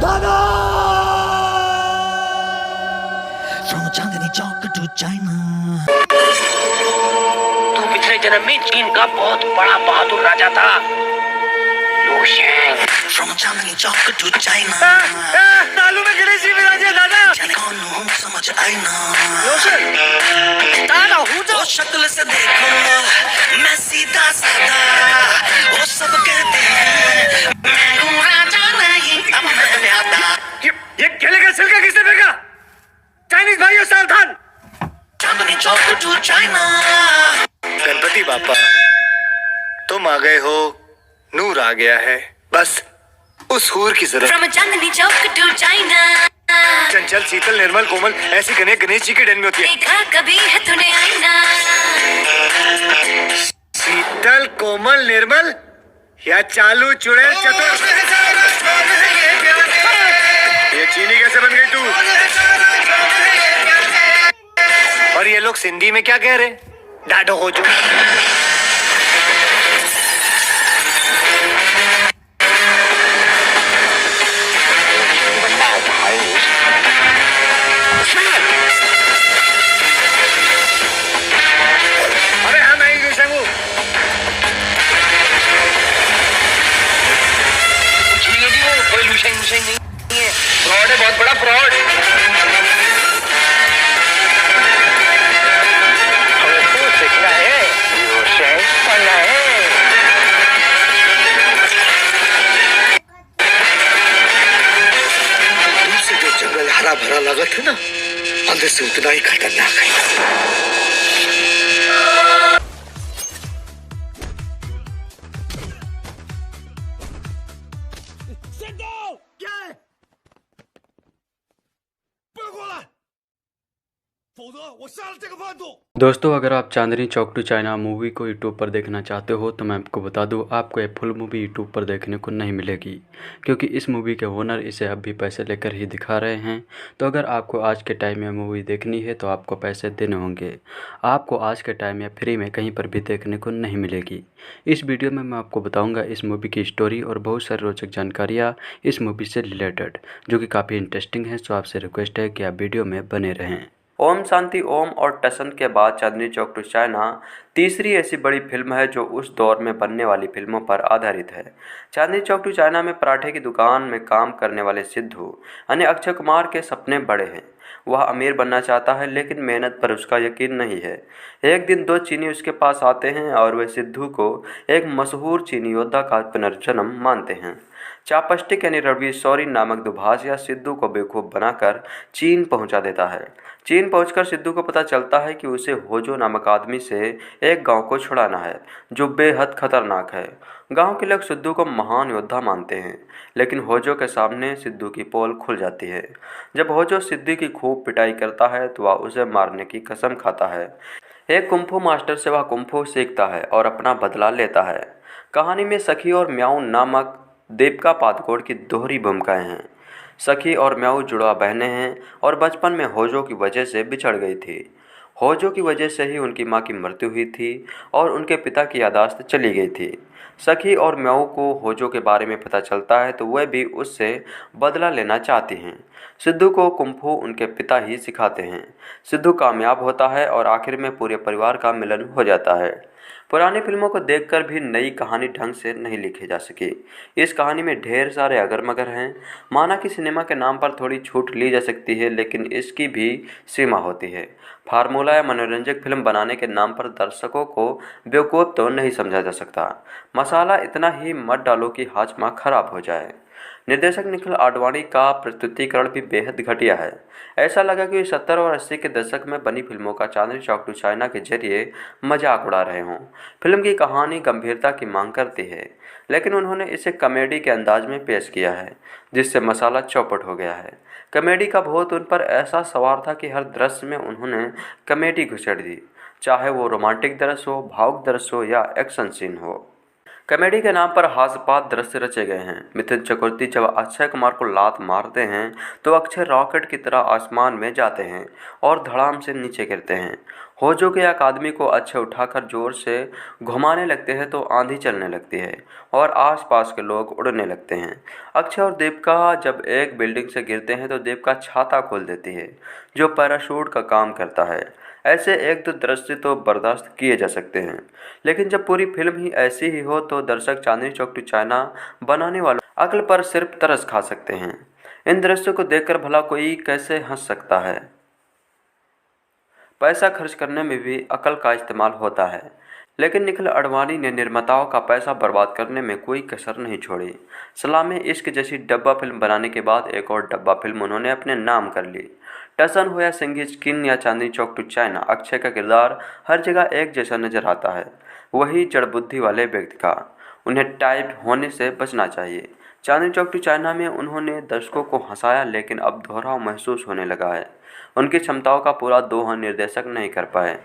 दादा! From Chandni Chowk to China. तू पिछले जन्म में चीन का बहुत बड़ा बहादुर राजा था, लू शेंग। From Chandni Chowk to China. तालू में गणेश जी विराजे दादा। जाने कौन हूँ समझ आई ना। लू शेंग, ताला हूँ तो। वो शक्ल से देखो मैं सीधा साधा, वो सब कहते हैं मैं हूँ राजा नहीं अब मैं प्यादा। ये केले का छिलका किसने फेंका? चाइनीज भाइयों सावधान। चांदनी चौक टू चाइना। गणपति बापा, तुम आ गए हो, नूर आ गया है, बस उस हूर की जरूरत। From Chandni Chowk to China. चंचल, शीतल, निर्मल, कोमल, ऐसी कन्या गणेश जी के डेन में होती है। देखा कभी है तूने आईना? शीतल, कोमल, निर्मल या चालू चुड़ैल चतुर? ये चीनी कैसे बन गई तू? और ये लोग सिंधी में क्या कह रहे? डाडो हो जो। अरे हाँ, मैं ही शंगू। कोई लू शेंग नहीं है, फ्रॉड है, बहुत बड़ा फ्रॉड। दूर से जो जंगल हरा भरा लगा था ना, अंदर से उतना ही खतरनाक है। दोस्तों, अगर आप चांदनी चौक टू चाइना मूवी को यूट्यूब पर देखना चाहते हो तो मैं आपको बता दूं, आपको ये फुल मूवी यूट्यूब पर देखने को नहीं मिलेगी, क्योंकि इस मूवी के ओनर इसे अब भी पैसे लेकर ही दिखा रहे हैं। तो अगर आपको आज के टाइम में मूवी देखनी है तो आपको पैसे देने होंगे। आपको आज के टाइम में फ्री में कहीं पर भी देखने को नहीं मिलेगी। इस वीडियो में मैं आपको बताऊँगा इस मूवी की स्टोरी और बहुत सारी रोचक जानकारियाँ इस मूवी से रिलेटेड, जो कि काफ़ी इंटरेस्टिंग है। तो आपसे रिक्वेस्ट है कि आप वीडियो में बने रहें। ओम शांति ओम और टसन के बाद चांदनी चौक टू चाइना तीसरी ऐसी बड़ी फिल्म है जो उस दौर में बनने वाली फिल्मों पर आधारित है। चांदनी चौक टू चाइना में पराठे की दुकान में काम करने वाले सिद्धू यानी अक्षय कुमार के सपने बड़े हैं। वह अमीर बनना चाहता है, लेकिन मेहनत पर उसका यकीन नहीं है। एक दिन दो चीनी उसके पास आते हैं और वे सिद्धू को एक मशहूर चीनी योद्धा का पुनर्जन्म मानते हैं। चापस्टिक यानी रणवीर शौरी नामक दुभाषिया सिद्धू को बेवकूफ़ बनाकर चीन पहुंचा देता है। चीन पहुंचकर सिद्धू को पता चलता है कि उसे होजो नामक आदमी से एक गांव को छुड़ाना है जो बेहद खतरनाक है। गांव के लोग सिद्धू को महान योद्धा मानते हैं, लेकिन होजो के सामने सिद्धू की पोल खुल जाती है। जब होजो सिद्धू की खूब पिटाई करता है तो वह उसे मारने की कसम खाता है। एक कुंफू मास्टर से वह कुंफू सीखता है और अपना बदला लेता है। कहानी में सखी और म्याऊ नामक देविका पादुकोण की दोहरी भूमिकाएं हैं। सखी और म्याऊ जुड़वा बहनें हैं और बचपन में होजो की वजह से बिछड़ गई थी। होजो की वजह से ही उनकी मां की मृत्यु हुई थी और उनके पिता की यादाश्त चली गई थी। सखी और म्याऊ को होजो के बारे में पता चलता है तो वह भी उससे बदला लेना चाहती हैं। सिद्धू को कुंफू उनके पिता ही सिखाते हैं। सिद्धू कामयाब होता है और आखिर में पूरे परिवार का मिलन हो जाता है। पुरानी फिल्मों को देखकर भी नई कहानी ढंग से नहीं लिखी जा सकी। इस कहानी में ढेर सारे अगर मगर हैं। माना कि सिनेमा के नाम पर थोड़ी छूट ली जा सकती है, लेकिन इसकी भी सीमा होती है। फार्मूला या मनोरंजक फिल्म बनाने के नाम पर दर्शकों को बेवकूफ़ तो नहीं समझा जा सकता। मसाला इतना ही मत डालो कि हाजमा खराब हो जाए। निर्देशक निखिल आडवाणी का प्रस्तुतिकरण भी बेहद घटिया है। ऐसा लगा कि 70 और 80 के दशक में बनी फिल्मों का चांदनी चौक टू चाइना के जरिए मजाक उड़ा रहे हों। फिल्म की कहानी गंभीरता की मांग करती है, लेकिन उन्होंने इसे कॉमेडी के अंदाज में पेश किया है, जिससे मसाला चौपट हो गया है। कॉमेडी का भूत उन पर ऐसा सवार था कि हर दृश्य में उन्होंने कॉमेडी घुसेड़ दी, चाहे वो रोमांटिक दृश्य हो, भावुक दृश्य हो या एक्शन सीन हो। कॉमेडी के नाम पर हास्यपात दृश्य रचे गए हैं। मिथुन चक्रवर्ती जब अक्षय कुमार को लात मारते हैं तो अक्षय रॉकेट की तरह आसमान में जाते हैं और धड़ाम से नीचे गिरते हैं। होजो के एक आदमी को अक्षय उठाकर जोर से घुमाने लगते हैं तो आंधी चलने लगती है और आसपास के लोग उड़ने लगते हैं। अक्षय और दीपिका जब एक बिल्डिंग से गिरते हैं तो दीपिका छाता खोल देती है जो पैराशूट का काम करता है। ऐसे एक दो दृश्य तो बर्दाश्त किए जा सकते हैं, लेकिन जब पूरी फिल्म ही ऐसी ही हो तो दर्शक चांदनी चौक टू चाइना बनाने वालों अक्ल पर सिर्फ तरस खा सकते हैं। इन दृश्यों को देखकर भला कोई कैसे हंस सकता है। पैसा खर्च करने में भी अकल का इस्तेमाल होता है, लेकिन निखिल अडवाणी ने निर्माताओं का पैसा बर्बाद करने में कोई कसर नहीं छोड़ी। सलामी इश्क जैसी डब्बा फिल्म बनाने के बाद एक और डब्बा फिल्म उन्होंने अपने नाम कर ली। टसन हो या सिंघी किन या चांदनी चौक टू चाइना, अक्षय का किरदार हर जगह एक जैसा नजर आता है, वही जड़ बुद्धि वाले व्यक्ति का। उन्हें टाइप होने से बचना चाहिए। चांदनी चौक टू चाइना में उन्होंने दर्शकों को हंसाया, लेकिन अब दोहराव महसूस होने लगा है। उनकी क्षमताओं का पूरा दोहन निर्देशक नहीं कर पाए।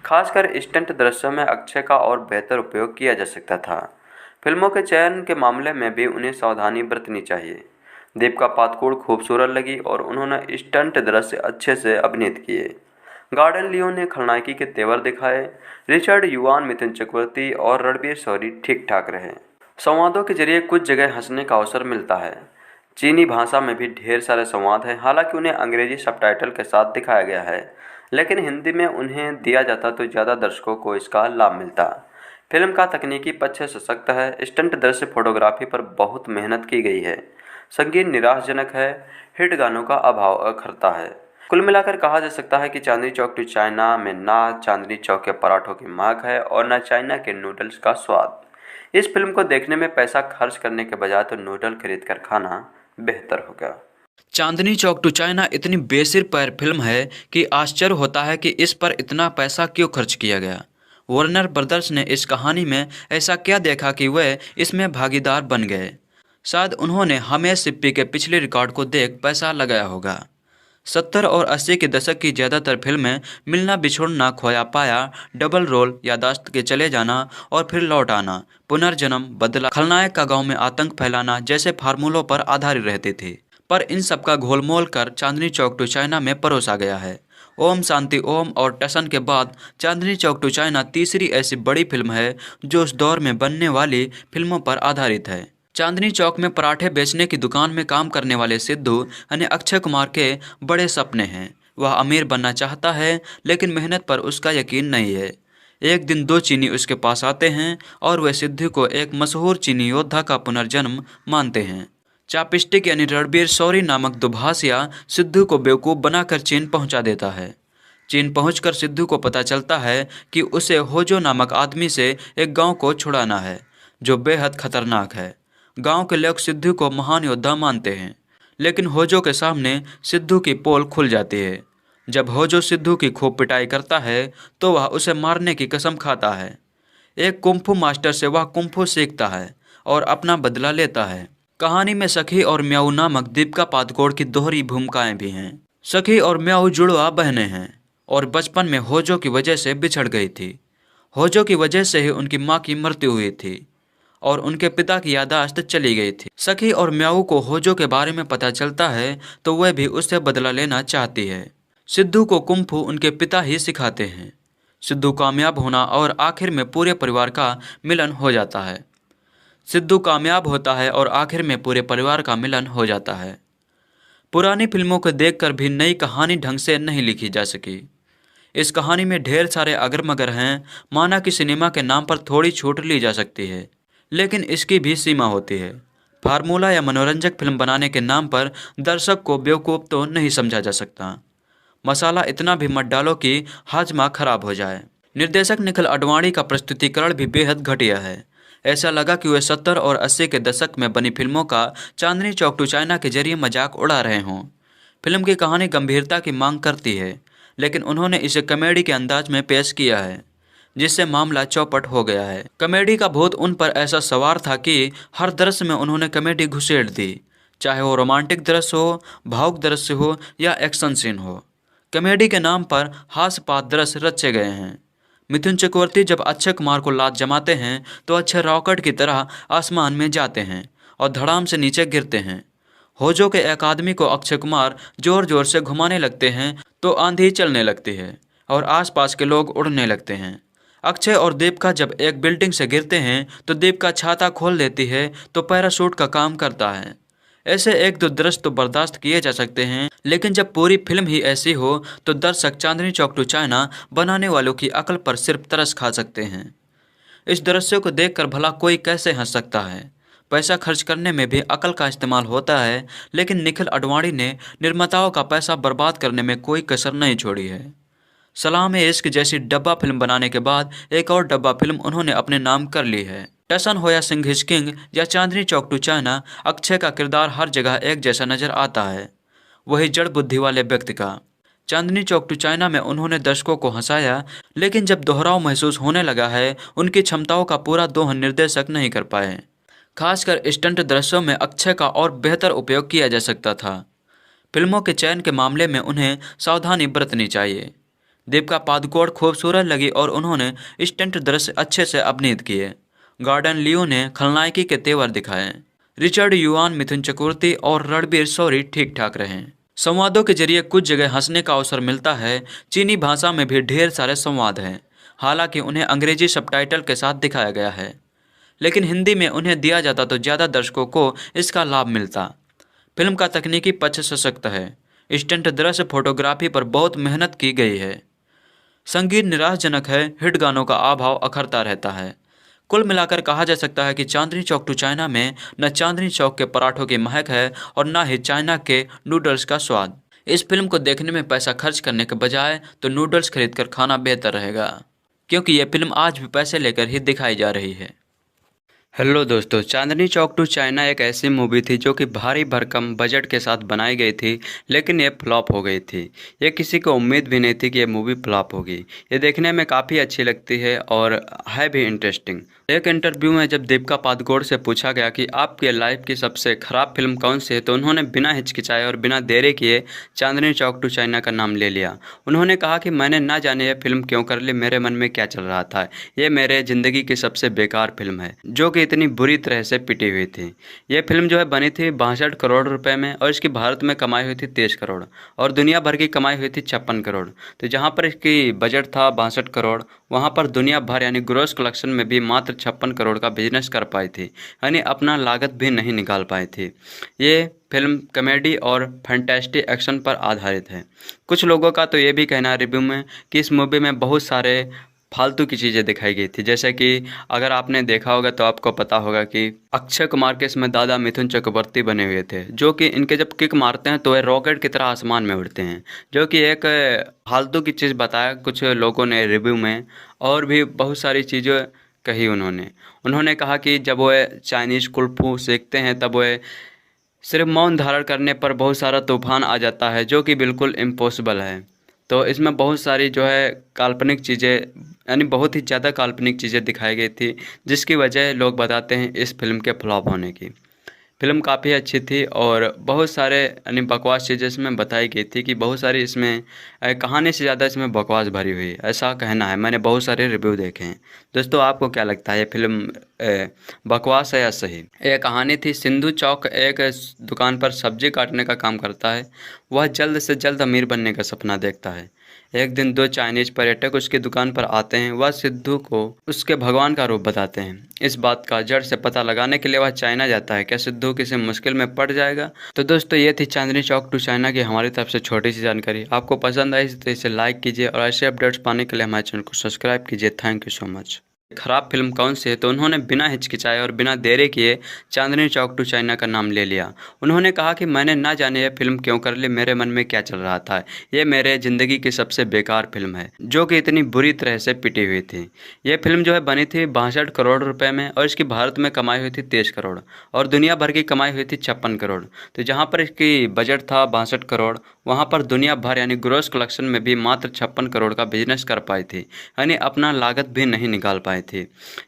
खासकर स्टंट दृश्यों में अक्षय का और बेहतर उपयोग किया जा सकता था। फिल्मों के चयन के मामले में भी उन्हें सावधानी बरतनी चाहिए। दीपिका पादुकोण खूबसूरत लगी और उन्होंने स्टंट दृश्य अच्छे से अभिनीत किए। गार्डन लियो ने खलनायकी के तेवर दिखाए। रिचर्ड युवान, मिथुन चक्रवर्ती और रणबीर शौरी ठीक ठाक रहे। संवादों के जरिए कुछ जगह हंसने का अवसर मिलता है। चीनी भाषा में भी ढेर सारे संवाद हैं, हालांकि उन्हें अंग्रेजी सबटाइटल के साथ दिखाया गया है, लेकिन हिंदी में उन्हें दिया जाता तो ज़्यादा दर्शकों को इसका लाभ मिलता। फिल्म का तकनीकी पक्ष सशक्त है। स्टंट दृश्य फोटोग्राफी पर बहुत मेहनत की गई है। संगीत निराशाजनक है। हिट गानों का अभाव अखरता है। कुल मिलाकर कहा जा सकता है कि चांदनी चौक टू चाइना में ना चांदनी चौक के पराठों की महक है और ना चाइना के नूडल्स का स्वाद। इस फिल्म को देखने में पैसा खर्च करने के बजाय तो नूडल खरीद कर खाना बेहतर होगा। चांदनी चौक टू चाइना इतनी बेसिर पैर फिल्म है कि आश्चर्य होता है कि इस पर इतना पैसा क्यों खर्च किया गया। वार्नर ब्रदर्स ने इस कहानी में ऐसा क्या देखा कि वे इसमें भागीदार बन गए। शायद उन्होंने हमेश सिप्पी के पिछले रिकॉर्ड को देख पैसा लगाया होगा। 70 और 80 के दशक की ज़्यादातर फिल्में मिलना बिछोड़ना, खोया पाया, डबल रोल, यादाश्त के चले जाना और फिर लौट आना, पुनर्जन्म, बदला, खलनायक का गांव में आतंक फैलाना जैसे फार्मूलों पर आधारित रहती थी। पर इन सब का घोलमोल कर चांदनी चौक टू चाइना में परोसा गया है। ओम शांति ओम और टसन के बाद चांदनी चौक टू चाइना तीसरी ऐसी बड़ी फिल्म है जो उस दौर में बनने वाली फिल्मों पर आधारित है। चांदनी चौक में पराठे बेचने की दुकान में काम करने वाले सिद्धू यानी अक्षय कुमार के बड़े सपने हैं। वह अमीर बनना चाहता है, लेकिन मेहनत पर उसका यकीन नहीं है। एक दिन 2 चीनी उसके पास आते हैं और वे सिद्धू को एक मशहूर चीनी योद्धा का पुनर्जन्म मानते हैं। चापस्टिक यानी रणबीर शौरी नामक दुभाषिया सिद्धू को बेवकूफ़ बनाकर चीन पहुंचा देता है। चीन पहुंचकर सिद्धू को पता चलता है कि उसे होजो नामक आदमी से एक गांव को छुड़ाना है जो बेहद खतरनाक है। गांव के लोग सिद्धू को महान योद्धा मानते हैं, लेकिन होजो के सामने सिद्धू की पोल खुल जाती है। जब होजो सिद्धू की खूब पिटाई करता है तो वह उसे मारने की कसम खाता है। एक कुंफू मास्टर से वह कुंफू सीखता है और अपना बदला लेता है। कहानी में सखी और म्याऊ नामक दीपिका पादुकोण की दोहरी भूमिकाएं भी हैं। सखी और म्याऊ जुड़वा बहनें हैं और बचपन में होजो की वजह से बिछड़ गई थी। होजो की वजह से ही उनकी माँ की मृत्यु हुई थी और उनके पिता की याददाश्त चली गई थी। सखी और म्याऊ को होजो के बारे में पता चलता है तो वह भी उससे बदला लेना चाहती है। सिद्धू को कुंफू उनके पिता ही सिखाते हैं। सिद्धू कामयाब होना और आखिर में पूरे परिवार का मिलन हो जाता है। सिद्धू कामयाब होता है और आखिर में पूरे परिवार का मिलन हो जाता है। पुरानी फिल्मों को देखकर भी नई कहानी ढंग से नहीं लिखी जा सकी। इस कहानी में ढेर सारे अगर मगर हैं। माना कि सिनेमा के नाम पर थोड़ी छूट ली जा सकती है, लेकिन इसकी भी सीमा होती है। फार्मूला या मनोरंजक फिल्म बनाने के नाम पर दर्शक को बेवकूफ़ तो नहीं समझा जा सकता। मसाला इतना भी मत डालो कि हाजमा खराब हो जाए। निर्देशक निखिल अडवाणी का प्रस्तुतिकरण भी बेहद घटिया है। ऐसा लगा कि वे 70 और 80 के दशक में बनी फिल्मों का चांदनी चौक टू चाइना के जरिए मजाक उड़ा रहे हों। फिल्म की कहानी गंभीरता की मांग करती है, लेकिन उन्होंने इसे कॉमेडी के अंदाज में पेश किया है, जिससे मामला चौपट हो गया है। कॉमेडी का भूत उन पर ऐसा सवार था कि हर दृश्य में उन्होंने कॉमेडी घुसेड़ दी, चाहे वो रोमांटिक दृश्य हो, भावुक दृश्य हो या एक्शन सीन हो। कॉमेडी के नाम पर हास्यपात दृश्य रचे गए हैं। मिथुन चक्रवर्ती जब अक्षय कुमार को लात जमाते हैं तो अक्षय रॉकेट की तरह आसमान में जाते हैं और धड़ाम से नीचे गिरते हैं। होजो के एक आदमी को अक्षय कुमार जोर जोर से घुमाने लगते हैं तो आंधी चलने लगती है। और आसपास के लोग उड़ने लगते हैं। अक्षय और दीपिका जब एक बिल्डिंग से गिरते हैं तो दीपिका छाता खोल देती है तो पैराशूट का काम करता है। ऐसे एक दो दृश्य तो बर्दाश्त किए जा सकते हैं, लेकिन जब पूरी फिल्म ही ऐसी हो तो दर्शक चांदनी चौक टू चाइना बनाने वालों की अकल पर सिर्फ तरस खा सकते हैं। इस दृश्य को देखकर भला कोई कैसे हंस सकता है। पैसा खर्च करने में भी अकल का इस्तेमाल होता है, लेकिन निखिल अडवाणी ने निर्माताओं का पैसा बर्बाद करने में कोई कसर नहीं छोड़ी है। सलाम ए इश्क जैसी डब्बा फिल्म बनाने के बाद एक और डब्बा फिल्म उन्होंने अपने नाम कर ली है। टसन हो या सिंह इज किंग या चांदनी चौक टू चाइना, अक्षय का किरदार हर जगह एक जैसा नजर आता है, वही जड़ बुद्धि वाले व्यक्ति का। चांदनी चौक टू चाइना में उन्होंने दर्शकों को हंसाया, लेकिन जब दोहराव महसूस होने लगा है उनकी क्षमताओं का पूरा दोहन निर्देशक नहीं कर पाए। खासकर स्टंट दृश्यों में अक्षय का और बेहतर उपयोग किया जा सकता था। फिल्मों के चयन के मामले में उन्हें सावधानी बरतनी चाहिए। दीपिका पादुकोण खूबसूरत लगी और उन्होंने स्टंट दृश्य अच्छे से अभिनीत किए। गॉर्डन लियो ने खलनायकी के तेवर दिखाए। रिचर्ड युआन, मिथुन चक्रवर्ती और रणबीर शौरी ठीक ठाक रहे। संवादों के जरिए कुछ जगह हंसने का अवसर मिलता है। चीनी भाषा में भी ढेर सारे संवाद हैं, हालांकि उन्हें अंग्रेजी सबटाइटल के साथ दिखाया गया है, लेकिन हिंदी में उन्हें दिया जाता तो ज़्यादा दर्शकों को इसका लाभ मिलता। फिल्म का तकनीकी पक्ष सशक्त है। स्टंट दृश्य फोटोग्राफी पर बहुत मेहनत की गई है। संगीत निराशजनक है, हिट गानों का अभाव अखरता रहता है। कुल मिलाकर कहा जा सकता है कि चांदनी चौक टू चाइना में न चांदनी चौक के पराठों की महक है और न ही चाइना के नूडल्स का स्वाद। इस फिल्म को देखने में पैसा खर्च करने के बजाय तो नूडल्स खरीदकर खाना बेहतर रहेगा, क्योंकि यह फिल्म आज भी पैसे लेकर ही दिखाई जा रही है। हेलो दोस्तों, चांदनी चौक टू चाइना एक ऐसी मूवी थी जो कि भारी भरकम बजट के साथ बनाई गई थी, लेकिन ये फ्लॉप हो गई थी। ये किसी को उम्मीद भी नहीं थी कि ये मूवी फ्लॉप होगी। ये देखने में काफ़ी अच्छी लगती है और है भी इंटरेस्टिंग। एक इंटरव्यू में जब दीपिका पादुकोण से पूछा गया कि आपके लाइफ की सबसे ख़राब फिल्म कौन सी है, तो उन्होंने बिना हिचकिचाए और बिना देरी किए चांदनी चौक टू चाइना का नाम ले लिया। उन्होंने कहा कि मैंने ना जाने ये फिल्म क्यों कर ली, मेरे मन में क्या चल रहा था। ये मेरे ज़िंदगी की सबसे बेकार फिल्म है, जो कि इतनी बुरी तरह से पिटी हुई थी। ये फिल्म जो है बनी थी 62 करोड़ रुपए में और इसकी भारत में कमाई हुई थी 23 करोड़ और दुनिया भर की कमाई हुई थी 56 करोड़। तो जहाँ पर इसकी बजट था 62 करोड़, वहाँ पर दुनिया भर यानी ग्रॉस कलेक्शन में भी मात्र 56 करोड़ का बिजनेस कर पाई थी, यानी अपना लागत भी नहीं निकाल पाई थी। ये फिल्म कॉमेडी और फैंटास्टिक एक्शन पर आधारित है। कुछ लोगों का तो ये भी कहना है रिव्यू में कि इस मूवी में बहुत सारे फालतू की चीज़ें दिखाई गई थी। जैसे कि अगर आपने देखा होगा तो आपको पता होगा कि अक्षय कुमार के इसमें दादा मिथुन चक्रवर्ती बने हुए थे, जो कि इनके जब किक मारते हैं तो वे रॉकेट की तरह आसमान में उड़ते हैं, जो कि एक फालतू की चीज़ बताया कुछ लोगों ने रिव्यू में। और भी बहुत सारी चीज़ें कही उन्होंने कहा कि जब वे चाइनीज़ कुल्फू सीखते हैं तब वे सिर्फ मौन धारण करने पर बहुत सारा तूफान आ जाता है, जो कि बिल्कुल इम्पॉसिबल है। तो इसमें बहुत सारी जो है काल्पनिक चीज़ें, यानी बहुत ही ज़्यादा काल्पनिक चीज़ें दिखाई गई थी, जिसकी वजह लोग बताते हैं इस फिल्म के फ्लॉप होने की। फिल्म काफ़ी अच्छी थी और बहुत सारे यानी बकवास चीज़ें इसमें बताई गई थी कि बहुत सारी इसमें कहानी से ज़्यादा इसमें बकवास भरी हुई, ऐसा कहना है। मैंने बहुत सारे रिव्यू देखे हैं। दोस्तों, आपको क्या लगता है ये फिल्म बकवास है या सही? ये कहानी थी, सिंधु चौक एक दुकान पर सब्जी काटने का काम करता है। वह जल्द से जल्द अमीर बनने का सपना देखता है। एक दिन 2 चाइनीज पर्यटक उसकी दुकान पर आते हैं। वह सिद्धू को उसके भगवान का रूप बताते हैं। इस बात का जड़ से पता लगाने के लिए वह चाइना जाता है। क्या सिद्धू किसी मुश्किल में पड़ जाएगा? तो दोस्तों, ये थी चांदनी चौक टू चाइना की हमारी तरफ से छोटी सी जानकारी। आपको पसंद आई तो इसे लाइक कीजिए और ऐसे अपडेट्स पाने के लिए हमारे चैनल को सब्सक्राइब कीजिए। Thank you so much. खराब फिल्म कौन सी है, तो उन्होंने बिना हिचकिचाए और बिना देरी किए चांदनी चौक टू चाइना का नाम ले लिया। उन्होंने कहा कि मैंने ना जाने यह फिल्म क्यों कर ली, मेरे मन में क्या चल रहा था। ये मेरे ज़िंदगी की सबसे बेकार फिल्म है, जो कि इतनी बुरी तरह से पिटी हुई थी। ये फिल्म जो है बनी थी 62 करोड़ रुपए में और इसकी भारत में कमाई हुई थी 23 करोड़ और दुनिया भर की कमाई हुई थी 56 करोड़। तो जहाँ पर इसकी बजट था 62 करोड़, वहाँ पर दुनिया भर यानी ग्रॉस कलेक्शन में भी मात्र 56 करोड़ का बिजनेस कर पाई थी, यानी अपना लागत भी नहीं निकाल पाई थी।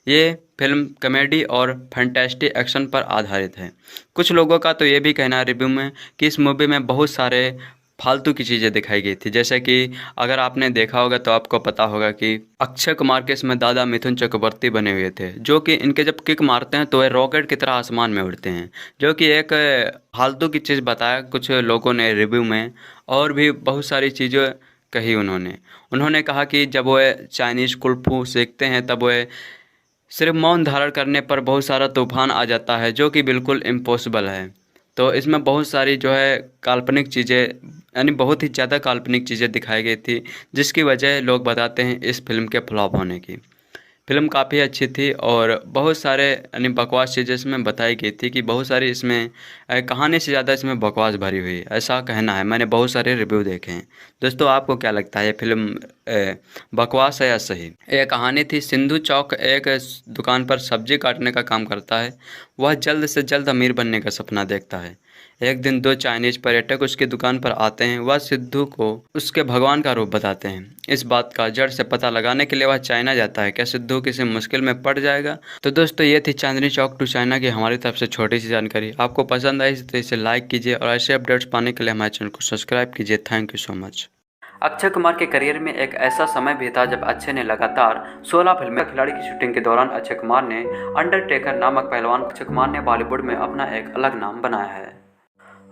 ये फिल्म कॉमेडी और फैंटास्टिक एक्शन पर आधारित है। कुछ लोगों का तो ये भी कहना है रिव्यू में कि इस मूवी में बहुत सारे फालतू की चीज़ें दिखाई गई थी। जैसे कि अगर आपने देखा होगा तो आपको पता होगा कि अक्षय कुमार के इसमें दादा मिथुन चक्रवर्ती बने हुए थे, जो कि इनके जब किक मारते हैं तो वे रॉकेट की तरह आसमान में उड़ते हैं, जो कि एक फालतू की चीज़ बताया कुछ लोगों ने रिव्यू में। और भी बहुत सारी चीज़ें कही उन्होंने कहा कि जब वह चाइनीज़ कुल्फू सीखते हैं तब वह सिर्फ मौन धारण करने पर बहुत सारा तूफान आ जाता है, जो कि बिल्कुल इम्पॉसिबल है। तो इसमें बहुत सारी जो है काल्पनिक चीज़ें, यानी बहुत ही ज़्यादा काल्पनिक चीज़ें दिखाई गई थी, जिसकी वजह लोग बताते हैं इस फिल्म के फ्लॉप होने की। फिल्म काफ़ी अच्छी थी और बहुत सारे यानी बकवास चीज़ें इसमें बताई गई थी कि बहुत सारी इसमें कहानी से ज़्यादा इसमें बकवास भरी हुई, ऐसा कहना है। मैंने बहुत सारे रिव्यू देखे हैं। दोस्तों, आपको क्या लगता है, ये फिल्म बकवास है या सही? यह कहानी थी, सिंधु चौक एक दुकान पर सब्जी काटने का काम करता है। वह जल्द से जल्द अमीर बनने का सपना देखता है। एक दिन 2 चाइनीज पर्यटक उसकी दुकान पर आते हैं। वह सिद्धू को उसके भगवान का रूप बताते हैं। इस बात का जड़ से पता लगाने के लिए वह चाइना जाता है। क्या सिद्धू किसी मुश्किल में पड़ जाएगा? तो दोस्तों, ये थी चांदनी चौक टू चाइना की हमारी तरफ से छोटी सी जानकारी। आपको पसंद आई तो इसे लाइक कीजिए और ऐसे अपडेट्स पाने के लिए हमारे चैनल को सब्सक्राइब कीजिए। Thank you so much. Akshay Kumar के करियर में एक ऐसा समय भी था जब अक्षय ने लगातार 16 फिल्में खिलाड़ी की शूटिंग के दौरान अक्षय कुमार ने अंडरटेकर नामक पहलवान अक्षय कुमार ने बॉलीवुड में अपना एक अलग नाम बनाया है।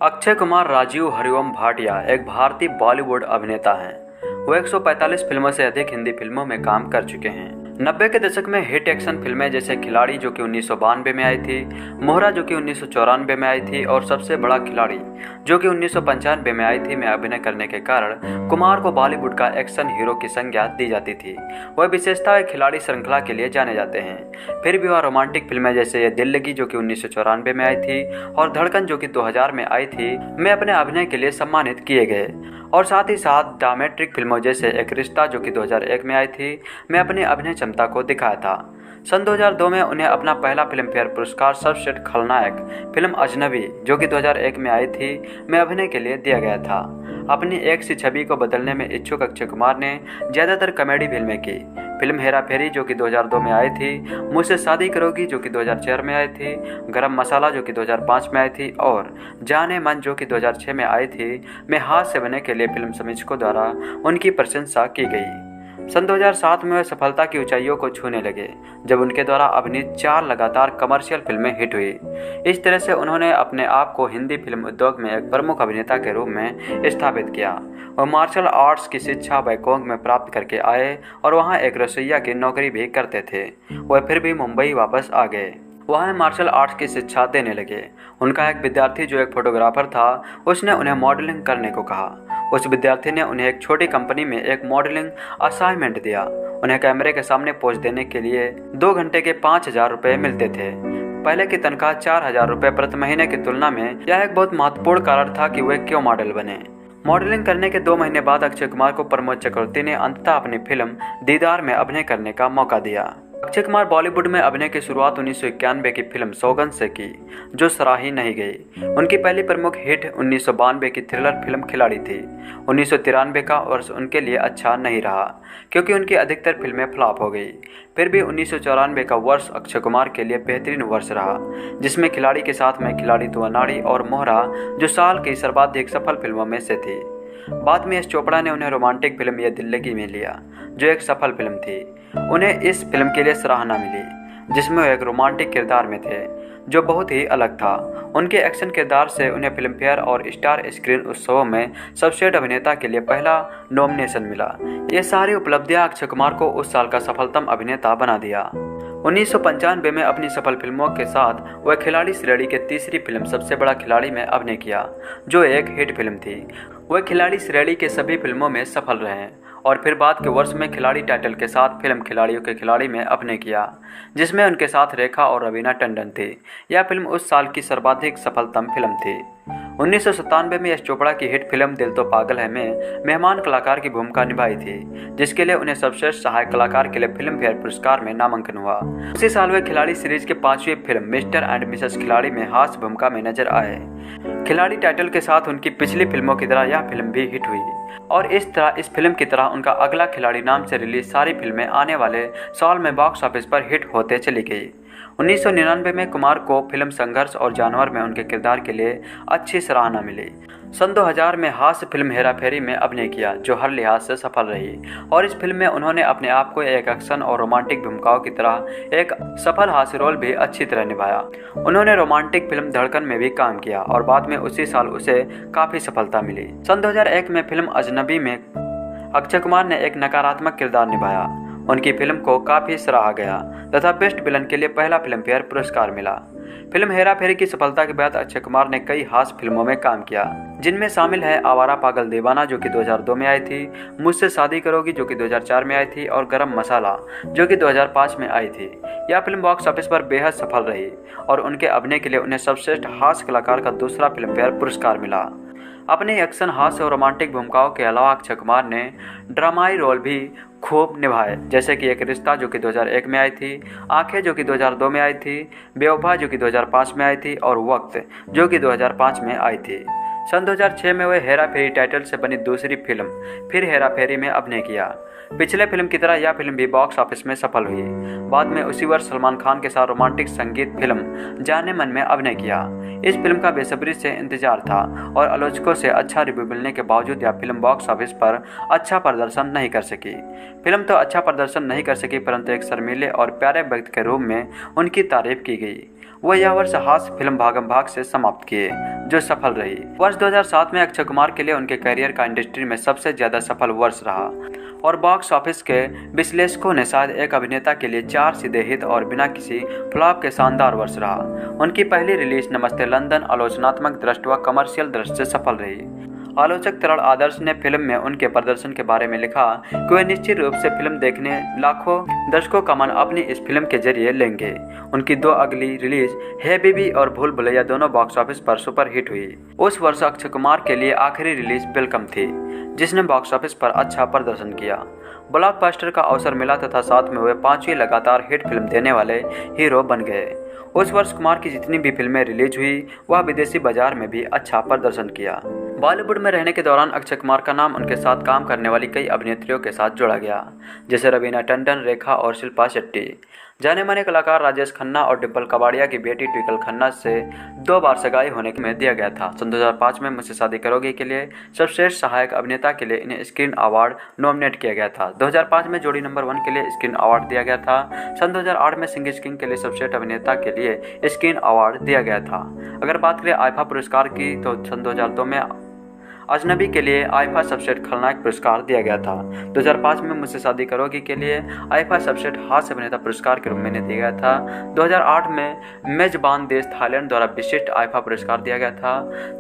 अक्षय कुमार राजीव हरिओम भाटिया एक भारतीय बॉलीवुड अभिनेता हैं। वो 145 फिल्मों से अधिक हिंदी फिल्मों में काम कर चुके हैं। 90 के दशक में हिट एक्शन फिल्में जैसे खिलाड़ी जो कि 1992 में आई थी, मोहरा जो कि 1994 में आई थी और सबसे बड़ा खिलाड़ी जो कि 1995 में आई थी में अभिनय करने के कारण कुमार को बॉलीवुड का एक्शन हीरो की संज्ञा दी जाती थी। वह विशेषता खिलाड़ी श्रृंखला के लिए जाने जाते हैं। फिर भी वह रोमांटिक फिल्में जैसे ये दिल लगी जो कि 1994 में आई थी और धड़कन जो कि 2000 में आई थी में अपने अभिनय के लिए सम्मानित किए गए। और साथ ही साथ ड्रामेटिक फिल्मों जैसे एक रिश्ता जो कि 2001 में आई थी में अपनी अभिनय क्षमता को दिखाया था। सन 2002 में उन्हें अपना पहला फिल्म फेयर पुरस्कार सर्वश्रेष्ठ खलनायक फिल्म अजनबी जो कि 2001 में आई थी में अभिनय के लिए दिया गया था। अपनी एक सी छवि को बदलने में इच्छुक अक्षय कुमार ने ज़्यादातर कॉमेडी फिल्में की। फिल्म हेरा फेरी जो कि 2002 में आई थी, मुझसे शादी करोगी जो कि 2004 में आई थी, गरम मसाला जो कि 2005 में आई थी और जाने मन जो कि 2006 में आई थी में हास्य बने के लिए फिल्म समीक्षकों द्वारा उनकी प्रशंसा की गई। सन 2007 में वे सफलता की ऊंचाइयों को छूने लगे जब उनके द्वारा अभिनीत 4 लगातार कमर्शियल फिल्में हिट हुई। इस तरह से उन्होंने अपने आप को हिंदी फिल्म उद्योग में एक प्रमुख अभिनेता के रूप में स्थापित किया। वह मार्शल आर्ट्स की शिक्षा बैंकॉक में प्राप्त करके आए और वहां एक रसोइया की नौकरी भी करते थे। वह फिर भी मुंबई वापस आ गए। वहाँ मार्शल आर्ट्स की शिक्षा देने लगे। उनका एक विद्यार्थी जो एक फोटोग्राफर था, उसने उन्हें मॉडलिंग करने को कहा। उस विद्यार्थी ने उन्हें एक छोटी कंपनी में एक मॉडलिंग असाइनमेंट दिया। उन्हें कैमरे के सामने पोज देने के लिए 2 घंटे के 5,000 रुपये मिलते थे। पहले की तनख्वाह 4,000 रुपये प्रति महीने की तुलना में यह एक बहुत महत्वपूर्ण कारण था कि वे क्यों मॉडल बने। मॉडलिंग करने के 2 महीने बाद अक्षय कुमार को प्रमोद चक्रवर्ती ने अंततः अपनी फिल्म दीदार में अभिनय करने का मौका दिया। अक्षय कुमार बॉलीवुड में अभिनय की शुरुआत 1991 की फिल्म सौगंध से की, जो सराही नहीं गई। उनकी पहली प्रमुख हिट 1992 की थ्रिलर फिल्म खिलाड़ी थी। 1993 का वर्ष उनके लिए अच्छा नहीं रहा क्योंकि उनकी अधिकतर फिल्में फ्लॉप हो गई। फिर भी 1994 का वर्ष अक्षय कुमार के लिए बेहतरीन वर्ष रहा, जिसमें खिलाड़ी के साथ में खिलाड़ी तू अनाड़ी और मोहरा जो साल की सर्वाधिक सफल फिल्मों में से थी। बाद में यश चोपड़ा ने उन्हें रोमांटिक फिल्म ये दिल लगी में लिया, जो एक सफल फिल्म थी। उन्हें इस फिल्म के लिए सराहना मिली, जिसमें वो एक रोमांटिक किरदार में थे जो बहुत ही अलग था। उनके एक्शन किरदार से उन्हें फिल्म फेयर और स्टार स्क्रीन उत्सवों में सर्वश्रेष्ठ अभिनेता के लिए पहला नॉमिनेशन मिला। ये सारी उपलब्धियां अक्षय कुमार को उस साल का सफलतम अभिनेता बना दिया। 1995 में अपनी सफल फिल्मों के साथ वह खिलाड़ी श्रेणी के तीसरी फिल्म सबसे बड़ा खिलाड़ी में अभिनय किया, जो एक हिट फिल्म थी। वह खिलाड़ी श्रेणी के सभी फिल्मों में सफल रहे और फिर बाद के वर्ष में खिलाड़ी टाइटल के साथ फिल्म खिलाड़ियों के खिलाड़ी में अभिनय किया, जिसमें उनके साथ रेखा और रवीना टंडन थी। यह फिल्म उस साल की सर्वाधिक सफलतम फिल्म थी। 1997 में यश चोपड़ा की हिट फिल्म दिल तो पागल है में मेहमान कलाकार की भूमिका निभाई थी, जिसके लिए उन्हें सर्वश्रेष्ठ सहायक कलाकार के लिए फिल्म फेयर पुरस्कार में नामांकन हुआ। उसी साल वे खिलाड़ी सीरीज के 5वीं फिल्म मिस्टर एंड मिसेस खिलाड़ी में हास्य भूमिका में नजर आए। खिलाड़ी टाइटल के साथ उनकी पिछली फिल्मों की तरह यह फिल्म भी हिट हुई और इस फिल्म की तरह उनका अगला खिलाड़ी नाम से रिलीज सारी फिल्में आने वाले साल में बॉक्स ऑफिस पर हिट होते चली गई। 1999 में कुमार को फिल्म संघर्ष और जानवर में उनके किरदार के लिए अच्छी सराहना मिली। सन 2000 में हास्य फिल्म हेरा फेरी में अभिनय किया, जो हर लिहाज से सफल रही और इस फिल्म में उन्होंने अपने आप को एक एक्शन और रोमांटिक भूमिकाओं की तरह एक सफल हास्य रोल भी अच्छी तरह निभाया। उन्होंने रोमांटिक फिल्म धड़कन में भी काम किया और बाद में उसी साल उसे काफ़ी सफलता मिली। सन 2001 में फिल्म अजनबी में अक्षय कुमार ने एक नकारात्मक किरदार निभाया। उनकी फिल्म को काफ़ी सराहा गया तथा बेस्ट विलन के लिए पहला फिल्म फेयर पुरस्कार मिला। फिल्म हेरा फेरी की सफलता के बाद अक्षय कुमार ने कई हास्य फिल्मों में काम किया, जिनमें शामिल है आवारा पागल दीवाना जो कि 2002 में आई थी, मुझसे शादी करोगी जो कि 2004 में आई थी और गरम मसाला जो कि 2005 में आई थी। यह फिल्म बॉक्स ऑफिस पर बेहद सफल रही और उनके अभिनय के लिए उन्हें सर्वश्रेष्ठ हास्य कलाकार का दूसरा फिल्म फेयर पुरस्कार मिला। अपनी एक्शन, हास्य और रोमांटिक भूमिकाओं के अलावा अक्षय कुमार ने ड्रामाई रोल भी खूब निभाए, जैसे कि एक रिश्ता जो कि 2001 में आई थी, आंखें जो कि 2002 में आई थी, बेवफा जो कि 2005 में आई थी और वक्त जो कि 2005 में आई थी। सन 2006 में वह हेरा फेरी टाइटल से बनी दूसरी फिल्म फिर हेरा फेरी में अभिनय किया। पिछले फिल्म की तरह यह फिल्म भी बॉक्स ऑफिस में सफल हुई। बाद में उसी वर्ष सलमान खान के साथ रोमांटिक संगीत फिल्म जाने मन में अभिनय किया। इस फिल्म का बेसब्री से इंतजार था और आलोचकों से अच्छा रिव्यू मिलने के बावजूद यह फिल्म बॉक्स ऑफिस पर अच्छा प्रदर्शन नहीं कर सकी। फिल्म तो अच्छा प्रदर्शन नहीं कर सकी, परंतु एक शर्मीले और प्यारे व्यक्ति के रूप में उनकी तारीफ की गई। वह यह वर्ष हास्य फिल्म भागम भाग से समाप्त किए, जो सफल रही। वर्ष 2007 में अक्षय कुमार के लिए उनके करियर का इंडस्ट्री में सबसे ज्यादा सफल वर्ष रहा और बॉक्स ऑफिस के विश्लेषकों ने शायद एक अभिनेता के लिए 4 सीधे हिट और बिना किसी फ्लॉप के शानदार वर्ष रहा। उनकी पहली रिलीज नमस्ते लंदन आलोचनात्मक दृष्टि व कमर्शियल दृष्टि से सफल रही। आलोचक तरण आदर्श ने फिल्म में उनके प्रदर्शन के बारे में लिखा कि वे निश्चित रूप से फिल्म देखने लाखों दर्शकों का मन अपनी इस फिल्म के जरिए लेंगे। उनकी 2 अगली रिलीज है बीबी और भूल भुलैया दोनों बॉक्स ऑफिस पर सुपर हिट हुई। उस वर्ष अक्षय कुमार के लिए आखिरी रिलीज वेलकम थी, जिसने बॉक्स ऑफिस पर अच्छा प्रदर्शन किया। ब्लॉकबस्टर का अवसर मिला तथा साथ में वे 5वीं लगातार हिट फिल्म देने वाले हीरो बन गए। उस वर्ष कुमार की जितनी भी फिल्में रिलीज हुई वह विदेशी बाजार में भी अच्छा प्रदर्शन किया। बॉलीवुड में रहने के दौरान अक्षय कुमार का नाम उनके साथ काम करने वाली कई अभिनेत्रियों के साथ जोड़ा गया, जैसे रवीना टंडन, रेखा और शिल्पा शेट्टी। जाने माने कलाकार राजेश खन्ना और डिम्पल कबाड़िया की बेटी ट्विंकल खन्ना से 2 बार सगाई होने में दिया गया था। सन 2005 में मुझसे शादी करोगी के लिए सर्वश्रेष्ठ सहायक अभिनेता के लिए इन्हें स्क्रीन अवार्ड नॉमिनेट किया गया था। 2005 में जोड़ी नंबर 1 के लिए स्क्रीन अवार्ड दिया गया था। सन 2008 में सिंह इज किंग के लिए सर्वश्रेष्ठ अभिनेता के लिए स्क्रीन अवार्ड दिया गया था। अगर बात करें आईफा पुरस्कार की तो सन 2002 में अजनबी के लिए आईफा सबसेट खलनायक पुरस्कार दिया गया था। 2005 में मुझसे शादी करोगी के लिए आईफा सबसेट हास्य अभिनेता पुरस्कार के रूप में दिया गया था। 2008 में मेजबान देश थाईलैंड द्वारा विशिष्ट आईफा पुरस्कार दिया गया था।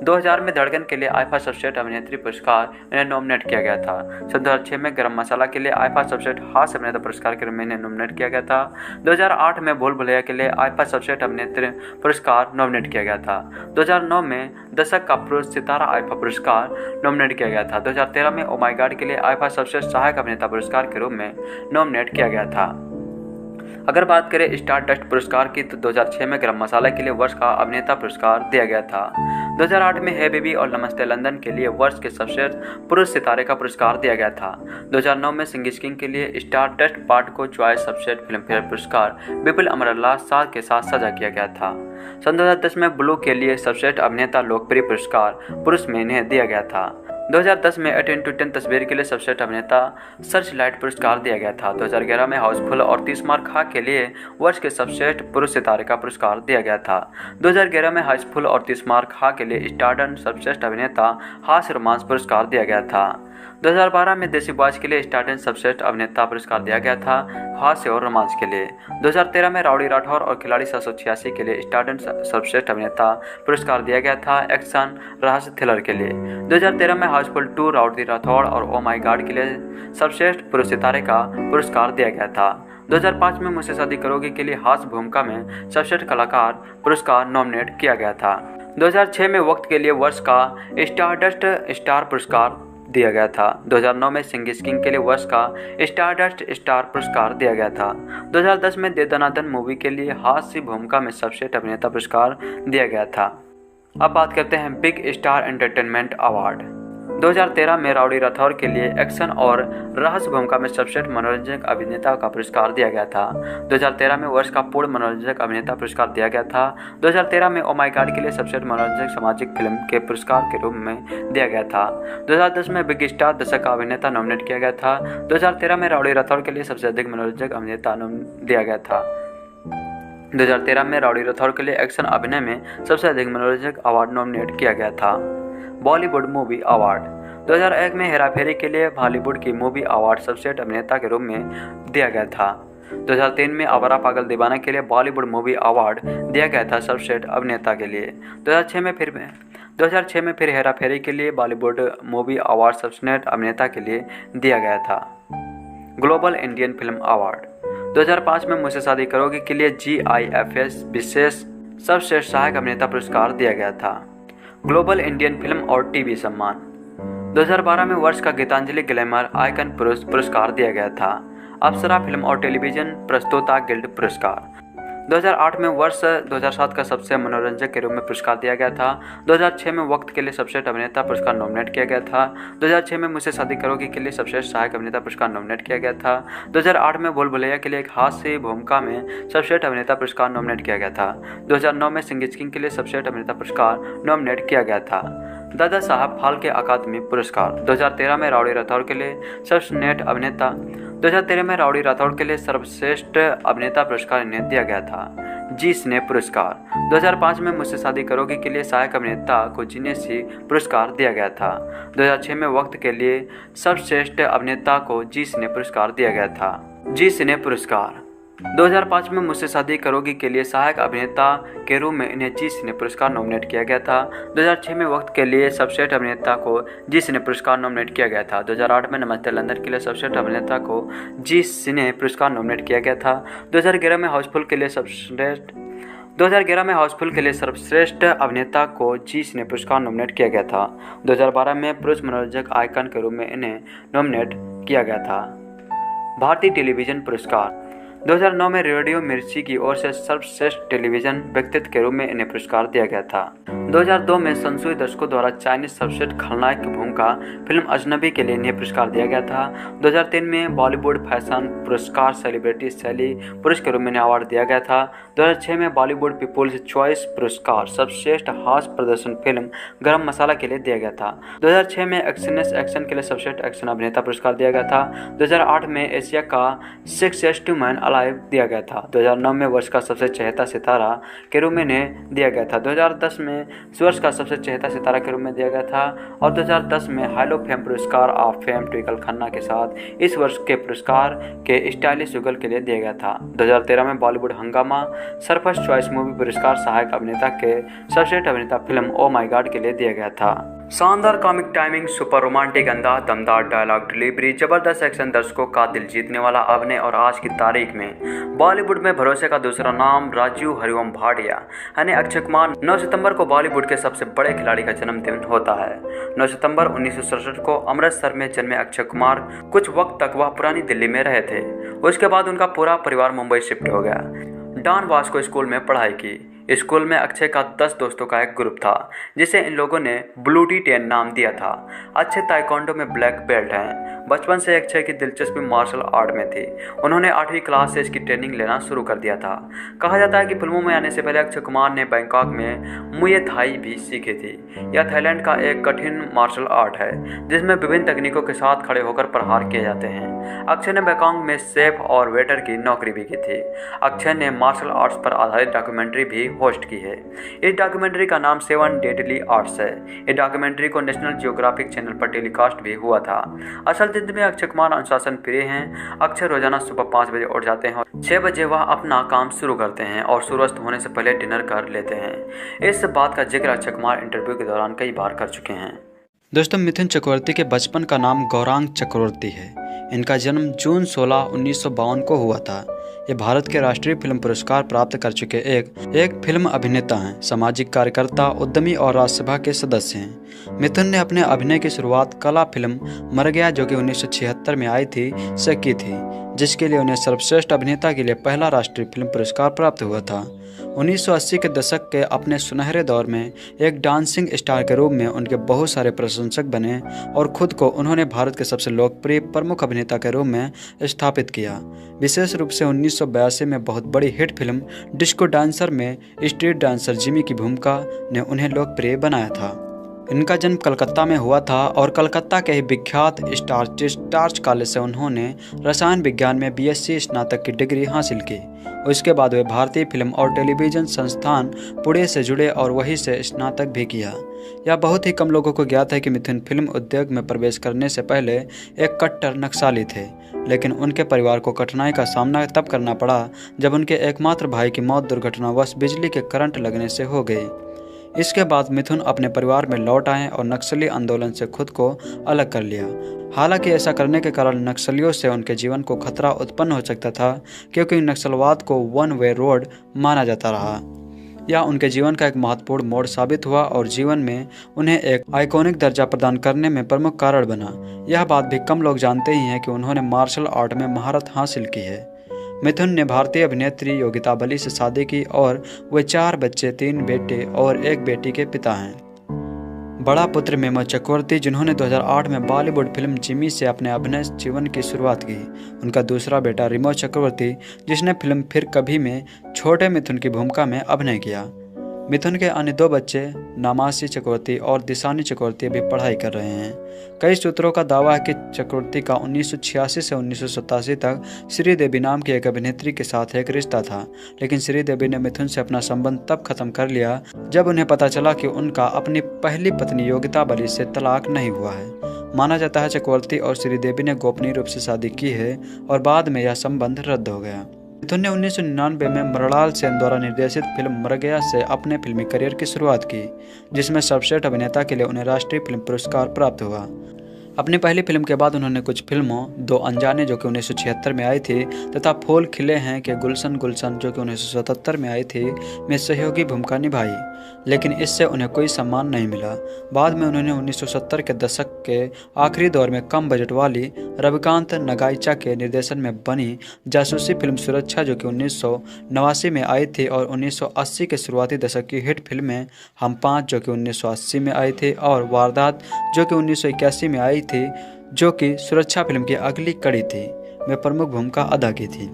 2000 में धड़कन के लिए आईफा सबसेट अभिनेत्री पुरस्कार इन्हें नॉमिनेट किया गया था। सन 2006 में गरम मसाला के लिए आईफा सबसेट हास्य अभिनेता पुरस्कार के रूप में नॉमिनेट किया गया था। 2008 में भूल भुलैया के लिए आईफा सबसेट अभिनेत्री पुरस्कार नॉमिनेट किया गया था। 2009 में दशक का पुरुष सितारा आईफा पुरस्कार नॉमिनेट किया गया था। 2013 में ओ माय गॉड के लिए आईफा सर्वश्रेष्ठ सहायक अभिनेता पुरस्कार के रूप में नॉमिनेट किया गया था। अगर बात करें स्टार डस्ट पुरस्कार की तो 2006 में गरम मसाला के लिए वर्ष का अभिनेता पुरस्कार दिया गया था। 2008 में है बेबी और नमस्ते लंदन के लिए वर्ष के सर्वश्रेष्ठ पुरुष सितारे का पुरस्कार दिया गया था। 2009 में सिंह इज किंग के लिए स्टार डस्ट पार्ट को चॉइस सर्वश्रेष्ठ फिल्म फेयर पुरस्कार विपुल अमरल्ला शाह के साथ साझा किया गया था। सन 2010 में ब्लू के लिए सर्वश्रेष्ठ अभिनेता लोकप्रिय पुरस्कार पुरुष में इन्हें दिया गया था। 2010 में 18-10 तस्वीर के लिए सर्वश्रेष्ठ अभिनेता सर्च लाइट पुरस्कार दिया गया था। 2011 में हाउसफुल और 30 मार खा के लिए वर्ष के सर्वश्रेष्ठ पुरुष सितारे का पुरस्कार दिया गया था। 2011 में हाउसफुल और 30 मार खा के लिए स्टारडस्ट सर्वश्रेष्ठ अभिनेता हास्य रोमांस पुरस्कार दिया गया था। 2012 में देसी बॉयज के लिए स्टारडस्ट सर्वश्रेष्ठ अभिनेता पुरस्कार दिया गया था हास्य और रोमांस के लिए। 2013 में राउडी राठौर और खिलाड़ी 786 के लिए स्टारडस्ट सर्वश्रेष्ठ अभिनेता पुरस्कार दिया गया था एक्शन रहस्य थ्रिलर के लिए। 2013 में हाउसफुल 2 राउडी राठौर और ओ माय गॉड के लिए सर्वश्रेष्ठ पुरुष सितारे का पुरस्कार दिया गया था। 2005 में मुझसे शादी करोगी के लिए हास्य भूमिका में सर्वश्रेष्ठ कलाकार पुरस्कार नॉमिनेट किया गया था। 2006 में वक्त के लिए वर्ष का स्टारडस्ट स्टार पुरस्कार दिया गया था। 2009 में सिंह इज किंग के लिए वर्ष का स्टारडस्ट स्टार पुरस्कार दिया गया था। 2010 में दे दनादन मूवी के लिए हास्य भूमिका में सर्वश्रेष्ठ अभिनेता पुरस्कार दिया गया था। अब बात करते हैं बिग स्टार एंटरटेनमेंट अवार्ड। 2013 में राउडी राठौर के लिए एक्शन और रहस्य भूमिका में सर्वश्रेष्ठ मनोरंजक अभिनेता का पुरस्कार दिया गया था। 2013 में वर्ष का पूर्ण मनोरंजक अभिनेता पुरस्कार दिया गया था। 2013 में ओ माय गॉड के लिए सर्वश्रेष्ठ मनोरंजक सामाजिक फिल्म के पुरस्कार के रूप में दिया गया था। 2010 में बिग स्टार दशक का अभिनेता नॉमिनेट किया गया था। 2013 में राउडी राठौर के लिए सबसे अधिक मनोरंजक अभिनेता दिया गया था। 2013 में राउडी राठौर के लिए एक्शन अभिनय में सबसे अधिक मनोरंजक अवार्ड नॉमिनेट किया गया था। बॉलीवुड मूवी अवार्ड 2001 में हेरा फेरी के लिए बॉलीवुड की मूवी अवार्ड सर्वश्रेष्ठ अभिनेता के रूप में दिया गया था। 2003 में आवारा पागल दीवाना के लिए बॉलीवुड मूवी अवार्ड दिया गया था सर्वश्रेष्ठ अभिनेता के लिए। 2006 में फिर हेरा फेरी के लिए बॉलीवुड मूवी अवार्ड सर्वश्रेष्ठ अभिनेता के लिए दिया गया था। ग्लोबल इंडियन फिल्म अवार्ड 2005 में मुझसे शादी करोगी के लिए GIFS विशेष सर्वश्रेष्ठ सहायक अभिनेता पुरस्कार दिया गया था। ग्लोबल इंडियन फिल्म और टीवी सम्मान 2012 में वर्ष का गीतांजलि ग्लैमर आइकन पुरस्कार दिया गया था। अप्सरा फिल्म और टेलीविजन प्रस्तोता गिल्ड पुरस्कार 2008 में वर्ष 2007 का सबसे मनोरंजक के रूप में पुरस्कार दिया गया था। 2006 में वक्त के लिए सर्वश्रेष्ठ अभिनेता पुरस्कार नॉमिनेट किया गया था। 2006 में मुझसे शादी करोगी के लिए सर्वश्रेष्ठ सहायक अभिनेता पुरस्कार नॉमिनेट किया गया था। 2008 में भूल भुलैया के लिए एक हास्य भूमिका में सर्वश्रेष्ठ अभिनेता पुरस्कार नॉमिनेट किया गया था। 2009 में सिंगिंग किंग के लिए सर्वश्रेष्ठ अभिनेता पुरस्कार नॉमिनेट किया गया था। दादा साहब फाल्के अकादमी पुरस्कार 2013 में राउडी राठौर के लिए सर्वश्रेष्ठ अभिनेता 2013 में राउडी राठौर के लिए सर्वश्रेष्ठ अभिनेता पुरस्कार इन्हें दिया गया था। जी सिने पुरस्कार 2005 में मुझसे शादी करोगी के लिए सहायक अभिनेता को जीने सी पुरस्कार दिया गया था। 2006 में वक्त के लिए सर्वश्रेष्ठ अभिनेता को जी सिने पुरस्कार दिया गया था। जी सिने पुरस्कार 2005 में मुझसे शादी करोगी के लिए सहायक अभिनेता के रूप में इन्हें जी सिने पुरस्कार नॉमिनेट किया गया था। 2006 में वक्त के लिए सर्वश्रेष्ठ अभिनेता को जी सिने पुरस्कार नॉमिनेट किया गया था। 2008 में नमस्ते लंदन के लिए सर्वश्रेष्ठ अभिनेता को जी सिने पुरस्कार नॉमिनेट किया गया था। 2011 में हाउसफुल के लिए सर्वश्रेष्ठ अभिनेता को जी सिने पुरस्कार नॉमिनेट किया गया था। 2012 में पुरुष मनोरंजक आइकन के रूप में इन्हें नॉमिनेट किया गया था। भारतीय टेलीविजन पुरस्कार 2009 में रेडियो मिर्ची की ओर से सर्वश्रेष्ठ टेलीविजन व्यक्तित्व के रूप में इन्हें पुरस्कार दिया गया था। 2002 में संसूई दर्शकों द्वारा चाइनीज सर्वश्रेष्ठ खलनायक की भूमिका फिल्म अजनबी के लिए इन्हें पुरस्कार दिया गया था। 2003 में बॉलीवुड फैशन पुरस्कार सेलिब्रिटी शैली पुरुष के रूप में अवार्ड दिया गया था। 2006 में बॉलीवुड पीपुल्स चॉइस पुरस्कार सर्वश्रेष्ठ हास्य प्रदर्शन फिल्म गरम मसाला के लिए दिया गया था। 2006 में एक्शन के लिए सर्वश्रेष्ठ एक्शन अभिनेता पुरस्कार दिया गया था। 2008 में एशिया का सिक्सेस्ट मैन अलाइव दिया गया था। 2009 में वर्ष का सबसे चहेता सितारा के रूप में इन्हें दिया गया था। 2010 में वर्ष का सबसे चहेता सितारा के रूप में दिया गया था और 2010 में हाइलो फेम पुरस्कार ऑफ फेम ट्विंकल खन्ना के साथ इस वर्ष के पुरस्कार के स्टाइलिश युगल के लिए दिया गया था। 2013 में बॉलीवुड हंगामा सर्वश्रेष्ठ चॉइस मूवी पुरस्कार सहायक अभिनेता के सर्वश्रेष्ठ अभिनेता फिल्म ओ माय गॉड के लिए दिया गया था। शानदार कॉमिक टाइमिंग, सुपर रोमांटिक अंदाज, दमदार डायलॉग डिलीवरी, जबरदस्त एक्शन, दर्शकों का दिल जीतने वाला अभिनय और आज की तारीख में बॉलीवुड में भरोसे का दूसरा नाम राजू हरिओम भाटिया यानी अक्षय कुमार। 9 सितंबर को बॉलीवुड के सबसे बड़े खिलाड़ी का जन्मदिन होता है। 9 सितंबर 1967 को अमृतसर में जन्मे अक्षय कुमार कुछ वक्त तक वह पुरानी दिल्ली में रहे थे। उसके बाद उनका पूरा परिवार मुंबई शिफ्ट हो गया। डॉन बॉस्को स्कूल में पढ़ाई की। स्कूल में अक्षय का 10 दोस्तों का एक ग्रुप था जिसे इन लोगों ने ब्लूटी 10 नाम दिया था। अक्षय ताइक्वांडो में ब्लैक बेल्ट हैं। बचपन से अक्षय की दिलचस्पी मार्शल आर्ट में थी। उन्होंने 8वीं क्लास से इसकी ट्रेनिंग लेना शुरू कर दिया था। कहा जाता है कि फिल्मों में आने से पहले अक्षय कुमार ने बैंकॉक में मुए थाई भी सीखी थी। यह थाईलैंड का एक कठिन मार्शल आर्ट है जिसमें विभिन्न तकनीकों के साथ खड़े होकर प्रहार किए जाते हैं। अक्षय ने बैंकॉक में शेफ और वेटर की नौकरी भी की थी। अक्षय ने मार्शल आर्ट्स पर आधारित डॉक्यूमेंट्री भी होस्ट की है। इस डॉक्यूमेंट्री का नाम 7 डेडली आर्ट्स है। इस डॉक्यूमेंट्री को नेशनल जियोग्राफिक चैनल पर टेलीकास्ट भी हुआ था। असल जिंदगी में अक्षय कुमार अनुशासन प्रिय हैं। अक्षय रोजाना सुबह 5 बजे उठ जाते हैं और 6 बजे वह अपना काम शुरू करते हैं और सूर्यास्त होने से पहले डिनर कर लेते हैं। इस बात का जिक्र अक्षय कुमार इंटरव्यू के दौरान कई बार कर चुके हैं। दोस्तों, मिथुन चक्रवर्ती के बचपन का नाम गौरांग चक्रवर्ती है। इनका जन्म जून 16, 1952 को हुआ था। ये भारत के राष्ट्रीय फिल्म पुरस्कार प्राप्त कर चुके एक फिल्म अभिनेता हैं, सामाजिक कार्यकर्ता, उद्यमी और राज्यसभा के सदस्य हैं। मिथुन ने अपने अभिनय की शुरुआत कला फिल्म मर गया जो कि 1976 में आई थी से की थी, जिसके लिए उन्हें सर्वश्रेष्ठ अभिनेता के लिए पहला राष्ट्रीय फिल्म पुरस्कार प्राप्त हुआ था। 1980 के दशक के अपने सुनहरे दौर में एक डांसिंग स्टार के रूप में उनके बहुत सारे प्रशंसक बने और खुद को उन्होंने भारत के सबसे लोकप्रिय प्रमुख अभिनेता के रूप में स्थापित किया। विशेष रूप से 1982 में बहुत बड़ी हिट फिल्म डिस्को डांसर में स्ट्रीट डांसर जिमी की भूमिका ने उन्हें लोकप्रिय बनाया था। इनका जन्म कलकत्ता में हुआ था और कलकत्ता के ही विख्यात स्टार्च कॉलेज से उन्होंने रसायन विज्ञान में बीएससी स्नातक की डिग्री हासिल की। उसके बाद वे भारतीय फिल्म और टेलीविज़न संस्थान पुणे से जुड़े और वहीं से स्नातक भी किया। यह बहुत ही कम लोगों को ज्ञात है कि मिथुन फिल्म उद्योग में प्रवेश करने से पहले एक कट्टर नक्सली थे, लेकिन उनके परिवार को कठिनाई का सामना तब करना पड़ा जब उनके एकमात्र भाई की मौत दुर्घटनावश बिजली के करंट लगने से हो गई। इसके बाद मिथुन अपने परिवार में लौट आए और नक्सली आंदोलन से खुद को अलग कर लिया। हालांकि ऐसा करने के कारण नक्सलियों से उनके जीवन को खतरा उत्पन्न हो सकता था, क्योंकि नक्सलवाद को वन वे रोड माना जाता रहा। यह उनके जीवन का एक महत्वपूर्ण मोड़ साबित हुआ और जीवन में उन्हें एक आइकॉनिक दर्जा प्रदान करने में प्रमुख कारण बना। यह बात भी कम लोग जानते ही हैं कि उन्होंने मार्शल आर्ट में महारत हासिल की है। मिथुन ने भारतीय अभिनेत्री योगिता बली से शादी की और वे 4 बच्चे, 3 बेटे और 1 बेटी के पिता हैं। बड़ा पुत्र मेमो चक्रवर्ती, जिन्होंने 2008 में बॉलीवुड फिल्म जिमी से अपने अभिनय जीवन की शुरुआत की। उनका दूसरा बेटा रिमो चक्रवर्ती, जिसने फिल्म फिर कभी में छोटे मिथुन की भूमिका में अभिनय किया। मिथुन के अन्य 2 बच्चे नामासी चक्रवर्ती और दिशानी चक्रवर्ती अभी पढ़ाई कर रहे हैं। कई सूत्रों का दावा है कि चक्रवर्ती का 1986 से 1987 तक श्रीदेवी नाम की एक अभिनेत्री के साथ एक रिश्ता था, लेकिन श्रीदेवी ने मिथुन से अपना संबंध तब खत्म कर लिया जब उन्हें पता चला कि उनका अपनी पहली पत्नी योगिता बली से तलाक नहीं हुआ है। माना जाता है चक्रवर्ती और श्रीदेवी ने गोपनीय रूप से शादी की है और बाद में यह संबंध रद्द हो गया। मिथुन ने 1999 में मृणाल सेन द्वारा निर्देशित फिल्म मर गया से अपने फिल्मी करियर की शुरुआत की, जिसमें सर्वश्रेष्ठ अभिनेता के लिए उन्हें राष्ट्रीय फिल्म पुरस्कार प्राप्त हुआ। अपनी पहली फिल्म के बाद उन्होंने कुछ फिल्मों 2 अनजाने जो कि 1976 में आई थी तथा फूल खिले हैं के गुलशन गुलशन जो कि 1977 में आई थी में सहयोगी भूमिका निभाई, लेकिन इससे उन्हें कोई सम्मान नहीं मिला। बाद में उन्होंने 1970 के दशक के आखिरी दौर में कम बजट वाली रविकांत नगाइचा के निर्देशन में बनी जासूसी फिल्म सुरक्षा जो कि 1989 में आई थी और 1980 के शुरुआती दशक की हिट फिल्में हम 5 जो कि 1980 में आई थी और वारदात जो कि 1981 में आई थी, जो कि सुरक्षा फिल्म की अगली कड़ी थी, में प्रमुख भूमिका अदा की थी।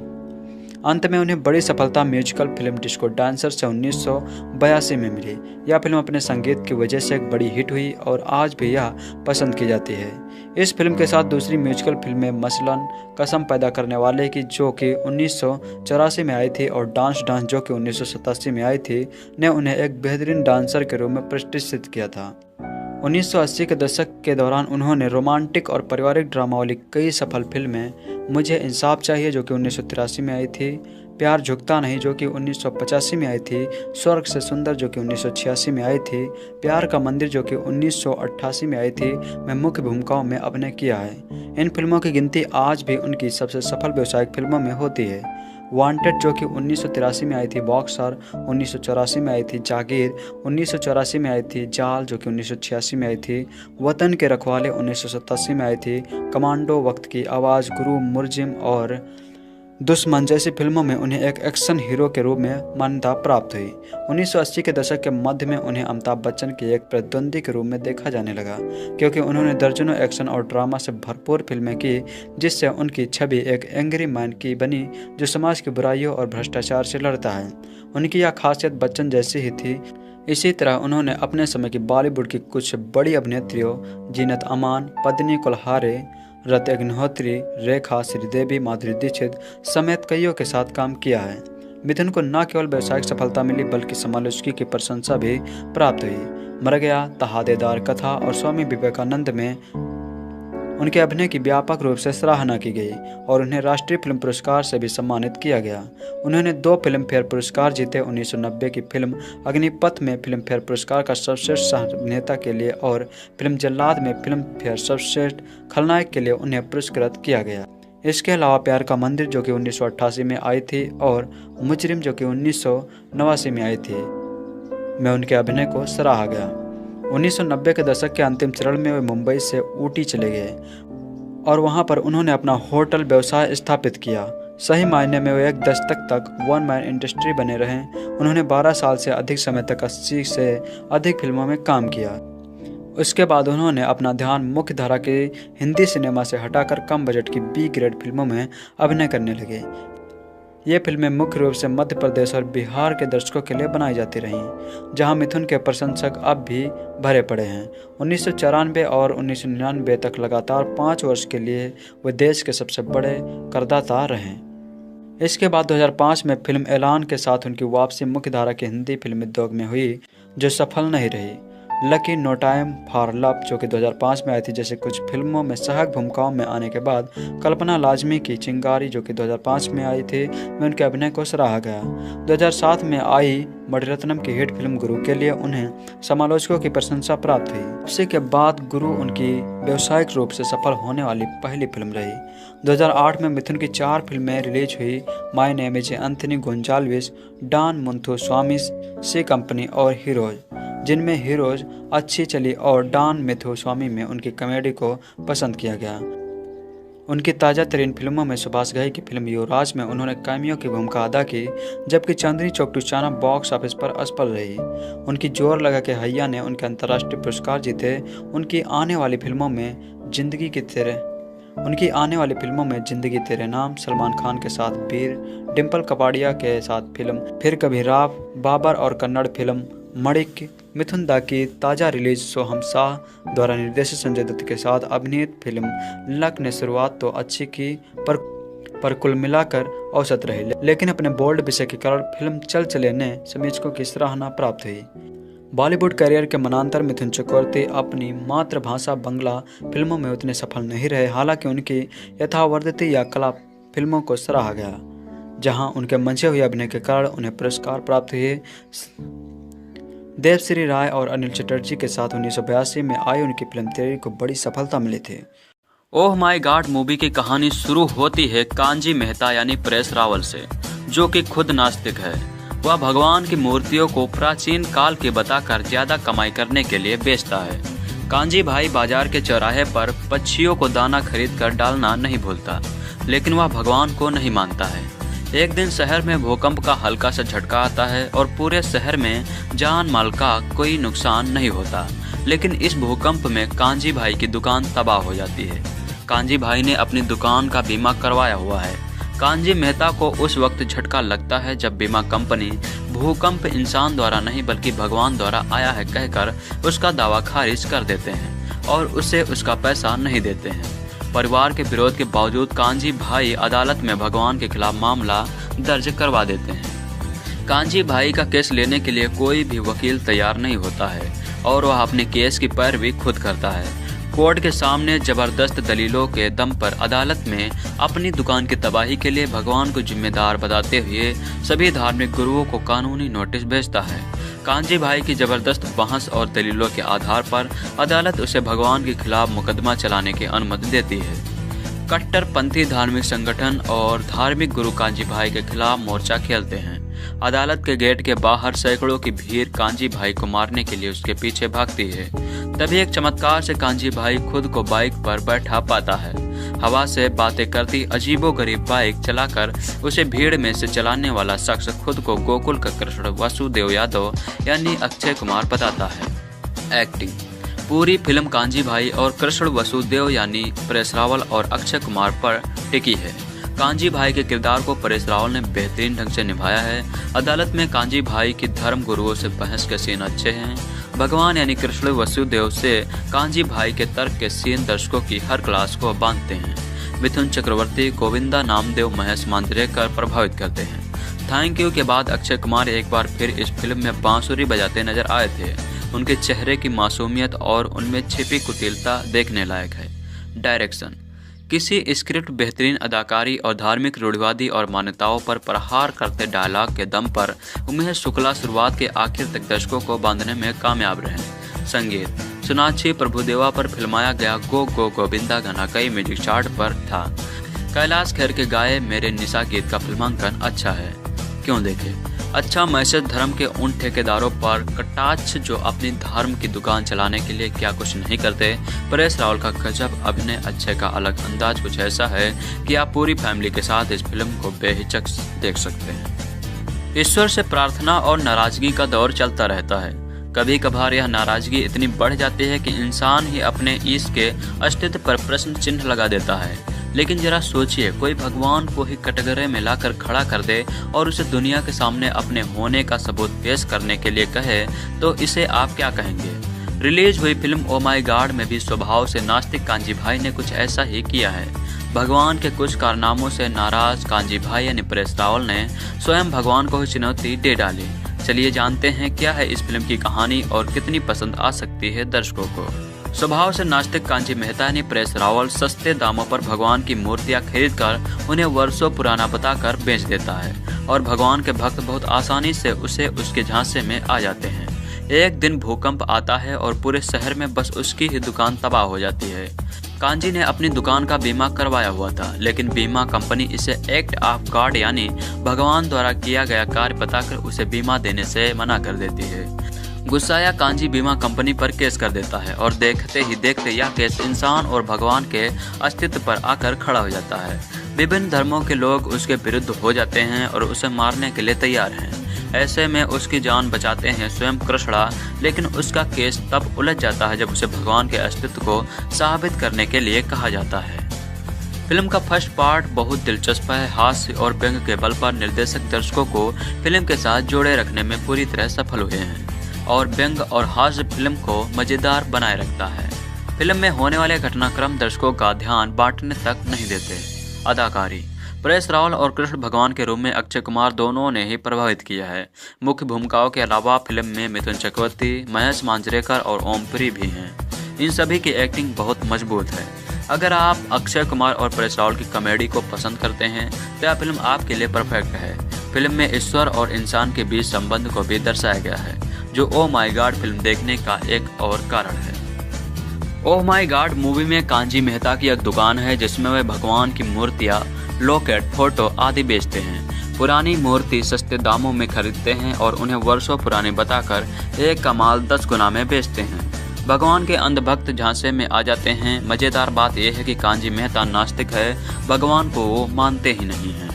अंत में उन्हें बड़ी सफलता म्यूजिकल फिल्म डिस्को डांसर से 1982 में मिली। यह फिल्म अपने संगीत की वजह से एक बड़ी हिट हुई और आज भी यह पसंद की जाती है। इस फिल्म के साथ दूसरी म्यूजिकल फिल्में मसलन कसम पैदा करने वाले की जो कि 1984 में आई थी और डांस जो कि 1987 में आई थी, ने उन्हें एक बेहतरीन डांसर के रूप में प्रतिष्ठित किया था। 1980 के दशक के दौरान उन्होंने रोमांटिक और पारिवारिक ड्रामा वाली कई सफल फिल्में मुझे इंसाफ चाहिए जो कि 1983 में आई थी, प्यार झुकता नहीं जो कि 1985 में आई थी, स्वर्ग से सुंदर जो कि 1986 में आई थी, प्यार का मंदिर जो कि 1988 में आई थी, में मुख्य भूमिकाओं में अभिनय किया है। इन फिल्मों की गिनती आज भी उनकी सबसे सफल व्यावसायिक फिल्मों में होती है। वांटेड जो कि 1983 में आई थी, बॉक्सर 1984 में आई थी, जागीर 1984 में आई थी, जाल जो कि 1986 में आई थी, वतन के रखवाले 1987 में आई थी, कमांडो, वक्त की आवाज़, गुरु, मुर्जिम और दुश्मन जैसी फिल्मों में उन्हें एक एक्शन हीरो के रूप में मान्यता प्राप्त हुई। 1980 के दशक के मध्य में उन्हें अमिताभ बच्चन के एक प्रतिद्वंदी के रूप में देखा जाने लगा, क्योंकि उन्होंने दर्जनों एक्शन और ड्रामा से भरपूर फिल्में की, जिससे उनकी छवि एक एंग्री मैन की बनी जो समाज की बुराइयों और भ्रष्टाचार से लड़ता है। उनकी यह खासियत बच्चन जैसी ही थी। इसी तरह उन्होंने अपने समय की बॉलीवुड की कुछ बड़ी अभिनेत्रियों जीनत अमान, पद्मिनी कुलहारे, रति अग्निहोत्री, रेखा, श्रीदेवी, माधुरी दीक्षित समेत कईयों के साथ काम किया है। मिथुन को न केवल व्यावसायिक सफलता मिली बल्कि समालोचकी की प्रशंसा भी प्राप्त हुई। मर गया, तहादेदार कथा और स्वामी विवेकानंद में उनके अभिनय की व्यापक रूप से सराहना की गई और उन्हें राष्ट्रीय फिल्म पुरस्कार से भी सम्मानित किया गया। उन्होंने 2 फिल्म फेयर पुरस्कार जीते, 1990 की फिल्म अग्निपथ में फिल्म फेयर पुरस्कार का सर्वश्रेष्ठ सह अभिनेता के लिए और फिल्म जल्लाद में फिल्म फेयर सर्वश्रेष्ठ खलनायक के लिए उन्हें पुरस्कृत किया गया। इसके अलावा प्यार का मंदिर जो कि 1988 में आई थी और मुजरिम जो कि 1989 में आई थी, में उनके अभिनय को सराहा गया। 1990 के दशक के अंतिम चरण में वे मुंबई से ऊटी चले गए और वहां पर उन्होंने अपना होटल व्यवसाय स्थापित किया। सही मायने में वे एक दशक तक वन मैन इंडस्ट्री बने रहे। उन्होंने 12 साल से अधिक समय तक 80 से अधिक फिल्मों में काम किया। उसके बाद उन्होंने अपना ध्यान मुख्य धारा के हिंदी सिनेमा से हटाकर कम बजट की बी ग्रेड फिल्मों में अभिनय करने लगे। ये फिल्में मुख्य रूप से मध्य प्रदेश और बिहार के दर्शकों के लिए बनाई जाती रहीं, जहां मिथुन के प्रशंसक अब भी भरे पड़े हैं। 1994 और 1999 तक लगातार 5 वर्ष के लिए वे देश के सबसे बड़े करदाता रहे। इसके बाद 2005 में फिल्म ऐलान के साथ उनकी वापसी मुख्यधारा के हिंदी फिल्म उद्योग में हुई, जो सफल नहीं रही। Lucky, no time for love, जो कि 2005 में आई थी, जैसे कुछ फिल्मों में सहायक भूमिकाओं में आने के बाद कल्पना लाजमी की चिंगारी, जो कि 2005 में आई थी, में उनके अभिनय को सराहा गया। 2007 में आई मणिरत्नम की हिट फिल्म गुरु के लिए उन्हें समालोचकों की प्रशंसा प्राप्त हुई। वापसी के बाद गुरु उनकी व्यावसायिक रूप से सफल होने वाली पहली फिल्म रही। 2008 में मिथुन की 4 फिल्में रिलीज हुई, my name is Anthony Gonsalves, Don Muthuswami, C Company और हीरोज, जिनमें हीरोज अच्छी चली और डॉन मुथुस्वामी में उनकी कॉमेडी को पसंद किया गया। उनकी ताज़ा तरीन फिल्मों में सुभाष घई की फिल्म युवराज में उन्होंने कैमियो की भूमिका अदा की, जबकि चांदनी Chowk to China box office पर असफल रही। उनकी जोर लगा के हैया ने उनके अंतर्राष्ट्रीय पुरस्कार जीते। उनकी आने वाली फिल्मों में जिंदगी तेरे नाम, सलमान खान के साथ वीर, डिम्पल कपाड़िया के साथ फिल्म फिर कभी राव, बाबर और कन्नड़ फिल्म मणिक, मिथुन दा की ताज़ा रिलीज सोहम शाह द्वारा निर्देशित संजय दत्त के साथ अभिनीत फिल्म लक ने शुरुआत तो अच्छी की, पर कुल मिलाकर औसत रही। लेकिन अपने बोल्ड विषय के कारण फिल्म चल चले ने समीक्षकों की सराहना प्राप्त हुई। बॉलीवुड करियर के मनांतर मिथुन चक्रवर्ती अपनी मातृभाषा बंगला फिल्मों में उतने सफल नहीं रहे। हालांकि उनकी यथावर्दिती या कला फिल्मों को सराहा गया, जहां उनके मंचे हुए अभिनय के कारण उन्हें पुरस्कार प्राप्त हुए। देवश्री राय और अनिल चटर्जी के साथ 1982 में आई उनकी फिल्म तेरी को बड़ी सफलता मिली थी। ओह माय गॉड मूवी की कहानी शुरू होती है कांजी मेहता यानी परेश रावल से, जो कि खुद नास्तिक है। वह भगवान की मूर्तियों को प्राचीन काल के बताकर ज्यादा कमाई करने के लिए बेचता है। कांजी भाई बाजार के चौराहे पर पक्षियों को दाना खरीद कर डालना नहीं भूलता, लेकिन वह भगवान को नहीं मानता है। एक दिन शहर में भूकंप का हल्का सा झटका आता है और पूरे शहर में जान माल का कोई नुकसान नहीं होता, लेकिन इस भूकंप में कांजी भाई की दुकान तबाह हो जाती है। कांजी भाई ने अपनी दुकान का बीमा करवाया हुआ है। कांजी मेहता को उस वक्त झटका लगता है जब बीमा कंपनी भूकंप इंसान द्वारा नहीं बल्कि भगवान द्वारा आया है कहकर उसका दावा खारिज कर देते हैं और उसे उसका पैसा नहीं देते हैं। परिवार के विरोध के बावजूद कांजी भाई अदालत में भगवान के खिलाफ मामला दर्ज करवा देते हैं। कांजी भाई का केस लेने के लिए कोई भी वकील तैयार नहीं होता है और वह अपने केस की पैरवी खुद करता है। कोर्ट के सामने जबरदस्त दलीलों के दम पर अदालत में अपनी दुकान की तबाही के लिए भगवान को जिम्मेदार बताते हुए सभी धार्मिक गुरुओं को कानूनी नोटिस भेजता है। कांजी भाई की जबरदस्त बहस और दलीलों के आधार पर अदालत उसे भगवान के खिलाफ मुकदमा चलाने की अनुमति देती है। कट्टरपंथी धार्मिक संगठन और धार्मिक गुरु कांजी भाई के खिलाफ मोर्चा खेलते हैं। अदालत के गेट के बाहर सैकड़ों की भीड़ कांजी भाई को मारने के लिए उसके पीछे भागती है। तभी एक चमत्कार से कांजी भाई खुद को बाइक पर बैठा पाता है। हवा से बातें करती अजीबोगरीब बाइक चलाकर उसे भीड़ में से चलाने वाला शख्स खुद को गोकुल का कृष्ण वासुदेव यादव यानी अक्षय कुमार बताता है। एक्टिंग पूरी फिल्म कांजी भाई और कृष्ण वसुदेव यानी परेश रावल और अक्षय कुमार पर टिकी है। कांजी भाई के किरदार को परेश रावल ने बेहतरीन ढंग से निभाया है। अदालत में कांजी भाई की धर्म गुरुओं से बहस के सीन अच्छे हैं। भगवान यानी कृष्ण वसुदेव से कांजी भाई के तर्क के सीन दर्शकों की हर क्लास को बांधते हैं। मिथुन चक्रवर्ती, गोविंदा नामदेव, महेश मांजरेकर प्रभावित करते हैं। थैंक यू के बाद अक्षय कुमार एक बार फिर इस फिल्म में बांसुरी बजाते नजर आए थे। उनके चेहरे की मासूमियत और उनमें छिपी कुटिलता देखने लायक है। डायरेक्शन किसी स्क्रिप्ट, बेहतरीन अदाकारी और धार्मिक रूढ़िवादी और मान्यताओं पर प्रहार करते डायलॉग के दम पर उमेश शुक्ला शुरुआत के आखिर तक दर्शकों को बांधने में कामयाब रहे। संगीत सोनाक्षी प्रभुदेवा पर फिल्माया गया गो गो गोविंदा गाना कई म्यूजिक चार्ट पर था। कैलाश खेर के गाए मेरे निशा गीत का फिल्मांकन अच्छा है। क्यों देखे अच्छा मैसेज धर्म के उन ठेकेदारों पर कटाक्ष जो अपनी धर्म की दुकान चलाने के लिए क्या कुछ नहीं करते। परेश रावल का गजब अभिनय, अक्षय का अलग अंदाज कुछ ऐसा है कि आप पूरी फैमिली के साथ इस फिल्म को बेहिचक देख सकते हैं। ईश्वर से प्रार्थना और नाराजगी का दौर चलता रहता है। कभी कभार यह नाराजगी इतनी बढ़ जाती है कि इंसान ही अपने ईश के अस्तित्व पर प्रश्न चिन्ह लगा देता है। लेकिन जरा सोचिए, कोई भगवान को ही कटघरे में लाकर खड़ा कर दे और उसे दुनिया के सामने अपने होने का सबूत पेश करने के लिए कहे तो इसे आप क्या कहेंगे। रिलीज हुई फिल्म ओ माई गॉड में भी स्वभाव से नास्तिक कांजी भाई ने कुछ ऐसा ही किया है। भगवान के कुछ कारनामों से नाराज कांजी भाई यानी परेश रावल ने स्वयं भगवान को ही चुनौती दे डाली। चलिए जानते हैं क्या है इस फिल्म की कहानी और कितनी पसंद आ सकती है दर्शकों को। स्वभाव से नास्तिक कांजी मेहता यानी परेश रावल सस्ते दामों पर भगवान की मूर्तियां खरीदकर उन्हें वर्षों पुराना बताकर बेच देता है और भगवान के भक्त बहुत आसानी से उसके झांसे में आ जाते हैं। एक दिन भूकंप आता है और पूरे शहर में बस उसकी ही दुकान तबाह हो जाती है। कांजी ने अपनी दुकान का बीमा करवाया हुआ था, लेकिन बीमा कंपनी इसे एक्ट ऑफ गॉड यानी भगवान द्वारा किया गया कार्य बताकर उसे बीमा देने से मना कर देती है। गुस्साया कांजी बीमा कंपनी पर केस कर देता है और देखते ही देखते यह केस इंसान और भगवान के अस्तित्व पर आकर खड़ा हो जाता है। विभिन्न धर्मों के लोग उसके विरुद्ध हो जाते हैं और उसे मारने के लिए तैयार हैं। ऐसे में उसकी जान बचाते हैं स्वयं कृष्णा, लेकिन उसका केस तब उलझ जाता है जब उसे भगवान के अस्तित्व को साबित करने के लिए कहा जाता है। फिल्म का फर्स्ट पार्ट बहुत दिलचस्प है। हास्य और व्यंग के बल पर निर्देशक दर्शकों को फिल्म के साथ जोड़े रखने में पूरी तरह सफल हुए हैं और व्यंग और हास्य फिल्म को मजेदार बनाए रखता है। फिल्म में होने वाले घटनाक्रम दर्शकों का ध्यान बांटने तक नहीं देते। अदाकारी परेश रावल और कृष्ण भगवान के रूप में अक्षय कुमार दोनों ने ही प्रभावित किया है। मुख्य भूमिकाओं के अलावा फिल्म में मिथुन चक्रवर्ती, महेश मांजरेकर और ओमपुरी भी हैं। इन सभी की एक्टिंग बहुत मजबूत है। अगर आप अक्षय कुमार और परेश रावल की कॉमेडी को पसंद करते हैं तो यह फिल्म आपके लिए परफेक्ट है। फिल्म में ईश्वर और इंसान के बीच संबंध को भी दर्शाया गया है, जो ओ माई गॉड फिल्म देखने का एक और कारण है। ओ माई गॉड मूवी में कांजी मेहता की एक दुकान है जिसमें वे भगवान की मूर्तियाँ, लॉकेट, फोटो आदि बेचते हैं। पुरानी मूर्ति सस्ते दामों में खरीदते हैं और उन्हें वर्षों पुराने बताकर एक का माल 10 गुना में बेचते हैं। भगवान के अंधभक्त झांसे में आ जाते हैं। मजेदार बात यह है कि कांजी मेहता नास्तिक है, भगवान को वो मानते ही नहीं हैं।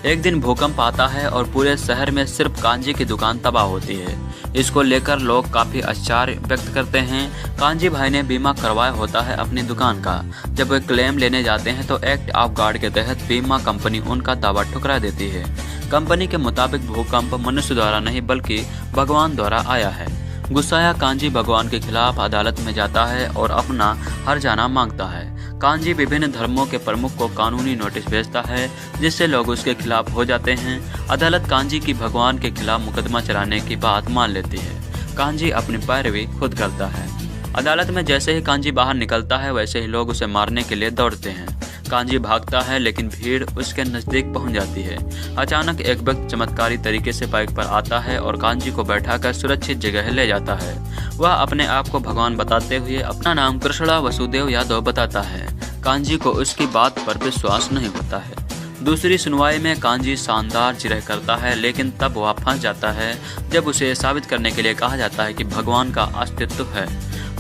एक दिन भूकंप आता है और पूरे शहर में सिर्फ कांजी की दुकान तबाह होती है। इसको लेकर लोग काफ़ी आश्चर्य व्यक्त करते हैं। कांजी भाई ने बीमा करवाया होता है अपनी दुकान का। जब वे क्लेम लेने जाते हैं तो एक्ट ऑफ गॉड के तहत बीमा कंपनी उनका दावा ठुकरा देती है। कंपनी के मुताबिक भूकंप मनुष्य द्वारा नहीं बल्कि भगवान द्वारा आया है। गुस्साया कांजी भगवान के खिलाफ अदालत में जाता है और अपना हर्जाना मांगता है। कांजी विभिन्न धर्मों के प्रमुख को कानूनी नोटिस भेजता है जिससे लोग उसके खिलाफ हो जाते हैं। अदालत कांजी की भगवान के खिलाफ मुकदमा चलाने की बात मान लेती है। कांजी अपनी पैरवी खुद करता है। अदालत में जैसे ही कांजी बाहर निकलता है वैसे ही लोग उसे मारने के लिए दौड़ते हैं। कांजी भागता है लेकिन भीड़ उसके नज़दीक पहुंच जाती है। अचानक एक व्यक्ति चमत्कारी तरीके से बाइक पर आता है और कांजी को बैठाकर सुरक्षित जगह ले जाता है। वह अपने आप को भगवान बताते हुए अपना नाम कृष्णा वसुदेव यादव बताता है। कांजी को उसकी बात पर विश्वास नहीं होता है। दूसरी सुनवाई में कांजी शानदार जिरह करता है, लेकिन तब वह फंस जाता है जब उसे साबित करने के लिए कहा जाता है कि भगवान का अस्तित्व है।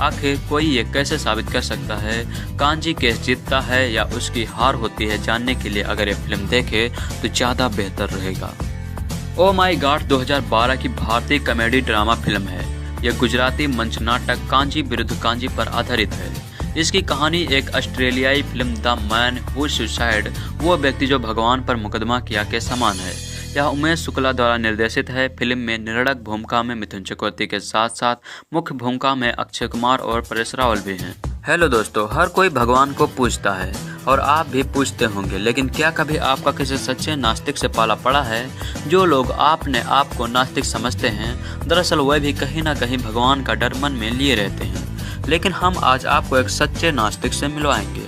आखिर कोई ये कैसे साबित कर सकता है? कांजी केस जीतता है या उसकी हार होती है, जानने के लिए अगर ये फिल्म देखे तो ज़्यादा बेहतर रहेगा। ओ माई गॉड 2012 की भारतीय कॉमेडी ड्रामा फिल्म है। यह गुजराती मंच नाटक कांजी विरुद्ध कांजी पर आधारित है। इसकी कहानी एक ऑस्ट्रेलियाई film the man who suicide, वो व्यक्ति जो भगवान पर मुकदमा किया, के समान है। यह उमेश शुक्ला द्वारा निर्देशित है। फिल्म में निर्णायक भूमिका में मिथुन चक्रवर्ती के साथ साथ मुख्य भूमिका में अक्षय कुमार और परेश रावल भी हैं। हेलो दोस्तों, हर कोई भगवान को पूजता है और आप भी पूजते होंगे, लेकिन क्या कभी आपका किसी सच्चे नास्तिक से पाला पड़ा है? जो लोग आपने आप को नास्तिक समझते हैं, दरअसल वह भी कहीं ना कहीं भगवान का डर मन में लिए रहते हैं। लेकिन हम आज आपको एक सच्चे नास्तिक से मिलवाएंगे।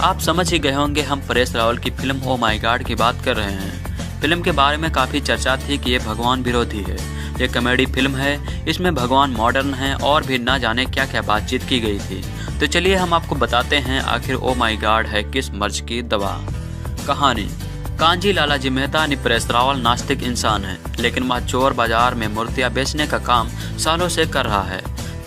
आप समझ ही गए होंगे हम परेश रावल की फिल्म ओ माई गॉड की बात कर रहे हैं। फिल्म के बारे में काफ़ी चर्चा थी कि ये भगवान विरोधी है। ये कॉमेडी फिल्म है, इसमें भगवान मॉडर्न है और भी ना जाने क्या क्या बातचीत की गई थी। तो चलिए हम आपको बताते हैं आखिर ओ माई गॉड है किस मर्ज की दवा। कहानी: कांजी लालाजी मेहता यानी परेश रावल नास्तिक इंसान है, लेकिन वह चोर बाजार में मूर्तियाँ बेचने का काम सालों से कर रहा है।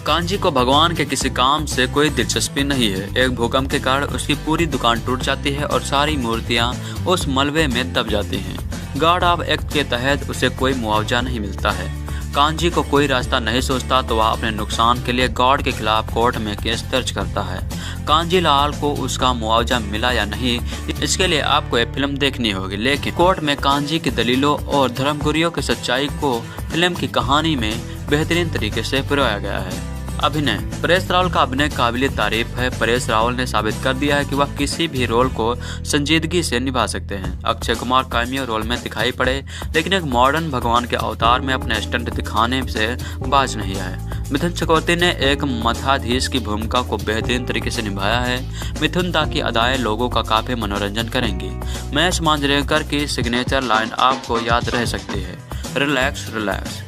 कांजी को भगवान के किसी काम से कोई दिलचस्पी नहीं है। एक भूकंप के कारण उसकी पूरी दुकान टूट जाती है और सारी मूर्तियाँ उस मलबे में दब जाती हैं। गॉड ऑफ एक्ट के तहत उसे कोई मुआवजा नहीं मिलता है। कांजी को कोई रास्ता नहीं सोचता तो वह अपने नुकसान के लिए गॉड के खिलाफ कोर्ट में केस दर्ज करता है। कांजी लाल को उसका मुआवजा मिला या नहीं, इसके लिए आपको एक फिल्म देखनी होगी, लेकिन कोर्ट में कांजी की दलीलों और धर्मगुरुओं की सच्चाई को फिल्म की कहानी में बेहतरीन तरीके से पिरोया गया है। अभिनय। परेश रावल का अभिनय काबिल तारीफ है। परेश रावल ने साबित कर दिया है कि वह किसी भी रोल को संजीदगी से निभा सकते हैं। अक्षय कुमार कैमियो रोल में दिखाई पड़े, लेकिन एक मॉडर्न भगवान के अवतार में अपने स्टंट दिखाने से बाज नहीं आए। मिथुन चक्रवर्ती ने एक मठाधीश की भूमिका को बेहतरीन तरीके से निभाया है। मिथुन दा की अदाएं लोगों का काफी मनोरंजन करेंगी। महेश मांजरेकर की सिग्नेचर लाइन आपको याद रह सकती है, रिलैक्स रिलैक्स।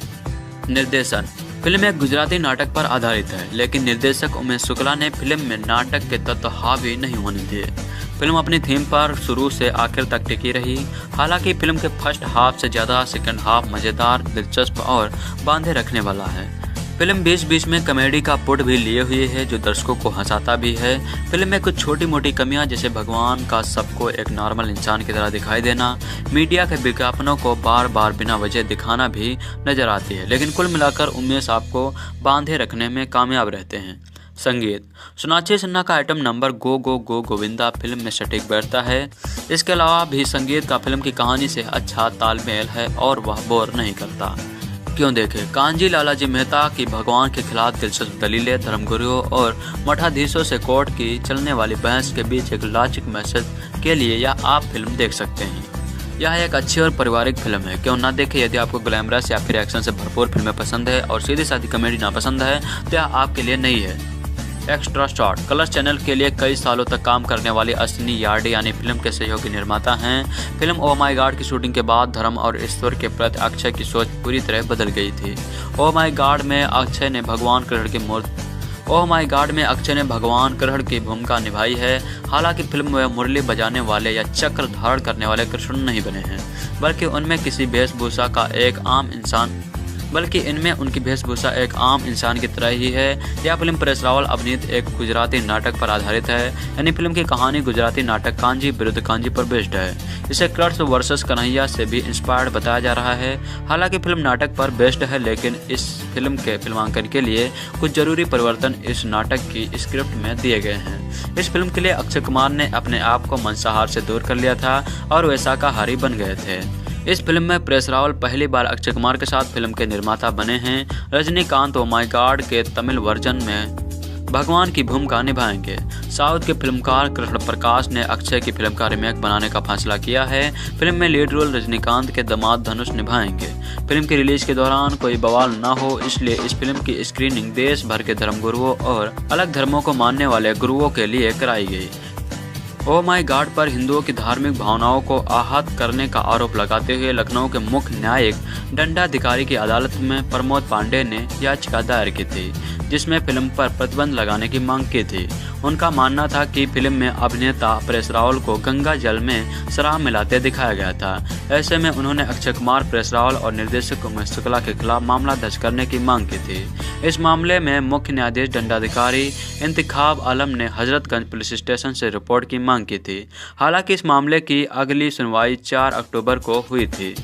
निर्देशन। फिल्म एक गुजराती नाटक पर आधारित है, लेकिन निर्देशक उमेश शुक्ला ने फिल्म में नाटक के तत्व हावी नहीं होने दिए। फिल्म अपनी थीम पर शुरू से आखिर तक टिकी रही। हालांकि फिल्म के फर्स्ट हाफ से ज़्यादा सेकंड हाफ मज़ेदार, दिलचस्प और बांधे रखने वाला है। फिल्म बीच बीच में कॉमेडी का पुट भी लिए हुए है, जो दर्शकों को हंसाता भी है। फिल्म में कुछ छोटी मोटी कमियां, जैसे भगवान का सबको एक नॉर्मल इंसान की तरह दिखाई देना, मीडिया के विज्ञापनों को बार बार बिना वजह दिखाना भी नजर आती है, लेकिन कुल मिलाकर उमेश आपको बांधे रखने में कामयाब रहते हैं। संगीत। सोनाक्षी सिन्हा का आइटम नंबर गो गो गो गोविंदा फिल्म में सटीक बैठता है। इसके अलावा भी संगीत का फिल्म की कहानी से अच्छा तालमेल है और वह बोर नहीं करता। क्यों देखें। कांजी लालाजी मेहता की भगवान के खिलाफ दिलचस्प दलीलें, धर्मगुरुओं और मठाधीशों से कोर्ट की चलने वाली बहस के बीच एक लॉजिक मैसेज के लिए यह आप फिल्म देख सकते हैं। यह एक अच्छी और पारिवारिक फिल्म है, क्यों ना देखें। यदि आपको ग्लैमरस या फिर एक्शन से भरपूर फिल्में पसंद है और सीधी सादी कॉमेडी ना पसंद है तो यह आपके लिए नहीं है। Extra shot. कलर्स चैनल के लिए कई सालों तक काम करने वाली अश्विनी यार्डे यानी फिल्म के सहयोगी निर्माता हैं। फिल्म ओ माई गॉड की शूटिंग के बाद धर्म और ईश्वर के प्रति अक्षय की सोच पूरी तरह बदल गई थी। ओ माई गॉड में अक्षय ने भगवान कृष्ण की भूमिका निभाई है। हालांकि फिल्म में मुरली बजाने वाले या चक्र धारण करने वाले कृष्ण नहीं बने हैं, बल्कि इनमें उनकी वेशभूषा एक आम इंसान की तरह ही है। यह फिल्म परेश रावल अभिनीत एक गुजराती नाटक पर आधारित है, यानी फिल्म की कहानी गुजराती नाटक कांजी विरुद्ध कांजी पर बेस्ड है। इसे कृष्ण वर्सेस कन्हैया से भी इंस्पायर्ड बताया जा रहा है। हालांकि फिल्म नाटक पर बेस्ड है, लेकिन इस फिल्म के फिल्मांकन के लिए कुछ जरूरी परिवर्तन इस नाटक की स्क्रिप्ट में दिए गए हैं। इस फिल्म के लिए अक्षय कुमार ने अपने आप को मांसाहार से दूर कर लिया था और वे शाकाहारी बन गए थे। इस फिल्म में परेश रावल पहली बार अक्षय कुमार के साथ फिल्म के निर्माता बने हैं। रजनीकांत ओ माई गॉड के तमिल वर्जन में भगवान की भूमिका निभाएंगे। साउथ के फिल्मकार कृष्ण प्रकाश ने अक्षय की फिल्म का रीमेक बनाने का फैसला किया है। फिल्म में लीड रोल रजनीकांत के दामाद धनुष निभाएंगे। फिल्म की रिलीज के दौरान कोई बवाल न हो, इसलिए इस फिल्म की स्क्रीनिंग देश भर के धर्मगुरुओं और अलग धर्मों को मानने वाले गुरुओं के लिए कराई गई। ओ माई गॉड पर हिंदुओं की धार्मिक भावनाओं को आहत करने का आरोप लगाते हुए लखनऊ के मुख्य न्यायिक दंडाधिकारी की अदालत में प्रमोद पांडे ने याचिका दायर की थी, जिसमें फिल्म पर प्रतिबंध लगाने की मांग की थी। उनका मानना था कि फिल्म में अभिनेता परेश रावल को गंगा जल में शराब मिलाते दिखाया गया था। ऐसे में उन्होंने अक्षय कुमार, परेश रावल और निर्देशक उमेश शुक्ला के खिलाफ मामला दर्ज करने की मांग की थी। इस मामले में मुख्य न्यायाधीश दंडाधिकारी इंतखाब आलम ने हजरतगंज पुलिस स्टेशन से रिपोर्ट की मांग की थी। हालांकि इस मामले की अगली सुनवाई 4 अक्टूबर को हुई थी।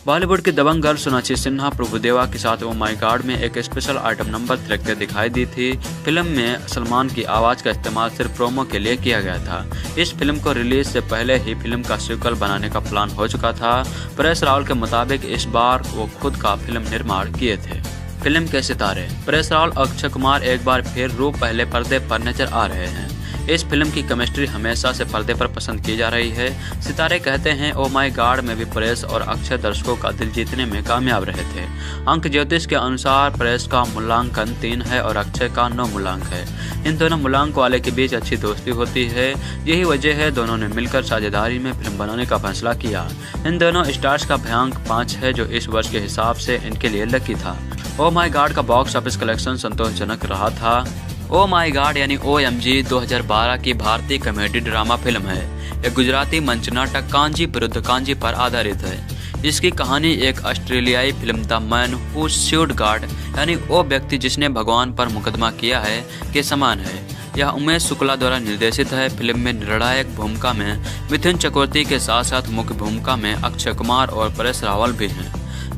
बॉलीवुड की दबंग गर्ल सोनाक्षी सिन्हा प्रभुदेवा के साथ ओ माई गॉड में एक स्पेशल आइटम नंबर थिरकते दिखाई दी थी। फिल्म में सलमान की आवाज़ का इस्तेमाल सिर्फ प्रोमो के लिए किया गया था। इस फिल्म को रिलीज से पहले ही फिल्म का सीक्वल बनाने का प्लान हो चुका था। परेश रावल के मुताबिक इस बार वो खुद का फिल्म निर्माण किए थे। फिल्म के सितारे। परेश रावल, अक्षय कुमार एक बार फिर रूप पहले पर्दे पर नजर आ रहे हैं। इस फिल्म की केमिस्ट्री हमेशा से पर्दे पर पसंद की जा रही है। सितारे कहते हैं ओ माई गॉड में भी परेश और अक्षय दर्शकों का दिल जीतने में कामयाब रहे थे। अंक ज्योतिष के अनुसार परेश का मूल्यांकन 3 है और अक्षय का 9 मूल्यांक है। इन दोनों मूल्यांक वाले के बीच अच्छी दोस्ती होती है। यही वजह है दोनों ने मिलकर साझेदारी में फिल्म बनाने का फैसला किया। इन दोनों स्टार्स का भयांक 5 है, जो इस वर्ष के हिसाब से इनके लिए लकी था। ओ माई गॉड का बॉक्स ऑफिस कलेक्शन संतोषजनक रहा था। ओ माई गॉड यानी OMG 2012 की भारतीय कॉमेडी ड्रामा फिल्म है। एक गुजराती मंच नाटक कांजी विरुद्ध कांजी पर आधारित है। इसकी कहानी एक ऑस्ट्रेलियाई film the man who should God यानी वो व्यक्ति जिसने भगवान पर मुकदमा किया है के समान है। यह उमेश शुक्ला द्वारा निर्देशित है। फिल्म में निर्णायक भूमिका में मिथुन चक्रवर्ती के साथ साथ मुख्य भूमिका में अक्षय कुमार और परेश रावल भी हैं।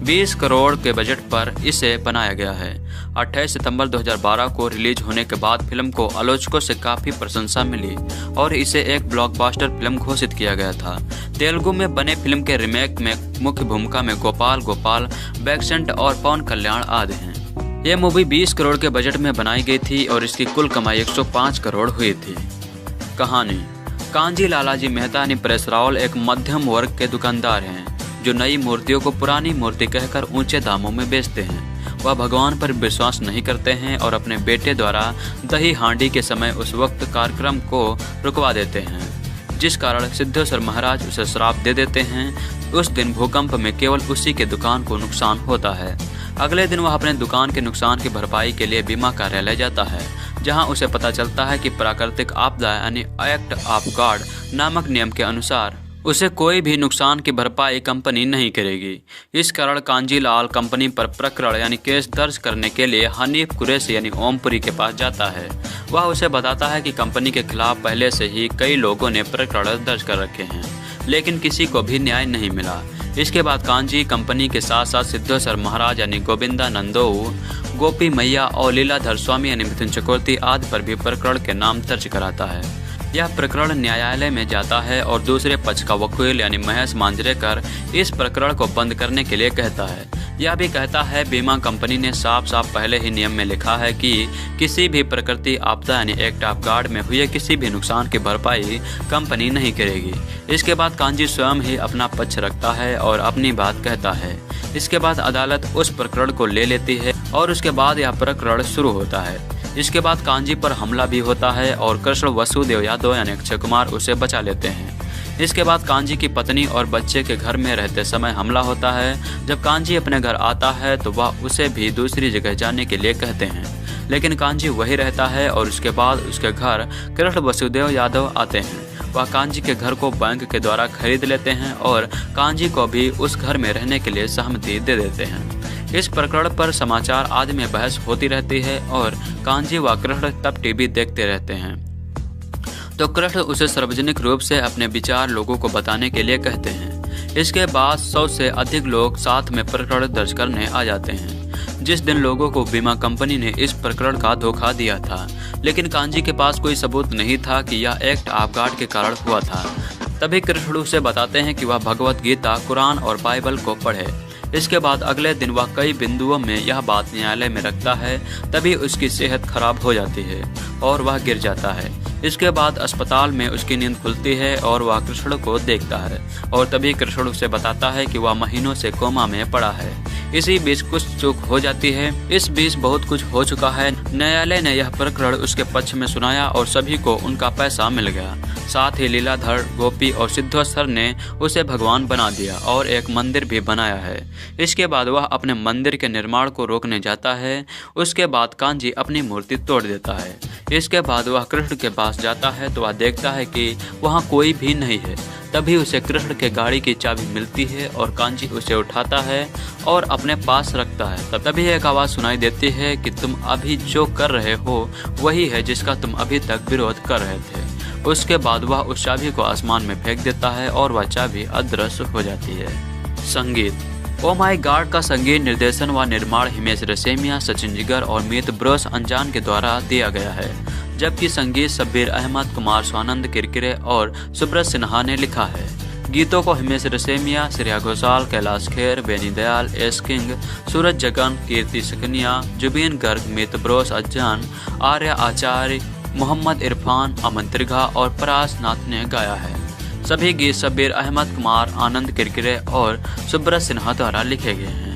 20 करोड़ के बजट पर इसे बनाया गया है। 28 सितंबर 2012 को रिलीज होने के बाद फिल्म को आलोचकों से काफ़ी प्रशंसा मिली और इसे एक ब्लॉकबस्टर फिल्म घोषित किया गया था। तेलुगु में बने फिल्म के रीमेक में मुख्य भूमिका में गोपाल गोपाल, बैक्सेंट और पवन कल्याण आदि हैं। यह मूवी 20 करोड़ के बजट में बनाई गई थी और इसकी कुल कमाई 105 करोड़ हुई थी। कहानी: कांजी लालाजी मेहता यानी परेश रावल एक मध्यम वर्ग के दुकानदार हैं जो नई मूर्तियों को पुरानी मूर्ति कहकर ऊंचे दामों में बेचते हैं। वह भगवान पर विश्वास नहीं करते हैं और अपने बेटे द्वारा दही हांडी के समय उस वक्त कार्यक्रम को रुकवा देते हैं, जिस कारण सिद्धेश्वर महाराज उसे श्राप दे देते हैं। उस दिन भूकंप में केवल उसी के दुकान को नुकसान होता है। अगले दिन वह अपने दुकान के नुकसान की भरपाई के लिए बीमा कार्यालय जाता है, जहां उसे पता चलता है कि प्राकृतिक आपदा यानी एक्ट ऑफ गॉड नामक नियम के अनुसार उसे कोई भी नुकसान की भरपाई कंपनी नहीं करेगी। इस कारण कांजीलाल कंपनी पर प्रकरण यानी केस दर्ज करने के लिए हनीफ कुरैशी यानी ओमपुरी के पास जाता है। वह उसे बताता है कि कंपनी के खिलाफ पहले से ही कई लोगों ने प्रकरण दर्ज कर रखे हैं, लेकिन किसी को भी न्याय नहीं मिला। इसके बाद कांजी कंपनी के साथ साथ सिद्धेश्वर महाराज यानी गोविंदा नंदो, गोपी मैया और लीलाधर स्वामी यानी मिथुन चक्रवर्ती आदि पर भी प्रकरण के नाम दर्ज कराता है। यह प्रकरण न्यायालय में जाता है और दूसरे पक्ष का वकील यानी महेश मांजरेकर इस प्रकरण को बंद करने के लिए कहता है। यह भी कहता है बीमा कंपनी ने साफ साफ पहले ही नियम में लिखा है कि किसी भी प्रकृति आपदा यानी एक्ट ऑफ गॉड में हुए किसी भी नुकसान की भरपाई कंपनी नहीं करेगी। इसके बाद कांजी स्वयं ही अपना पक्ष रखता है और अपनी बात कहता है। इसके बाद अदालत उस प्रकरण को ले लेती है और उसके बाद यह प्रकरण शुरू होता है। इसके बाद कांजी पर हमला भी होता है और कृष्ण वसुदेव यादव यानी अक्षय कुमार उसे बचा लेते हैं। इसके बाद कांजी की पत्नी और बच्चे के घर में रहते समय हमला होता है। जब कांजी अपने घर आता है तो वह उसे भी दूसरी जगह जाने के लिए कहते हैं, लेकिन कांजी वही रहता है और उसके बाद उसके घर कृष्ण वसुदेव यादव आते हैं। वह कांजी के घर को बैंक के द्वारा खरीद लेते हैं और कांजी को भी उस घर में रहने के लिए सहमति दे देते हैं। इस प्रकरण पर समाचार आदि में बहस होती रहती है और कांजी व कृष्ण तब टीवी देखते रहते हैं तो कृष्ण उसे सार्वजनिक रूप से अपने विचार लोगों को बताने के लिए कहते हैं। इसके बाद 100 से अधिक लोग साथ में प्रकरण दर्ज करने आ जाते हैं। जिस दिन लोगों को बीमा कंपनी ने इस प्रकरण का धोखा दिया था, लेकिन कांजी के पास कोई सबूत नहीं था कि यह एक्ट ऑफ गॉड के कारण हुआ था। तभी कृष्ण उसे बताते हैं कि वह भगवत गीता, कुरान और बाइबल को पढ़े। इसके बाद अगले दिन वह कई बिंदुओं में यह बात न्यायालय में रखता है। तभी उसकी सेहत खराब हो जाती है और वह गिर जाता है। इसके बाद अस्पताल में उसकी नींद खुलती है और वह कृष्ण को देखता है और तभी कृष्ण उसे बताता है कि वह महीनों से कोमा में पड़ा है। इसी बीच कुछ चूक हो जाती है। इस बीच बहुत कुछ हो चुका है। न्यायालय ने यह प्रकरण उसके पक्ष में सुनाया और सभी को उनका पैसा मिल गया। साथ ही लीलाधर, गोपी और सिद्धेश्वर ने उसे भगवान बना दिया और एक मंदिर भी बनाया है। इसके बाद वह अपने मंदिर के निर्माण को रोकने जाता है। उसके बाद कांजी अपनी मूर्ति तोड़ देता है। इसके बाद वह कृष्ण के पास जाता है तो वह देखता है कि वहाँ कोई भी नहीं है। तभी उसे कृष्ण के गाड़ी की चाबी मिलती है और कांजी उसे उठाता है और अपने पास रखता है। तभी एक आवाज़ सुनाई देती है कि तुम अभी जो कर रहे हो वही है जिसका तुम अभी तक विरोध कर रहे थे। उसके बाद वह उस चाबी को आसमान में फेंक देता है और वह चाबी अदृश्य हो जाती है। संगीत। ओ माई गॉड का संगीत निर्देशन व निर्माण हिमेश रेशमिया, सचिन जिगर और मीत ब्रोस अंजान के द्वारा दिया गया है, जबकि संगीत शब्बीर अहमद, कुमार स्वानंद किरकिरे और सुब्रत सिन्हा ने लिखा है। गीतों को हिमेश रेशमिया, श्रेया घोषाल, कैलाश खेर, बेनी दयाल, एस किंग, सूरज जगन, कीर्ति सकनिया, जुबीन गर्ग, मीत ब्रोस अंजान, आर्या आचार्य, मोहम्मद इरफान, अमन त्रिघा और परास नाथ ने गाया है। सभी गीत शब्बीर अहमद, कुमार आनंद किरकिरे और सुब्रत सिन्हा द्वारा लिखे गए हैं।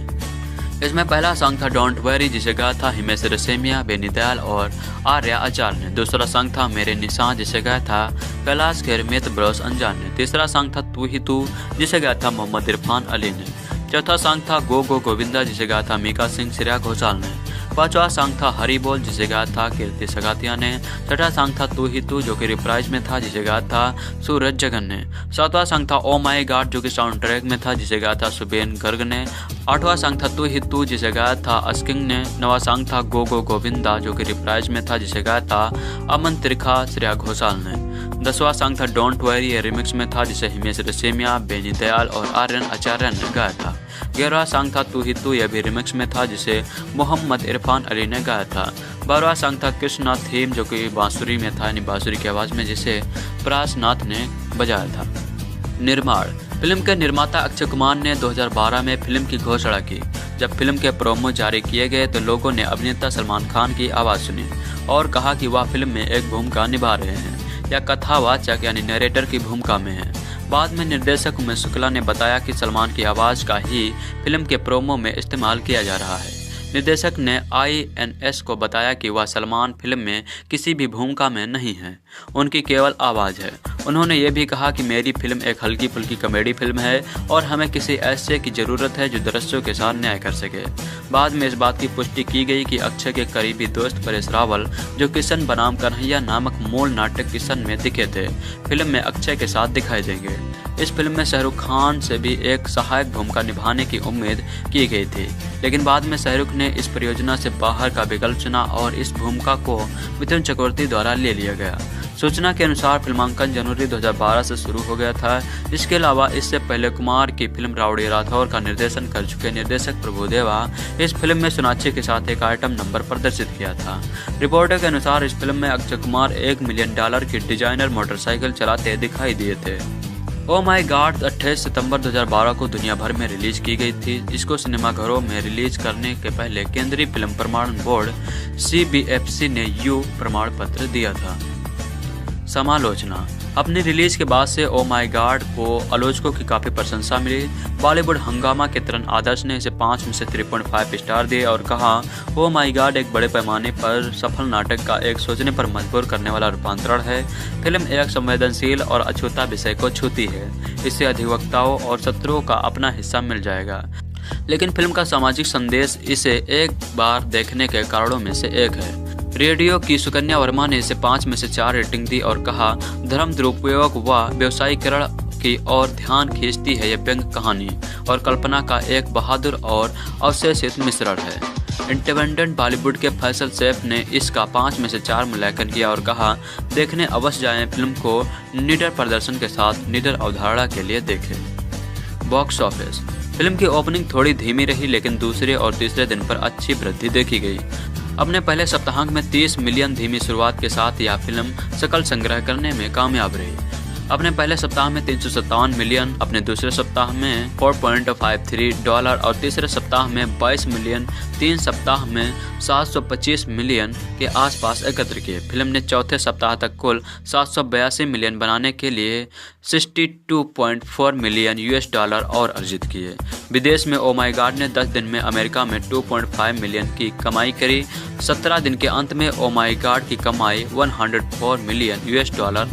इसमें पहला सॉन्ग था डोंट वरी, जिसे गाया था हिमेश रेशमिया, बेनी दयाल और आर्या आचार्य ने। दूसरा सॉन्ग था मेरे निशान, जिसे गाया था कैलाश खेर, मीत ब्रोस अंजान ने। तीसरा सॉन्ग था तू ही तू, जिसे गाया था मोहम्मद इरफान अली ने। चौथा सॉन्ग था गो गो गोविंदा, जिसे गाया था मीका सिंह, श्रेया घोषाल ने। पांचवा सॉन्ग था हरी बोल, जिसे गाया था कीर्ति सगातिया ने। छठा सॉन्ग था तू ही तू, जो कि रिप्राइज में था, जिसे गाया था सूरज जगन ने। सातवां सॉन्ग था ओ माई गॉड, जो कि साउंड ट्रैक में था, जिसे गाया था सुबेन गर्ग ने। आठवां सॉन्ग था तू ही तू, जिसे गाया था अस्किंग ने। नवा सॉन्ग था गो गो गोविंदा, जो कि रिप्राइज में था, जिसे गाया था अमन त्रिखा, श्रेया घोषाल ने। 10वां सॉन्ग था डोंट वरी, ये रिमिक्स में था, जिसे हिमेश रेशमिया, बेनी दयाल और आर्यन आचार्य ने गाया था। 11वां सॉन्ग था तू ही तू, यह भी रिमिक्स में था जिसे मोहम्मद इरफान अली ने गाया था। 12वां सॉन्ग था कृष्णा थीम जो कि बांसुरी में था, यानी बांसुरी की आवाज़ में, जिसे प्रासनाथ ने बजाया था। निर्माण। फिल्म के निर्माता अक्षय कुमार ने 2012 में फिल्म की घोषणा की। जब फिल्म के प्रोमो जारी किए गए तो लोगों ने अभिनेता सलमान खान की आवाज़ सुनी और कहा कि वह फिल्म में एक भूमिका निभा रहे हैं या कथावाचक यानी नरेटर की भूमिका में है। बाद में निर्देशक उमेश शुक्ला ने बताया कि सलमान की आवाज़ का ही फिल्म के प्रोमो में इस्तेमाल किया जा रहा है। निर्देशक ने INS को बताया कि वह सलमान फिल्म में किसी भी भूमिका में नहीं है, उनकी केवल आवाज़ है। उन्होंने ये भी कहा कि मेरी फिल्म एक हल्की फुल्की कॉमेडी फिल्म है और हमें किसी ऐसे की ज़रूरत है जो दर्शकों के साथ न्याय कर सके। बाद में इस बात की पुष्टि की गई कि अक्षय के करीबी दोस्त परेश रावल, जो किशन बनाम कन्हैया नामक मूल नाटक किशन में दिखे थे, फिल्म में अक्षय के साथ दिखाई देंगे। इस फिल्म में शाहरुख खान से भी एक सहायक भूमिका निभाने की उम्मीद की गई थी, लेकिन बाद में शाहरुख ने इस परियोजना से बाहर का विकल्प चुना और इस भूमिका को मिथुन चक्रवर्ती द्वारा ले लिया गया। सूचना के अनुसार फिल्मांकन जनवरी 2012 से शुरू हो गया था। इसके अलावा इससे पहले कुमार की फिल्म राउडी राठौर का निर्देशन कर चुके निर्देशक प्रभुदेवा इस फिल्म में सोनाक्षी के साथ एक आइटम नंबर प्रदर्शित किया था। रिपोर्टर के अनुसार इस फिल्म में अक्षय कुमार $1 मिलियन की डिजाइनर मोटरसाइकिल चलाते दिखाई दिए थे। ओ माई गॉड 28 सितंबर 2012 को दुनिया भर में रिलीज की गई थी। इसको सिनेमाघरों में रिलीज करने के पहले केंद्रीय फिल्म प्रमाणन बोर्ड CBFC ने U प्रमाण पत्र दिया था। समालोचना। अपनी रिलीज के बाद से ओ माई गॉड को आलोचकों की काफ़ी प्रशंसा मिली। बॉलीवुड हंगामा के तरण आदर्श ने इसे 5 में से 3.5 स्टार दिए और कहा ओ माई गॉड एक बड़े पैमाने पर सफल नाटक का एक सोचने पर मजबूर करने वाला रूपांतरण है। फिल्म एक संवेदनशील और अछूता विषय को छूती है। इससे अधिवक्ताओं और शत्रुओं का अपना हिस्सा मिल जाएगा, लेकिन फिल्म का सामाजिक संदेश इसे एक बार देखने के कारणों में से एक है। रेडियो की सुकन्या वर्मा ने इसे 5 में से 4 रेटिंग दी और कहा धर्म दुरुपयोग व व्यवसायीकरण की ओर ध्यान खींचती है। यह व्यंग कहानी और कल्पना का एक बहादुर और अवशेषित मिश्रण है। इंडिपेंडेंट बॉलीवुड के फैसल सैफ ने इसका 5 में से 4 मूल्यांकन किया और कहा देखने अवश्य जाएं, फिल्म को निडर प्रदर्शन के साथ निडर अवधारणा के लिए देखें। Box office. फिल्म की ओपनिंग थोड़ी धीमी रही, लेकिन दूसरे और तीसरे दिन पर अच्छी वृद्धि देखी गई। अपने पहले सप्ताहांत में 30 मिलियन धीमी शुरुआत के साथ यह फिल्म सकल संग्रह करने में कामयाब रही। अपने पहले सप्ताह में 357 मिलियन, अपने दूसरे सप्ताह में $4.53 और तीसरे सप्ताह में 22 मिलियन, 3 सप्ताह में 725 मिलियन के आसपास एकत्र किए। फिल्म ने चौथे सप्ताह तक कुल 782 मिलियन बनाने के लिए $62.4 मिलियन और अर्जित किए। विदेश में ओ माई गॉड ने 10 दिन में अमेरिका में 2.5 मिलियन की कमाई करी। 17 दिन के अंत में ओ माई गॉड की कमाई $104 मिलियन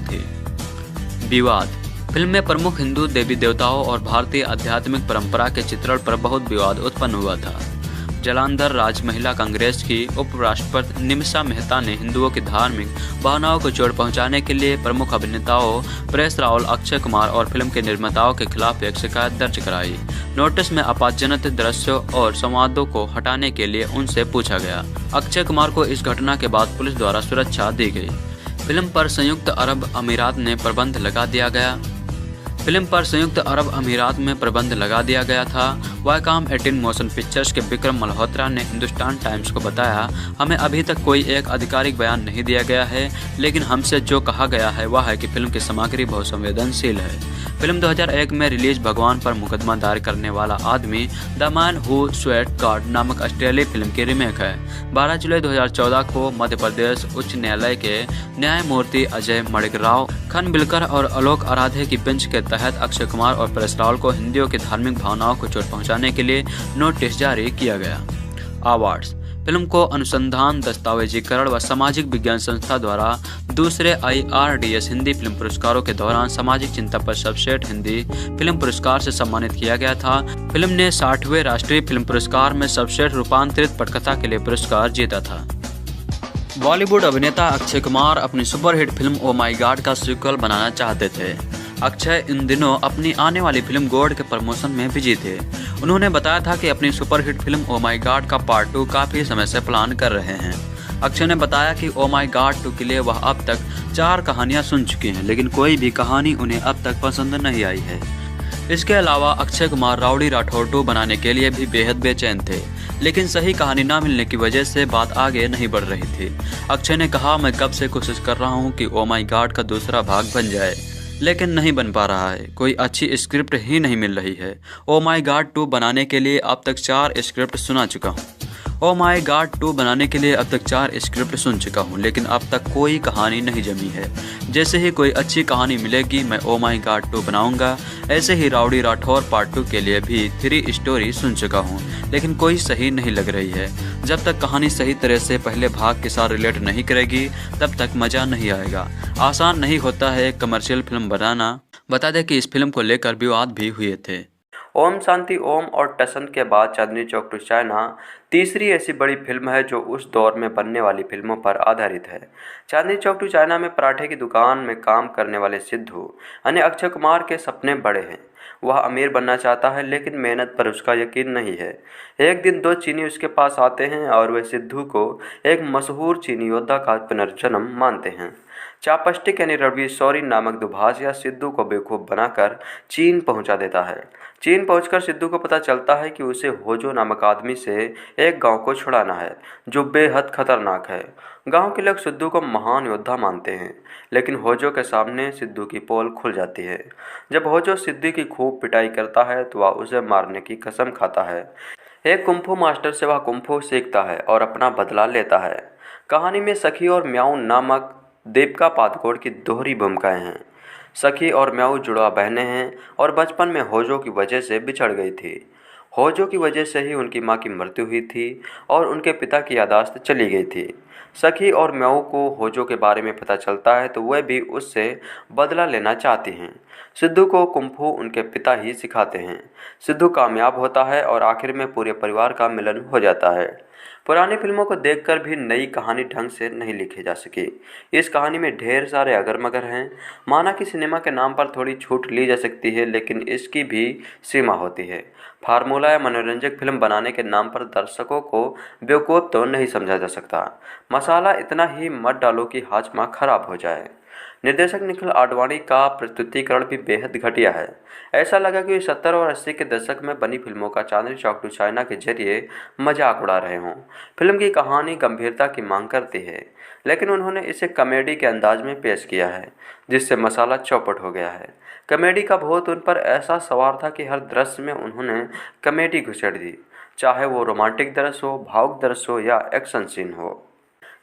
थी। विवाद। फिल्म में प्रमुख हिंदू देवी देवताओं और भारतीय आध्यात्मिक परंपरा के चित्रण पर बहुत विवाद उत्पन्न हुआ था। जालंधर राज्य महिला कांग्रेस की उपराष्ट्रपति निमिषा मेहता ने हिंदुओं की धार्मिक भावनाओं को चोट पहुंचाने के लिए प्रमुख अभिनेताओं परेश रावल, अक्षय कुमार और फिल्म के निर्माताओं के खिलाफ एक शिकायत दर्ज कराई। नोटिस में आपत्तिजनक दृश्यों और संवादों को हटाने के लिए उनसे पूछा गया। अक्षय कुमार को इस घटना के बाद पुलिस द्वारा सुरक्षा दी गई। फिल्म पर संयुक्त अरब अमीरात में प्रतिबंध लगा दिया गया था। वायकॉम 18 मोशन पिक्चर्स के विक्रम मल्होत्रा ने हिंदुस्तान टाइम्स को बताया हमें अभी तक कोई एक आधिकारिक बयान नहीं दिया गया है, लेकिन हमसे जो कहा गया है वह है कि फिल्म की सामग्री बहुत संवेदनशील है। फिल्म 2001 में रिलीज भगवान पर मुकदमा दायर करने वाला आदमी the man who sweat God नामक ऑस्ट्रेलियाई फिल्म की रीमेक है। 12 जुलाई 2014 को मध्य प्रदेश उच्च न्यायालय के न्यायमूर्ति अजय मणिकराव, खनबिलकर और आलोक आराधे की बेंच के तहत अक्षय कुमार और परेश रावल को हिंदुओं की धार्मिक भावनाओं को चोट पहुंचाने के लिए नोटिस जारी किया गया। अवार्ड्स। फिल्म को अनुसंधान, दस्तावेजीकरण व सामाजिक विज्ञान संस्था द्वारा दूसरे IRDS हिंदी फिल्म पुरस्कारों के दौरान सामाजिक चिंता पर सर्वश्रेष्ठ हिंदी फिल्म पुरस्कार से सम्मानित किया गया था। फिल्म ने 60वें राष्ट्रीय फिल्म पुरस्कार में सर्वश्रेष्ठ रूपांतरित पटकथा के लिए पुरस्कार जीता था। बॉलीवुड अभिनेता अक्षय कुमार अपनी सुपरहिट फिल्म ओ माई गॉड का सीक्वल बनाना चाहते थे। अक्षय इन दिनों अपनी आने वाली फिल्म गॉड के प्रमोशन में बिजी थे। उन्होंने बताया था कि अपनी सुपरहिट फिल्म ओ माई गॉड का पार्ट 2 काफ़ी समय से प्लान कर रहे हैं। अक्षय ने बताया कि ओ माई गॉड 2 के लिए वह अब तक 4 कहानियां सुन चुके हैं, लेकिन कोई भी कहानी उन्हें अब तक पसंद नहीं आई है। इसके अलावा अक्षय कुमार राउडी राठौर 2 बनाने के लिए भी बेहद बेचैन थे, लेकिन सही कहानी न मिलने की वजह से बात आगे नहीं बढ़ रही थी। अक्षय ने कहा, मैं कब से कोशिश कर रहा हूँ कि ओ माई गॉड का दूसरा भाग बन जाए, लेकिन नहीं बन पा रहा है। कोई अच्छी स्क्रिप्ट ही नहीं मिल रही है। ओ माई गॉड 2 बनाने के लिए अब तक 4 स्क्रिप्ट सुना चुका हूँ। ओ माई गॉड 2 बनाने के लिए अब तक 4 स्क्रिप्ट सुन चुका हूँ, लेकिन अब तक कोई कहानी नहीं जमी है। जैसे ही कोई अच्छी कहानी मिलेगी मैं ओ माई गॉड 2 बनाऊंगा। ऐसे ही राउडी राठौर पार्ट 2 के लिए भी 3 स्टोरी सुन चुका हूँ, लेकिन कोई सही नहीं लग रही है। जब तक कहानी सही तरह से पहले भाग के साथ रिलेट नहीं करेगी तब तक मज़ा नहीं आएगा। आसान नहीं होता है कमर्शियल फिल्म बनाना। बता दें कि इस फिल्म को लेकर विवाद भी हुए थे। ओम शांति ओम और टसन के बाद चांदनी चौक टू चाइना तीसरी ऐसी बड़ी फिल्म है जो उस दौर में बनने वाली फिल्मों पर आधारित है। चांदनी चौक टू चाइना में पराठे की दुकान में काम करने वाले सिद्धू यानी अक्षय कुमार के सपने बड़े हैं। वह अमीर बनना चाहता है, लेकिन मेहनत पर उसका यकीन नहीं है। एक दिन 2 चीनी उसके पास आते हैं और वे सिद्धू को एक मशहूर चीनी योद्धा का पुनर्जन्म मानते हैं। चापस्टिक यानी रणवीर शौरी नामक दुभाषिया सिद्धू को बेवकूफ़ बनाकर चीन पहुंचा देता है। चीन पहुंचकर सिद्धू को पता चलता है कि उसे होजो नामक आदमी से एक गांव को छुड़ाना है जो बेहद खतरनाक है। गांव के लोग सिद्धू को महान योद्धा मानते हैं, लेकिन होजो के सामने सिद्धू की पोल खुल जाती है। जब होजो सिद्धू की खूब पिटाई करता है तो वह उसे मारने की कसम खाता है। एक कुंफू मास्टर से वह कुंफू सीखता है और अपना बदला लेता है। कहानी में सखी और म्याऊ नामक देविका पादुकोण की दोहरी भूमिकाएं हैं। सखी और म्याऊ जुड़वा बहनें हैं और बचपन में होजो की वजह से बिछड़ गई थी। होजो की वजह से ही उनकी मां की मृत्यु हुई थी और उनके पिता की यादाश्त चली गई थी। सखी और म्याऊ को होजो के बारे में पता चलता है तो वह भी उससे बदला लेना चाहती हैं। सिद्धू को कुंफू उनके पिता ही सिखाते हैं। सिद्धू कामयाब होता है और आखिर में पूरे परिवार का मिलन हो जाता है। पुरानी फिल्मों को देखकर भी नई कहानी ढंग से नहीं लिखी जा सकी। इस कहानी में ढेर सारे अगर मगर हैं। माना कि सिनेमा के नाम पर थोड़ी छूट ली जा सकती है, लेकिन इसकी भी सीमा होती है। फार्मूला या मनोरंजक फिल्म बनाने के नाम पर दर्शकों को बेवकूफ़ तो नहीं समझा जा सकता। मसाला इतना ही मत डालो कि हाजमा खराब हो जाए। निर्देशक निखिल आडवाणी का प्रस्तुतिकरण भी बेहद घटिया है। ऐसा लगा कि 70 और 80 के दशक में बनी फिल्मों का चांदनी चौक टू चाइना के जरिए मजाक उड़ा रहे हों। फिल्म की कहानी गंभीरता की मांग करती है, लेकिन उन्होंने इसे कॉमेडी के अंदाज में पेश किया है, जिससे मसाला चौपट हो गया है। कॉमेडी का भूत उन पर ऐसा सवार था कि हर दृश्य में उन्होंने कॉमेडी घुसेड़ दी, चाहे वो रोमांटिक दृश्य हो, भावुक दृश्य हो या एक्शन सीन हो।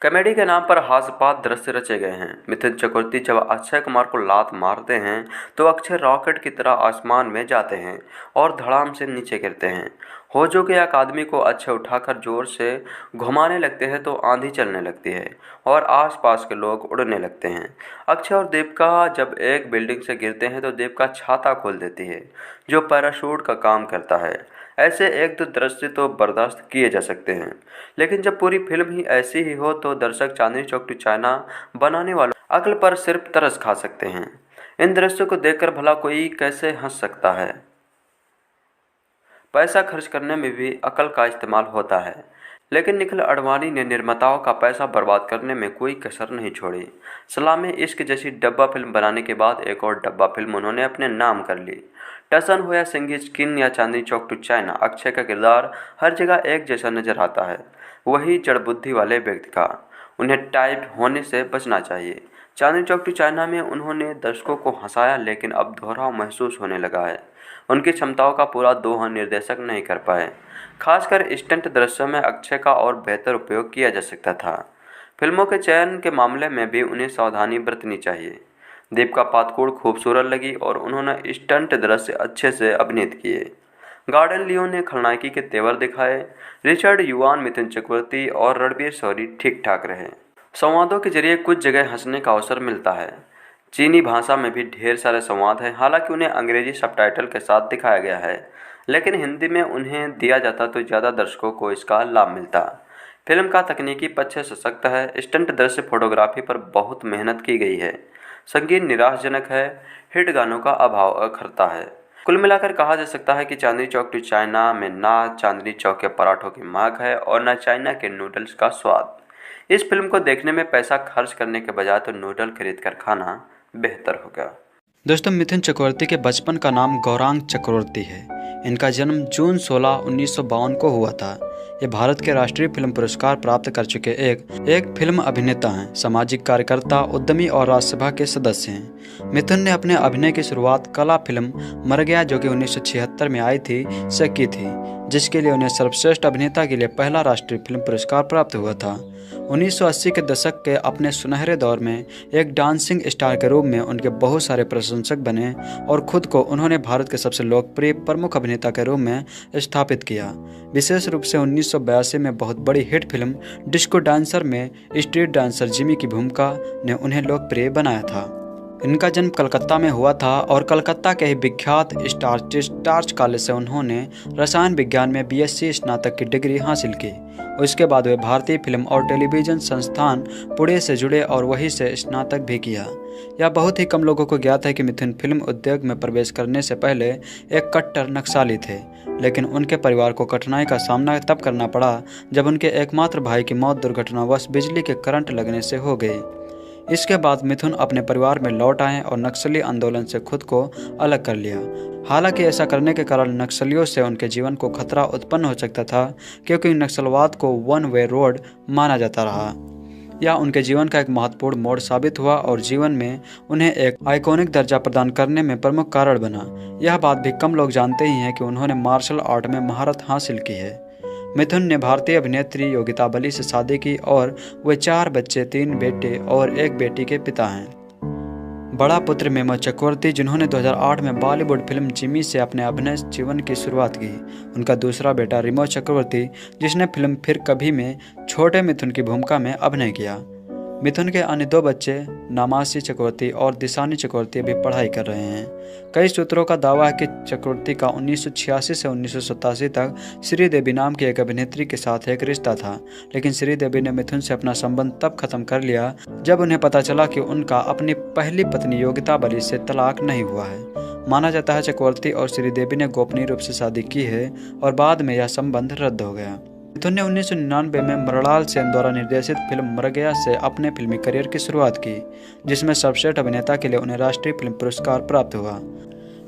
कॉमेडी के नाम पर हास्यपात दृश्य रचे गए हैं। मिथुन चक्रवर्ती जब अक्षय कुमार को लात मारते हैं तो अक्षय रॉकेट की तरह आसमान में जाते हैं और धड़ाम से नीचे गिरते हैं। होजो के एक आदमी को अक्षय उठाकर जोर से घुमाने लगते हैं तो आंधी चलने लगती है और आसपास के लोग उड़ने लगते हैं। अक्षय और देविका जब एक बिल्डिंग से गिरते हैं तो देविका छाता खोल देती है, जो पैराशूट का काम करता है। ऐसे 1-2 दृश्य तो बर्दाश्त किए जा सकते हैं, लेकिन जब पूरी फिल्म ही ऐसी ही हो तो दर्शक चांदनी चौक टू चाइना बनाने वालों अक्ल पर सिर्फ तरस खा सकते हैं। इन दृश्यों को देखकर भला कोई कैसे हंस सकता है। पैसा खर्च करने में भी अकल का इस्तेमाल होता है, लेकिन निखिल आडवाणी ने निर्माताओं का पैसा बर्बाद करने में कोई कसर नहीं छोड़ी। सलामे इश्क जैसी डब्बा फिल्म बनाने के बाद एक और डब्बा फिल्म उन्होंने अपने नाम कर ली। टसन हो या सिंगिज किन या चांदनी चौक टू चाइना, अक्षय का किरदार हर जगह एक जैसा नजर आता है, वही जड़ बुद्धि वाले व्यक्ति का। उन्हें टाइप होने से बचना चाहिए। चांदनी चौक टू चाइना में उन्होंने दर्शकों को हंसाया, लेकिन अब दोहराव महसूस होने लगा है। उनकी क्षमताओं का पूरा दोहन निर्देशक नहीं कर पाए। खासकर स्टंट दृश्यों में अक्षय का और बेहतर उपयोग किया जा सकता था। फिल्मों के चयन के मामले में भी उन्हें सावधानी बरतनी चाहिए। देविका पादुकोण खूबसूरत लगी और उन्होंने स्टंट दृश्य अच्छे से अभिनीत किए। गार्डन लियो ने खलनायकी के तेवर दिखाए। रिचर्ड युवान, मिथुन चक्रवर्ती और रणवीर शौरी ठीक ठाक रहे। संवादों के जरिए कुछ जगह हंसने का अवसर मिलता है। चीनी भाषा में भी ढेर सारे संवाद हैं, हालांकि उन्हें अंग्रेजी सबटाइटल के साथ दिखाया गया है, लेकिन हिंदी में उन्हें दिया जाता तो ज़्यादा दर्शकों को इसका लाभ मिलता। फिल्म का तकनीकी पक्ष सशक्त है। स्टंट दृश्य फोटोग्राफी पर बहुत मेहनत की गई है। संगीत निराशजनक है। हिट गानों का अभाव अखरता है। कुल मिलाकर कहा जा सकता है कि चांदनी चौक टू चाइना में ना चांदनी चौक के पराठों की महक है और ना चाइना के नूडल्स का स्वाद। इस फिल्म को देखने में पैसा खर्च करने के बजाय तो नूडल खरीद कर खाना बेहतर होगा। दोस्तों, मिथुन चक्रवर्ती के बचपन का नाम गौरांग चक्रवर्ती है। इनका जन्म जून 16, 1952 को हुआ था। ये भारत के राष्ट्रीय फिल्म पुरस्कार प्राप्त कर चुके एक फिल्म अभिनेता हैं, सामाजिक कार्यकर्ता, उद्यमी और राज्यसभा के सदस्य हैं। मिथुन ने अपने अभिनय की शुरुआत कला फिल्म मर गया, जो कि 1976 में आई थी, से की थी, जिसके लिए उन्हें सर्वश्रेष्ठ अभिनेता के लिए पहला राष्ट्रीय फिल्म पुरस्कार प्राप्त हुआ था। 1980 के दशक के अपने सुनहरे दौर में एक डांसिंग स्टार के रूप में उनके बहुत सारे प्रशंसक बने और खुद को उन्होंने भारत के सबसे लोकप्रिय प्रमुख अभिनेता के रूप में स्थापित किया। विशेष रूप से 1982 में बहुत बड़ी हिट फिल्म डिस्को डांसर में स्ट्रीट डांसर जिमी की भूमिका ने उन्हें लोकप्रिय बनाया था। इनका जन्म कलकत्ता में हुआ था और कलकत्ता के ही विख्यात स्टार्च कॉलेज से उन्होंने रसायन विज्ञान में बीएससी स्नातक की डिग्री हासिल की। उसके बाद वे भारतीय फिल्म और टेलीविज़न संस्थान पुणे से जुड़े और वहीं से स्नातक भी किया। यह बहुत ही कम लोगों को ज्ञात है कि मिथुन फिल्म उद्योग में प्रवेश करने से पहले एक कट्टर नक्सली थे, लेकिन उनके परिवार को कठिनाई का सामना तब करना पड़ा जब उनके एकमात्र भाई की मौत दुर्घटनावश बिजली के करंट लगने से हो गई। इसके बाद मिथुन अपने परिवार में लौट आए और नक्सली आंदोलन से खुद को अलग कर लिया। हालांकि ऐसा करने के कारण नक्सलियों से उनके जीवन को खतरा उत्पन्न हो सकता था, क्योंकि नक्सलवाद को वन वे रोड माना जाता रहा। यह उनके जीवन का एक महत्वपूर्ण मोड़ साबित हुआ और जीवन में उन्हें एक आइकॉनिक दर्जा प्रदान करने में प्रमुख कारण बना। यह बात भी कम लोग जानते ही हैं कि उन्होंने मार्शल आर्ट में महारत हासिल की है। मिथुन ने भारतीय अभिनेत्री योगिता बली से शादी की और वे 4 बच्चे, 3 बेटे और 1 बेटी के पिता हैं। बड़ा पुत्र मेमो चक्रवर्ती, जिन्होंने 2008 में बॉलीवुड फिल्म जिमी से अपने अभिनय जीवन की शुरुआत की। उनका दूसरा बेटा रिमो चक्रवर्ती, जिसने फिल्म फिर कभी में छोटे मिथुन की भूमिका में अभिनय किया। मिथुन के अन्य 2 बच्चे नामासी चक्रवर्ती और दिशानी चक्रवर्ती भी पढ़ाई कर रहे हैं। कई सूत्रों का दावा है कि चक्रवर्ती का 1986 से 1987 तक श्रीदेवी नाम की एक अभिनेत्री के साथ एक रिश्ता था, लेकिन श्रीदेवी ने मिथुन से अपना संबंध तब खत्म कर लिया जब उन्हें पता चला कि उनका अपनी पहली पत्नी योगिता बली से तलाक नहीं हुआ है। माना जाता है चक्रवर्ती और श्रीदेवी ने गोपनीय रूप से शादी की है और बाद में यह संबंध रद्द हो गया। मिथुन ने 1999 में मृणाल सेन द्वारा निर्देशित फिल्म मर गया से अपने फिल्मी करियर की शुरुआत की, जिसमें सर्वश्रेष्ठ अभिनेता के लिए उन्हें राष्ट्रीय फिल्म पुरस्कार प्राप्त हुआ।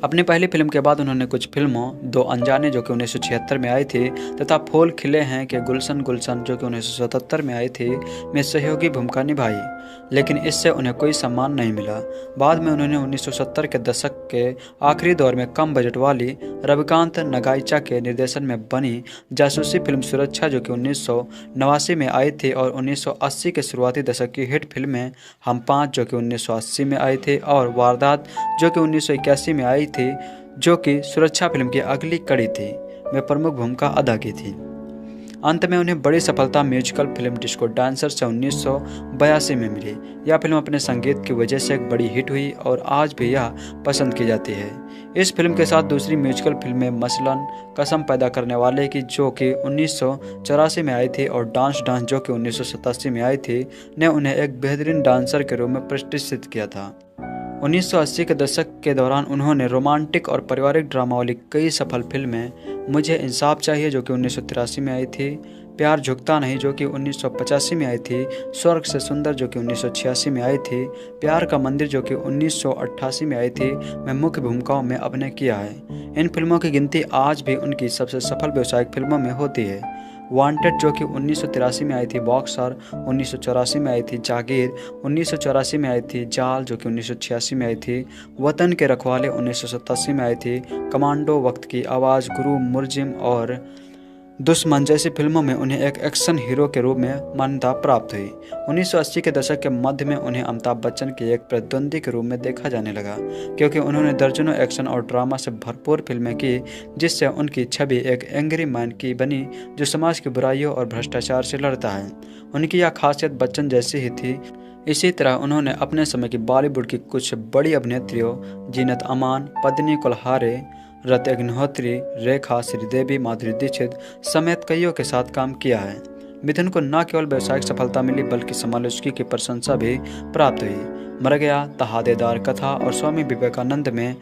अपनी पहली फिल्म के बाद उन्होंने कुछ फिल्मों 2 अनजाने, जो कि 1976 में आई थी, तथा फूल खिले हैं के गुलशन गुलशन, जो कि 1977 में आई थी, में सहयोगी भूमिका निभाई, लेकिन इससे उन्हें कोई सम्मान नहीं मिला। बाद में उन्होंने 1970 के दशक के आखिरी दौर में कम बजट वाली रविकांत नगाइचा के निर्देशन में बनी जासूसी फिल्म सुरक्षा, जो कि 1989 में आई थी, और 1980 के शुरुआती दशक की हिट फिल्में हम 5, जो कि 1980 में आई थी, और वारदात, जो कि 1981 में आई थी, जो कि सुरक्षा फिल्म की अगली कड़ी थी, में प्रमुख भूमिका अदा की थी। अंत में उन्हें बड़ी सफलता म्यूजिकल फिल्म डिस्को डांसर से 1982 में मिली। यह फिल्म अपने संगीत की वजह से एक बड़ी हिट हुई और आज भी यह पसंद की जाती है। इस फिल्म के साथ दूसरी म्यूजिकल फिल्में मसलन कसम पैदा करने वाले की, जो कि 1984 में आई थी, और डांस, जो कि 1987 में आई थी, ने उन्हें एक बेहतरीन डांसर के रूप में प्रतिष्ठित किया था। 1980 के दशक के दौरान उन्होंने रोमांटिक और पारिवारिक ड्रामा वाली कई सफल फिल्में, मुझे इंसाफ चाहिए, जो कि 1983 में आई थी, प्यार झुकता नहीं, जो कि 1985 में आई थी, स्वर्ग से सुंदर, जो कि 1986 में आई थी, प्यार का मंदिर, जो कि 1988 में आई थी, में मुख्य भूमिकाओं में अभिनय किया है। इन फिल्मों की गिनती आज भी उनकी सबसे सफल व्यावसायिक फिल्मों में होती है। वांटेड, जो कि 1983 में आई थी, बॉक्सर 1984 में आई थी, जागीर 1984 में आई थी, जाल, जो कि 1986 में आई थी, वतन के रखवाले 1987 में आई थी, कमांडो, वक्त की आवाज़, गुरु, मुर्जिम और दुश्मन जैसी फिल्मों में उन्हें एक एक्शन हीरो के रूप में मान्यता प्राप्त हुई। 1980 के दशक के मध्य में उन्हें अमिताभ बच्चन के एक प्रतिद्वंदी के रूप में देखा जाने लगा, क्योंकि उन्होंने दर्जनों एक्शन और ड्रामा से भरपूर फिल्में की, जिससे उनकी छवि एक एंग्री मैन की बनी, जो समाज की बुराइयों और भ्रष्टाचार से लड़ता है। उनकी यह खासियत बच्चन जैसी ही थी। इसी तरह उन्होंने अपने समय की बॉलीवुड की कुछ बड़ी अभिनेत्रियों, जीनत अमान, पद्मिनी कुलहारे, रति अग्निहोत्री, रेखा, श्रीदेवी, माधुरी दीक्षित समेत कईयों के साथ काम किया है। मिथुन को न केवल व्यावसायिक सफलता मिली, बल्कि समालोचकी की प्रशंसा भी प्राप्त हुई। मर गया, तहादेदार कथा और स्वामी विवेकानंद में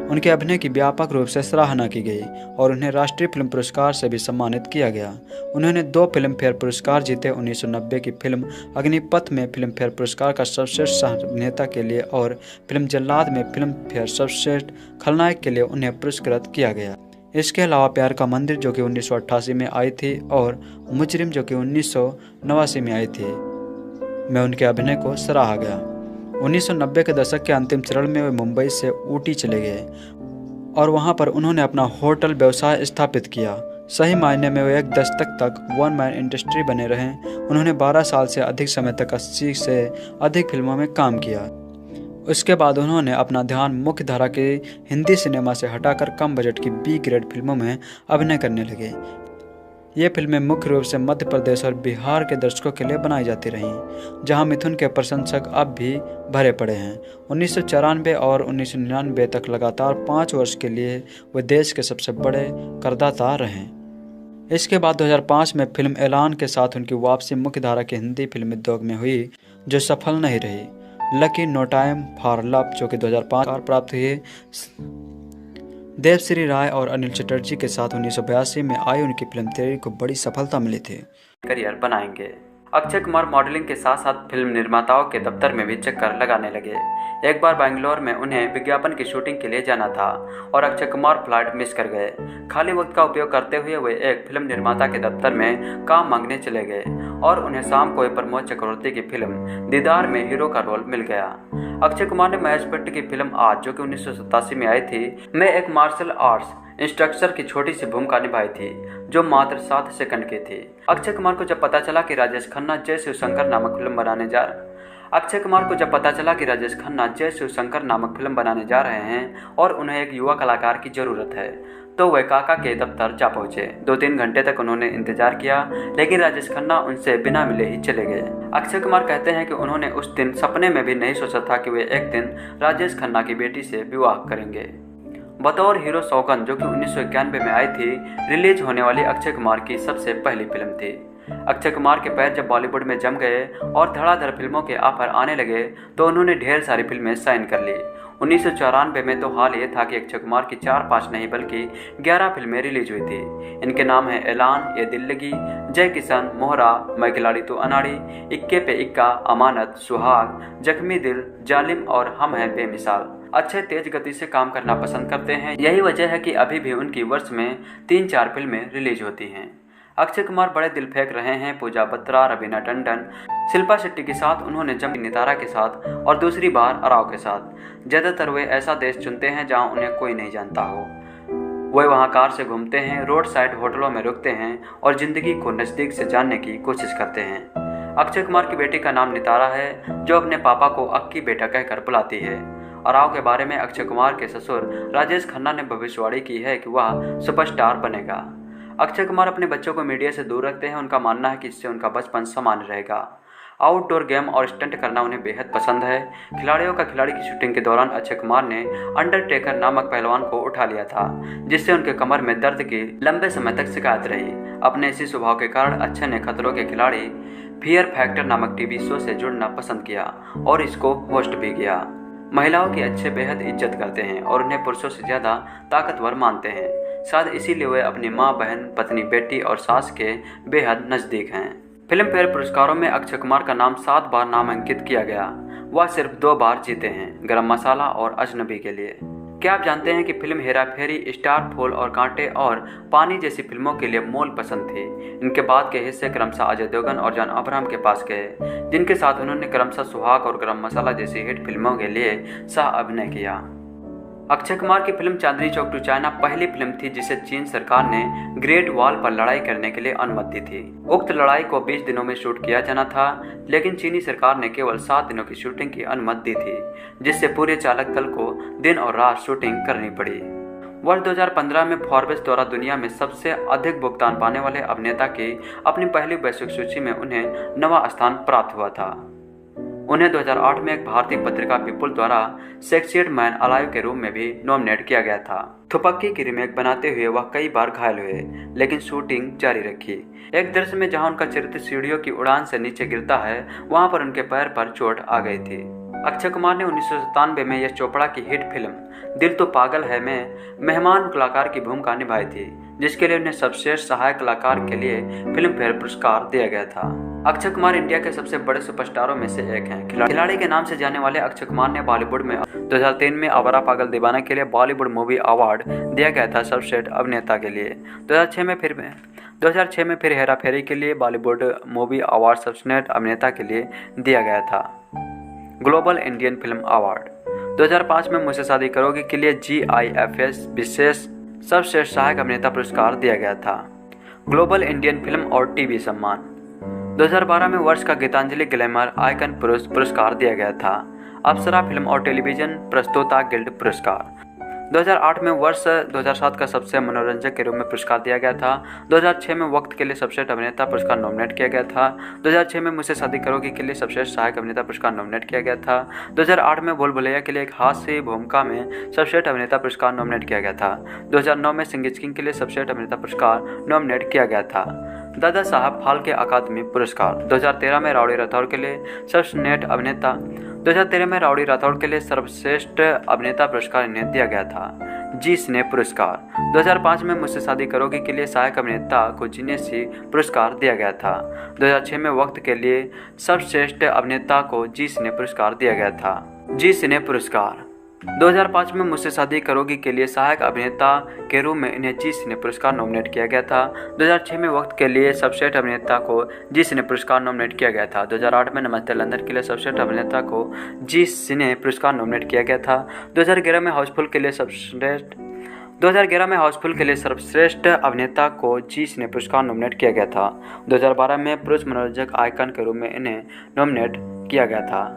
उनके अभिनय की व्यापक रूप से सराहना की गई और उन्हें राष्ट्रीय फिल्म पुरस्कार से भी सम्मानित किया गया। उन्होंने 2 फिल्म फेयर पुरस्कार जीते। 1990 की फिल्म अग्निपथ में फिल्म फेयर पुरस्कार का सर्वश्रेष्ठ अभिनेता के लिए और फिल्म जल्लाद में फिल्म फेयर सर्वश्रेष्ठ खलनायक के लिए उन्हें पुरस्कृत किया गया। इसके अलावा प्यार का मंदिर जो कि 1988 में आई थी और मुजरिम जो कि 1989 में आई थी में उनके अभिनय को सराहा गया। 1990 के दशक के अंतिम चरण में वे मुंबई से ऊटी चले गए और वहां पर उन्होंने अपना होटल व्यवसाय स्थापित किया। सही मायने में वे एक दशक तक वन मैन इंडस्ट्री बने रहे। उन्होंने 12 साल से अधिक समय तक 80 से अधिक फिल्मों में काम किया। उसके बाद उन्होंने अपना ध्यान मुख्य धारा के हिंदी सिनेमा से हटाकर कम बजट की बी ग्रेड फिल्मों में अभिनय करने लगे। ये फिल्में मुख्य रूप से मध्य प्रदेश और बिहार के दर्शकों के लिए बनाई जाती रहीं, जहां मिथुन के प्रशंसक अब भी भरे पड़े हैं। 1994 और 1999 तक लगातार 5 वर्ष के लिए वे देश के सबसे बड़े करदाता रहे। इसके बाद 2005 में फिल्म ऐलान के साथ उनकी वापसी मुख्य धारा के हिंदी फिल्म उद्योग में हुई, जो सफल नहीं रही। Lucky no time for love जो कि 2005 प्राप्त हुई। देवश्री राय और अनिल चटर्जी के साथ 1982 में आई उनकी फिल्म तेरी को बड़ी सफलता मिली थी। करियर बनाएंगे। अक्षय कुमार मॉडलिंग के साथ साथ फिल्म निर्माताओं के दफ्तर में भी चक्कर लगाने लगे। एक बार बेंगलोर में उन्हें विज्ञापन की शूटिंग के लिए जाना था और अक्षय कुमार फ्लाइट मिस कर गए। खाली वक्त का उपयोग करते हुए वे एक फिल्म निर्माता के दफ्तर में काम मांगने चले गए और उन्हें शाम को प्रमोद चक्रवर्ती की फिल्म दीदार में हीरो का रोल मिल गया। अक्षय कुमार ने महेश भट्ट की फिल्म आज जो कि 1987 में आई थी में एक मार्शल आर्ट्स इंस्ट्रक्टर की छोटी सी भूमिका निभाई थी, जो मात्र 7 सेकंड की थी। अक्षय कुमार को जब पता चला कि राजेश खन्ना जय शिवशंकर नामक फिल्म बनाने जा रहे हैं और उन्हें एक युवा कलाकार की जरूरत है, तो वे काका के दफ्तर जा पहुंचे। 2-3 घंटे तक उन्होंने इंतजार किया, लेकिन राजेश खन्ना उनसे बिना मिले ही चले गए। अक्षय कुमार कहते हैं कि उन्होंने उस दिन सपने में भी नहीं सोचा था कि वे एक दिन राजेश खन्ना की बेटी से विवाह करेंगे। बतौर हीरो सौगंध जो कि 1991 में आई थी, रिलीज होने वाली अक्षय कुमार की सबसे पहली फिल्म थी। अक्षय कुमार के पैर जब बॉलीवुड में जम गए और धड़ाधड़ फिल्मों के ऑफर आने लगे तो उन्होंने ढेर सारी फिल्में साइन कर ली। 1994 में तो हाल ये था कि अक्षय कुमार की 4-5 नहीं बल्कि 11 फिल्में रिलीज हुई थी। इनके नाम हैं ऐलान, ये दिल लगी, जय किसान, मोहरा, मैं खिलाड़ी तू अनाड़ी, इक्के पे इक्का, अमानत, सुहाग, जख्मी दिल, जालिम और हम हैं बेमिसाल। अक्षय तेज गति से काम करना पसंद करते हैं। यही वजह है कि अभी भी उनकी वर्ष में 3-4 फिल्में रिलीज होती हैं। अक्षय कुमार बड़े दिल फेंक रहे हैं पूजा बत्रा, रवीना टंडन, शिल्पा शेट्टी के साथ उन्होंने जमी नितारा के साथ और दूसरी बार अराव के साथ। ज़्यादातर वे ऐसा देश चुनते हैं जहां उन्हें कोई नहीं जानता हो। वे वहां कार से घूमते हैं, रोड साइड होटलों में रुकते हैं और ज़िंदगी को नज़दीक से जानने की कोशिश करते हैं। अक्षय कुमार की बेटी का नाम नितारा है, जो अपने पापा को अक्की बेटा कहकर बुलाती है। अराव के बारे में अक्षय कुमार के ससुर राजेश खन्ना ने भविष्यवाणी की है कि वह सुपरस्टार बनेगा। अक्षय कुमार अपने बच्चों को मीडिया से दूर रखते हैं। उनका मानना है कि इससे उनका बचपन सामान्य रहेगा। आउटडोर गेम और स्टंट करना उन्हें बेहद पसंद है। खिलाड़ियों का खिलाड़ी की शूटिंग के दौरान अक्षय कुमार ने अंडरटेकर नामक पहलवान को उठा लिया था, जिससे उनके कमर में दर्द की लंबे समय तक शिकायत रही। अपने इसी स्वभाव के कारण अक्षय ने खतरों के खिलाड़ी फियर फैक्टर नामक टीवी शो से जुड़ना पसंद किया और इसको होस्ट भी किया। महिलाओं की अच्छे बेहद इज्जत करते हैं और उन्हें पुरुषों से ज़्यादा ताकतवर मानते हैं। शायद इसीलिए वे अपनी माँ, बहन, पत्नी, बेटी और सास के बेहद नज़दीक हैं। फिल्म फेयर पुरस्कारों में अक्षय कुमार का नाम 7 बार नामांकित किया गया। वह सिर्फ 2 बार जीते हैं, गरम मसाला और अजनबी के लिए। क्या आप जानते हैं कि फिल्म हेरा फेरी, स्टार, फूल और कांटे और पानी जैसी फिल्मों के लिए मोल पसंद थी। इनके बाद के हिस्से क्रमशः अजय देवगन और जॉन अब्राहम के पास गए, जिनके साथ उन्होंने क्रमशः सुहाग और गरम मसाला जैसी हिट फिल्मों के लिए सह अभिनय किया। अक्षय कुमार की फिल्म चांदनी चौक टू चाइना पहली फिल्म थी जिसे चीन सरकार ने ग्रेट वॉल पर लड़ाई करने के लिए अनुमति दी थी। उक्त लड़ाई को 20 दिनों में शूट किया जाना था, लेकिन चीनी सरकार ने केवल 7 दिनों की शूटिंग की अनुमति दी थी, जिससे पूरे चालक दल को दिन और रात शूटिंग करनी पड़ी। वर्ष 2015 में फॉर्ब्स द्वारा दुनिया में सबसे अधिक भुगतान पाने वाले अभिनेता की अपनी पहली वैश्विक सूची में उन्हें 9वां स्थान प्राप्त हुआ था। उन्हें 2008 में एक भारतीय पत्रिका पीपुल द्वारा सेक्सिएस्ट मैन अलाइव के रूप में भी नॉमिनेट किया गया था। थुपक्की की रीमेक बनाते हुए वह कई बार घायल हुए, लेकिन शूटिंग जारी रखी। एक दृश्य में जहां उनका चरित्र सीढ़ियों की उड़ान से नीचे गिरता है, वहां पर उनके पैर पर चोट आ गई थी। अक्षय कुमार ने 1997 में यश चोपड़ा की हिट फिल्म दिल तो पागल है में मेहमान कलाकार की भूमिका निभाई थी, जिसके लिए उन्हें सर्वश्रेष्ठ सहायक कलाकार के लिए फिल्म फेयर पुरस्कार दिया गया था। अक्षय कुमार इंडिया के सबसे बड़े सुपरस्टारों में से एक हैं। खिलाड़ी के नाम से जाने वाले अक्षय कुमार ने बॉलीवुड में 2003 में आवारा पागल दीवाना के लिए बॉलीवुड मूवी अवार्ड दिया गया था सर्वश्रेष्ठ अभिनेता के लिए। 2006 में फिर हेरा फेरी के लिए बॉलीवुड मूवी अवार्ड सर्वश्रेष्ठ अभिनेता के लिए दिया गया था। ग्लोबल इंडियन फिल्म अवार्ड 2005 में मुझसे शादी करोगे के लिए GIFS विशेष सर्वश्रेष्ठ सहायक अभिनेता पुरस्कार दिया गया था। ग्लोबल इंडियन फिल्म और टीवी सम्मान 2012 में वर्ष का गीतांजलि ग्लैमर आइकन पुरस्कार दिया गया था। अप्सरा फिल्म और टेलीविजन प्रस्तोता गिल्ड पुरस्कार 2008 में वर्ष 2007 का सबसे मनोरंजक के रूप में पुरस्कार दिया गया था। 2006 में वक्त के लिए सर्वश्रेष्ठ अभिनेता पुरस्कार नॉमिनेट किया गया था। 2006 में मुझसे शादी करोगे के लिए सर्वश्रेष्ठ सहायक अभिनेता पुरस्कार नॉमिनेट किया गया था। 2008 में भूल भुलैया के लिए एक हास्य भूमिका में सर्वश्रेष्ठ अभिनेता पुरस्कार नॉमिनेट किया गया था। 2009 में सिंगिंग किंग के लिए सर्वश्रेष्ठ अभिनेता पुरस्कार नॉमिनेट किया गया था। दादा साहब फाल्के अकादमी पुरस्कार 2013 में राउडी राठौड़ के लिए सर्वश्रेष्ठ अभिनेता 2013 में राउडी राठौड़ के लिए सर्वश्रेष्ठ अभिनेता पुरस्कार इन्हें दिया गया था। जी सिने पुरस्कार 2005 में मुझसे शादी करोगे के लिए सहायक अभिनेता को जीने सी पुरस्कार दिया गया था। 2006 में वक्त के लिए सर्वश्रेष्ठ अभिनेता को जी सिने पुरस्कार दिया गया था। जी सिने पुरस्कार 2005 में मुझसे शादी करोगी के लिए सहायक अभिनेता के रूप में इन्हें जी सिने पुरस्कार नॉमिनेट किया गया था। 2006 में वक्त के लिए सर्वश्रेष्ठ अभिनेता को जी सिने पुरस्कार नॉमिनेट किया गया था। 2008 में नमस्ते लंदन के लिए सर्वश्रेष्ठ अभिनेता को जी सिने पुरस्कार नॉमिनेट किया गया था। 2011 में हाउसफुल के लिए सर्वश्रेष्ठ अभिनेता को जी सिने पुरस्कार नॉमिनेट किया गया था। 2012 में पुरुष मनोरंजक आइकन के रूप में इन्हें नॉमिनेट किया गया था।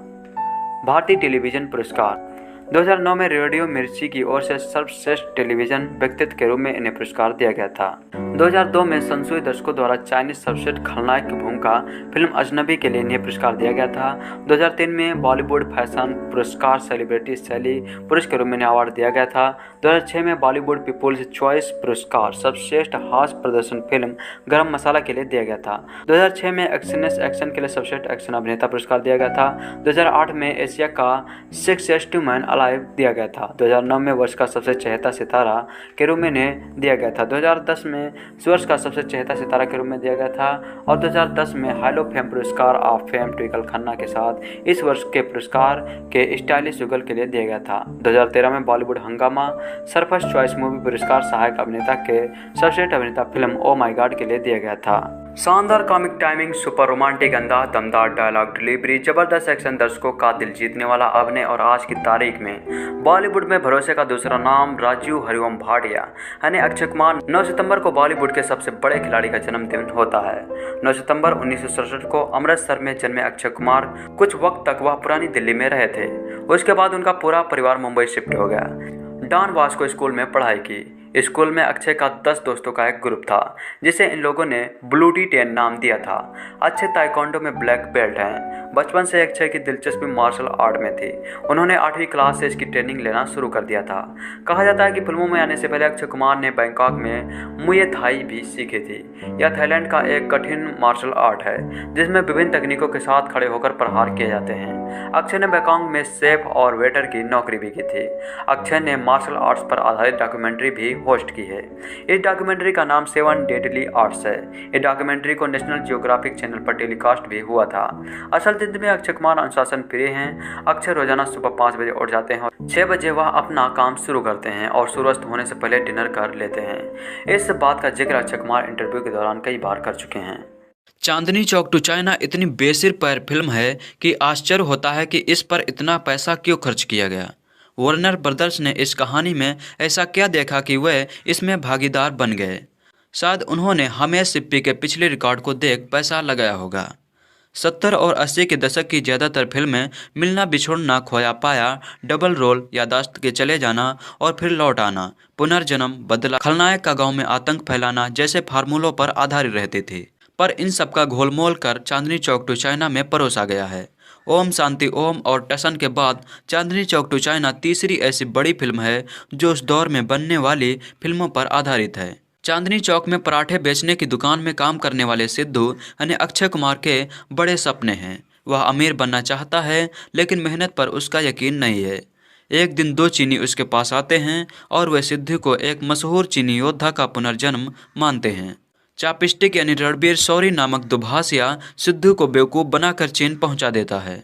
भारतीय टेलीविजन पुरस्कार 2009 में रेडियो मिर्ची की ओर से सर्वश्रेष्ठ टेलीविजन व्यक्तित्व के रूप में इन्हें पुरस्कार दिया गया था। 2002 में संसूय दर्शकों द्वारा चाइनीज सर्वश्रेष्ठ खलनायक की भूमिका फिल्म अजनबी के लिए इन्हें पुरस्कार दिया गया था। 2003 में बॉलीवुड फैशन पुरस्कार सेलिब्रिटी शैली पुरुष के रूप में इन्हें अवार्ड दिया गया था। 2006 में बॉलीवुड पीपुल्स चॉइस पुरस्कार सर्वश्रेष्ठ हास्य प्रदर्शन फिल्म गरम मसाला के लिए दिया गया था। 2006 में एक्शन के लिए सर्वश्रेष्ठ एक्शन अभिनेता पुरस्कार दिया गया था। 2008 में एशिया का सेक्सिएस्ट मैन अलाइव दिया गया था। 2009 में वर्ष का सबसे चहेता सितारा के रूप में इन्हें दिया गया था। 2010 में वर्ष का सबसे चहेता सितारा के रूप में दिया गया था और 2010 में हाइलो फेम पुरस्कार ऑफ फेम ट्विंकल खन्ना के साथ इस वर्ष के पुरस्कार के स्टाइलिश युगल के लिए दिया गया था। 2013 में बॉलीवुड हंगामा सर्फस चॉइस मूवी पुरस्कार सहायक अभिनेता के सर्वश्रेष्ठ अभिनेता फिल्म ओ माई गॉड के लिए दिया गया था। शानदार कॉमिक टाइमिंग, सुपर रोमांटिक अंदाज, दमदार डायलॉग डिलीवरी, जबरदस्त एक्शन, दर्शकों का दिल जीतने वाला अभिनय और आज की तारीख में बॉलीवुड में भरोसे का दूसरा नाम राजू हरिओम भाटिया यानी अक्षय कुमार। 9 सितंबर को बॉलीवुड के सबसे बड़े खिलाड़ी का जन्मदिन होता है। 9 सितंबर 1967 को अमृतसर में जन्मे अक्षय कुमार कुछ वक्त तक वह पुरानी दिल्ली में रहे थे। उसके बाद उनका पूरा परिवार मुंबई शिफ्ट हो गया। डॉन बॉस्को स्कूल में पढ़ाई की। स्कूल में अक्षय का 10 दोस्तों का एक ग्रुप था जिसे इन लोगों ने ब्लू टी 10 नाम दिया था। अक्षय ताइक्वांडो में ब्लैक बेल्ट हैं। बचपन से अक्षय की दिलचस्पी मार्शल आर्ट में थी। उन्होंने 8वीं क्लास से इसकी ट्रेनिंग लेना शुरू कर दिया था। कहा जाता है कि फिल्मों में आने से पहले अक्षय कुमार ने बैंकॉक में मुए थाई भी सीखी थी। यह थाईलैंड का एक कठिन मार्शल आर्ट है जिसमें विभिन्न तकनीकों के साथ खड़े होकर प्रहार किए जाते हैं। अक्षय ने बैंकॉक में शेफ और वेटर की नौकरी भी की थी। अक्षय ने मार्शल आर्ट्स पर आधारित डॉक्यूमेंट्री भी होस्ट की है। इस डॉक्यूमेंट्री का नाम 7 डेडली आर्ट्स है। इस डॉक्यूमेंट्री को नेशनल जियोग्राफिक चैनल पर टेलीकास्ट भी हुआ था। असल जिंदगी में अक्षय कुमार अनुशासन प्रिय हैं। अक्षय रोजाना सुबह 5 बजे उठ जाते हैं और 6 बजे वह अपना काम शुरू करते हैं और सूर्यास्त होने से पहले डिनर कर लेते हैं। इस बात का जिक्र अक्षय कुमार इंटरव्यू के दौरान कई बार कर चुके हैं। चांदनी चौक टू चाइना इतनी बेसिर पैर फिल्म है कि आश्चर्य होता है कि इस पर इतना पैसा क्यों खर्च किया गया। वार्नर ब्रदर्स ने इस कहानी में ऐसा क्या देखा कि वह इसमें भागीदार बन गए। शायद उन्होंने हमेश सिप्पी के पिछले रिकॉर्ड को देख पैसा लगाया होगा। 70 और 80 के दशक की ज़्यादातर फिल्में मिलना बिछोड़ना, खोया पाया, डबल रोल, यादाश्त के चले जाना और फिर लौट आना, पुनर्जन्म, बदला, खलनायक का गांव में आतंक फैलाना जैसे फार्मूलों पर आधारित रहती थी। पर इन सब का घोलमोल कर चांदनी चौक टू चाइना में परोसा गया है। ओम शांति ओम और टसन के बाद चांदनी चौक टू चाइना तीसरी ऐसी बड़ी फिल्म है जो उस दौर में बनने वाली फिल्मों पर आधारित है। चांदनी चौक में पराठे बेचने की दुकान में काम करने वाले सिद्धू यानी अक्षय कुमार के बड़े सपने हैं। वह अमीर बनना चाहता है, लेकिन मेहनत पर उसका यकीन नहीं है। एक दिन 2 चीनी उसके पास आते हैं और वे सिद्धू को एक मशहूर चीनी योद्धा का पुनर्जन्म मानते हैं। चापस्टिक यानी रणबीर शौरी नामक दुभाषिया सिद्धू को बेवकूफ़ बनाकर चीन पहुंचा देता है।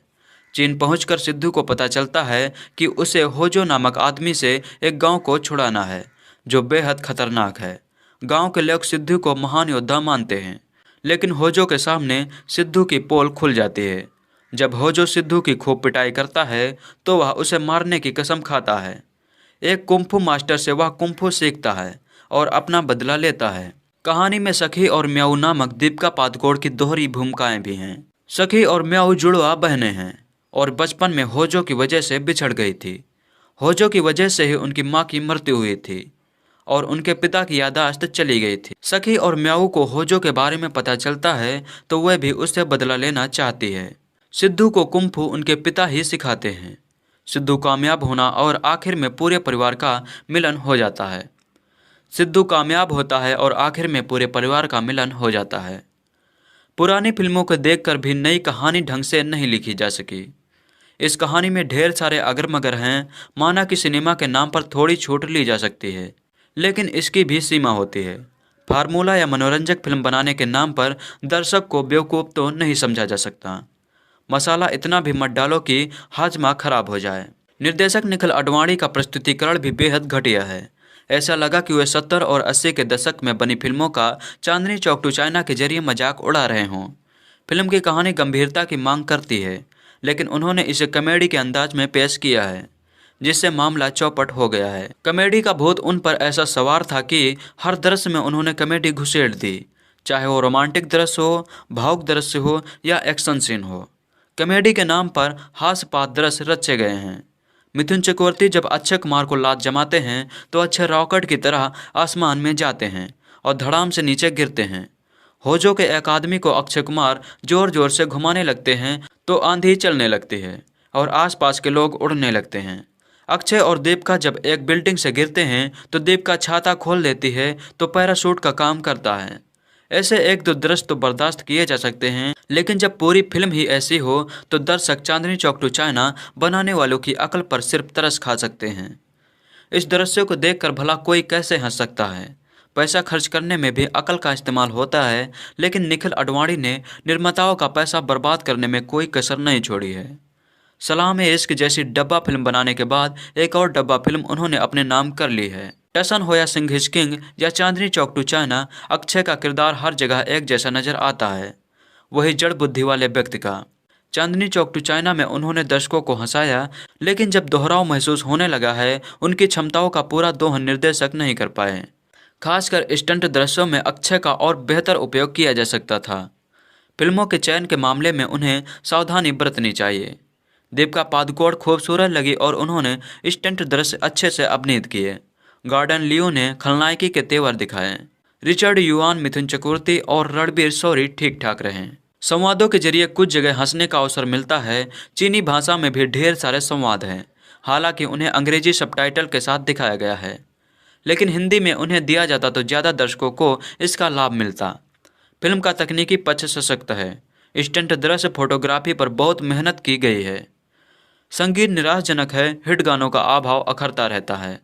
चीन पहुंचकर सिद्धू को पता चलता है कि उसे होजो नामक आदमी से एक गांव को छुड़ाना है जो बेहद खतरनाक है। गांव के लोग सिद्धू को महान योद्धा मानते हैं, लेकिन होजो के सामने सिद्धू की पोल खुल जाती है। जब होजो सिद्धू की खूब पिटाई करता है तो वह उसे मारने की कसम खाता है। एक कुंफू मास्टर से वह कुंफू सीखता है और अपना बदला लेता है। कहानी में सखी और म्याऊ नामक दीपिका पादुकोण की दोहरी भूमिकाएं भी हैं। सखी और म्याऊ जुड़वा बहनें हैं और बचपन में होजो की वजह से बिछड़ गई थी। होजो की वजह से ही उनकी माँ की मृत्यु हुई थी और उनके पिता की याददाश्त चली गई थी। सखी और म्याऊ को होजो के बारे में पता चलता है तो वह भी उससे बदला लेना चाहती है। सिद्धू को कुंफू उनके पिता ही सिखाते हैं। सिद्धू कामयाब होना और आखिर में पूरे परिवार का मिलन हो जाता है। सिद्धू कामयाब होता है और आखिर में पूरे परिवार का मिलन हो जाता है। पुरानी फिल्मों को देखकर भी नई कहानी ढंग से नहीं लिखी जा सकी। इस कहानी में ढेर सारे अगर मगर हैं, माना कि सिनेमा के नाम पर थोड़ी छूट ली जा सकती है, लेकिन इसकी भी सीमा होती है। फार्मूला या मनोरंजक फिल्म बनाने के नाम पर दर्शक को बेवकूफ़ तो नहीं समझा जा सकता। मसाला इतना भी मत डालो कि हाजमा खराब हो जाए। निर्देशक निखिल आडवाणी का प्रस्तुतिकरण भी बेहद घटिया है। ऐसा लगा कि वे 70 और 80 के दशक में बनी फिल्मों का चांदनी चौक टू चाइना के जरिए मजाक उड़ा रहे हों। फिल्म की कहानी गंभीरता की मांग करती है, लेकिन उन्होंने इसे कॉमेडी के अंदाज में पेश किया है, जिससे मामला चौपट हो गया है। कॉमेडी का भूत उन पर ऐसा सवार था कि हर दृश्य में उन्होंने कॉमेडी घुसेड़ दी, चाहे वो रोमांटिक दृश्य हो, भावुक दृश्य हो या एक्शन सीन हो। कॉमेडी के नाम पर हास्यपात दृश्य रचे गए हैं। मिथुन चक्रवर्ती जब अक्षय कुमार को लात जमाते हैं तो अक्षय रॉकेट की तरह आसमान में जाते हैं और धड़ाम से नीचे गिरते हैं। होजो के एक आदमी को अक्षय कुमार जोर जोर से घुमाने लगते हैं तो आंधी चलने लगती है और आसपास के लोग उड़ने लगते हैं। अक्षय और दीपिका जब एक बिल्डिंग से गिरते हैं तो दीपिका छाता खोल देती है तो पैराशूट का काम करता है। ऐसे एक दो दृश्य तो बर्दाश्त किए जा सकते हैं, लेकिन जब पूरी फिल्म ही ऐसी हो तो दर्शक चांदनी चौक टू चाइना बनाने वालों की अकल पर सिर्फ तरस खा सकते हैं। इस दृश्य को देखकर भला कोई कैसे हंस सकता है। पैसा खर्च करने में भी अकल का इस्तेमाल होता है, लेकिन निखिल आडवाणी ने निर्माताओं का पैसा बर्बाद करने में कोई कसर नहीं छोड़ी है। सलाम ए इश्क जैसी डब्बा फिल्म बनाने के बाद एक और डब्बा फिल्म उन्होंने अपने नाम कर ली है। टसन हो या सिंह इज किंग या चांदनी चौक टू चाइना, अक्षय का किरदार हर जगह एक जैसा नजर आता है, वही जड़ बुद्धि वाले व्यक्ति का। चांदनी चौक टू चाइना में उन्होंने दर्शकों को हंसाया, लेकिन जब दोहराव महसूस होने लगा है, उनकी क्षमताओं का पूरा दोहन निर्देशक नहीं कर पाए। खासकर स्टंट दृश्यों में अक्षय का और बेहतर उपयोग किया जा सकता था। फिल्मों के चयन के मामले में उन्हें सावधानी बरतनी चाहिए। दीपिका पादुकोण खूबसूरत लगी और उन्होंने स्टंट दृश्य अच्छे से अभिनीत किए। गॉर्डन लियो ने खलनायकी के तेवर दिखाए। रिचर्ड युआन, मिथुन चक्रवर्ती और रणबीर शौरी ठीक ठाक रहे। संवादों के जरिए कुछ जगह हंसने का अवसर मिलता है। चीनी भाषा में भी ढेर सारे संवाद हैं, हालांकि उन्हें अंग्रेजी सबटाइटल के साथ दिखाया गया है, लेकिन हिंदी में उन्हें दिया जाता तो ज़्यादा दर्शकों को इसका लाभ मिलता। फिल्म का तकनीकी पक्ष सशक्त है। स्टंट दृश्य फोटोग्राफी पर बहुत मेहनत की गई है। संगीत निराशजनक है, हिट गानों का अभाव अखरता रहता है।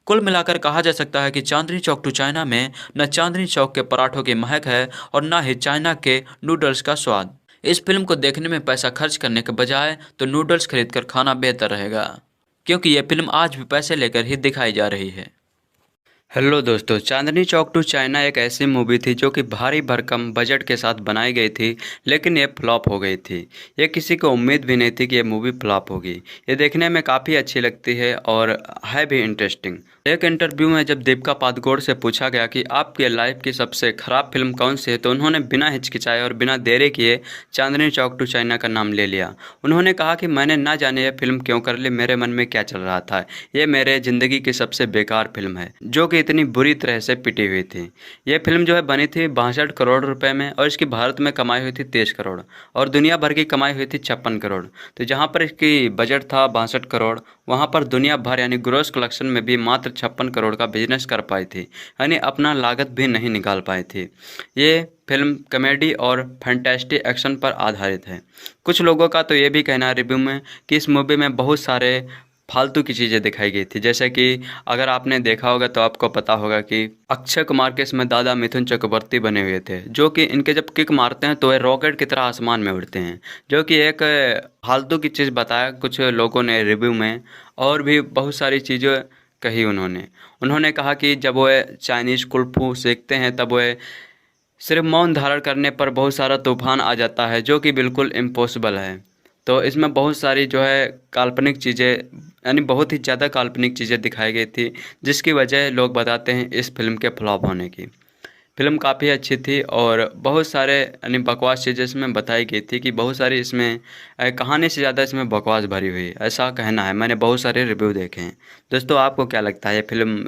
कुल मिलाकर कहा जा सकता है कि चांदनी चौक टू चाइना में न चांदनी चौक के पराठों की महक है और न ही चाइना के नूडल्स का स्वाद। इस फिल्म को देखने में पैसा खर्च करने के बजाय तो नूडल्स खरीदकर खाना बेहतर रहेगा, क्योंकि यह फिल्म आज भी पैसे लेकर ही दिखाई जा रही है। हेलो दोस्तों, चांदनी चौक टू चाइना एक ऐसी मूवी थी जो कि भारी भरकम बजट के साथ बनाई गई थी, लेकिन ये फ्लॉप हो गई थी। ये किसी को उम्मीद भी नहीं थी कि ये मूवी फ्लॉप होगी। ये देखने में काफ़ी अच्छी लगती है और है भी इंटरेस्टिंग। एक इंटरव्यू में जब दीपिका पादुकोण से पूछा गया कि आपके लाइफ की सबसे ख़राब फिल्म कौन सी है, तो उन्होंने बिना हिचकिचाए और बिना देरी किए चांदनी चौक टू चाइना का नाम ले लिया। उन्होंने कहा कि मैंने ना जाने ये फिल्म क्यों कर ली, मेरे मन में क्या चल रहा था। ये मेरे ज़िंदगी की सबसे बेकार फिल्म है, जो कि इतनी बुरी तरह से पिटी हुई थी। ये फिल्म जो है बनी थी 62 करोड़ रुपए में और इसकी भारत में कमाई हुई थी 23 करोड़ और दुनिया भर की कमाई हुई थी 56 करोड़। तो जहाँ पर इसकी बजट था 62 करोड़, वहाँ पर दुनिया भर यानी ग्रॉस कलेक्शन में भी मात्र 56 करोड़ का बिजनेस कर पाई थी, यानी अपना लागत भी नहीं निकाल पाई थी। ये फिल्म कॉमेडी और फैंटास्टिक एक्शन पर आधारित है। कुछ लोगों का तो ये भी कहना है रिव्यू में कि इस मूवी में बहुत सारे फालतू की चीज़ें दिखाई गई थी, जैसे कि अगर आपने देखा होगा तो आपको पता होगा कि अक्षय कुमार के इसमें दादा मिथुन चक्रवर्ती बने हुए थे, जो कि इनके जब किक मारते हैं तो वे रॉकेट की तरह आसमान में उड़ते हैं, जो कि एक फालतू की चीज़ बताया कुछ लोगों ने रिव्यू में। और भी बहुत सारी चीज़ें कही उन्होंने कहा कि जब वे चाइनीज़ कुल्फू सीखते हैं तब वे सिर्फ मौन धारण करने पर बहुत सारा तूफान आ जाता है, जो कि बिल्कुल इम्पॉसिबल है। तो इसमें बहुत सारी जो है काल्पनिक चीज़ें यानी बहुत ही ज़्यादा काल्पनिक चीज़ें दिखाई गई थी, जिसकी वजह लोग बताते हैं इस फिल्म के फ्लॉप होने की। फिल्म काफ़ी अच्छी थी और बहुत सारे यानी बकवास चीज़ें इसमें बताई गई थी कि बहुत सारी इसमें कहानी से ज़्यादा इसमें बकवास भरी हुई, ऐसा कहना है। मैंने बहुत सारे रिव्यू देखे हैं। दोस्तों आपको क्या लगता है ये फिल्म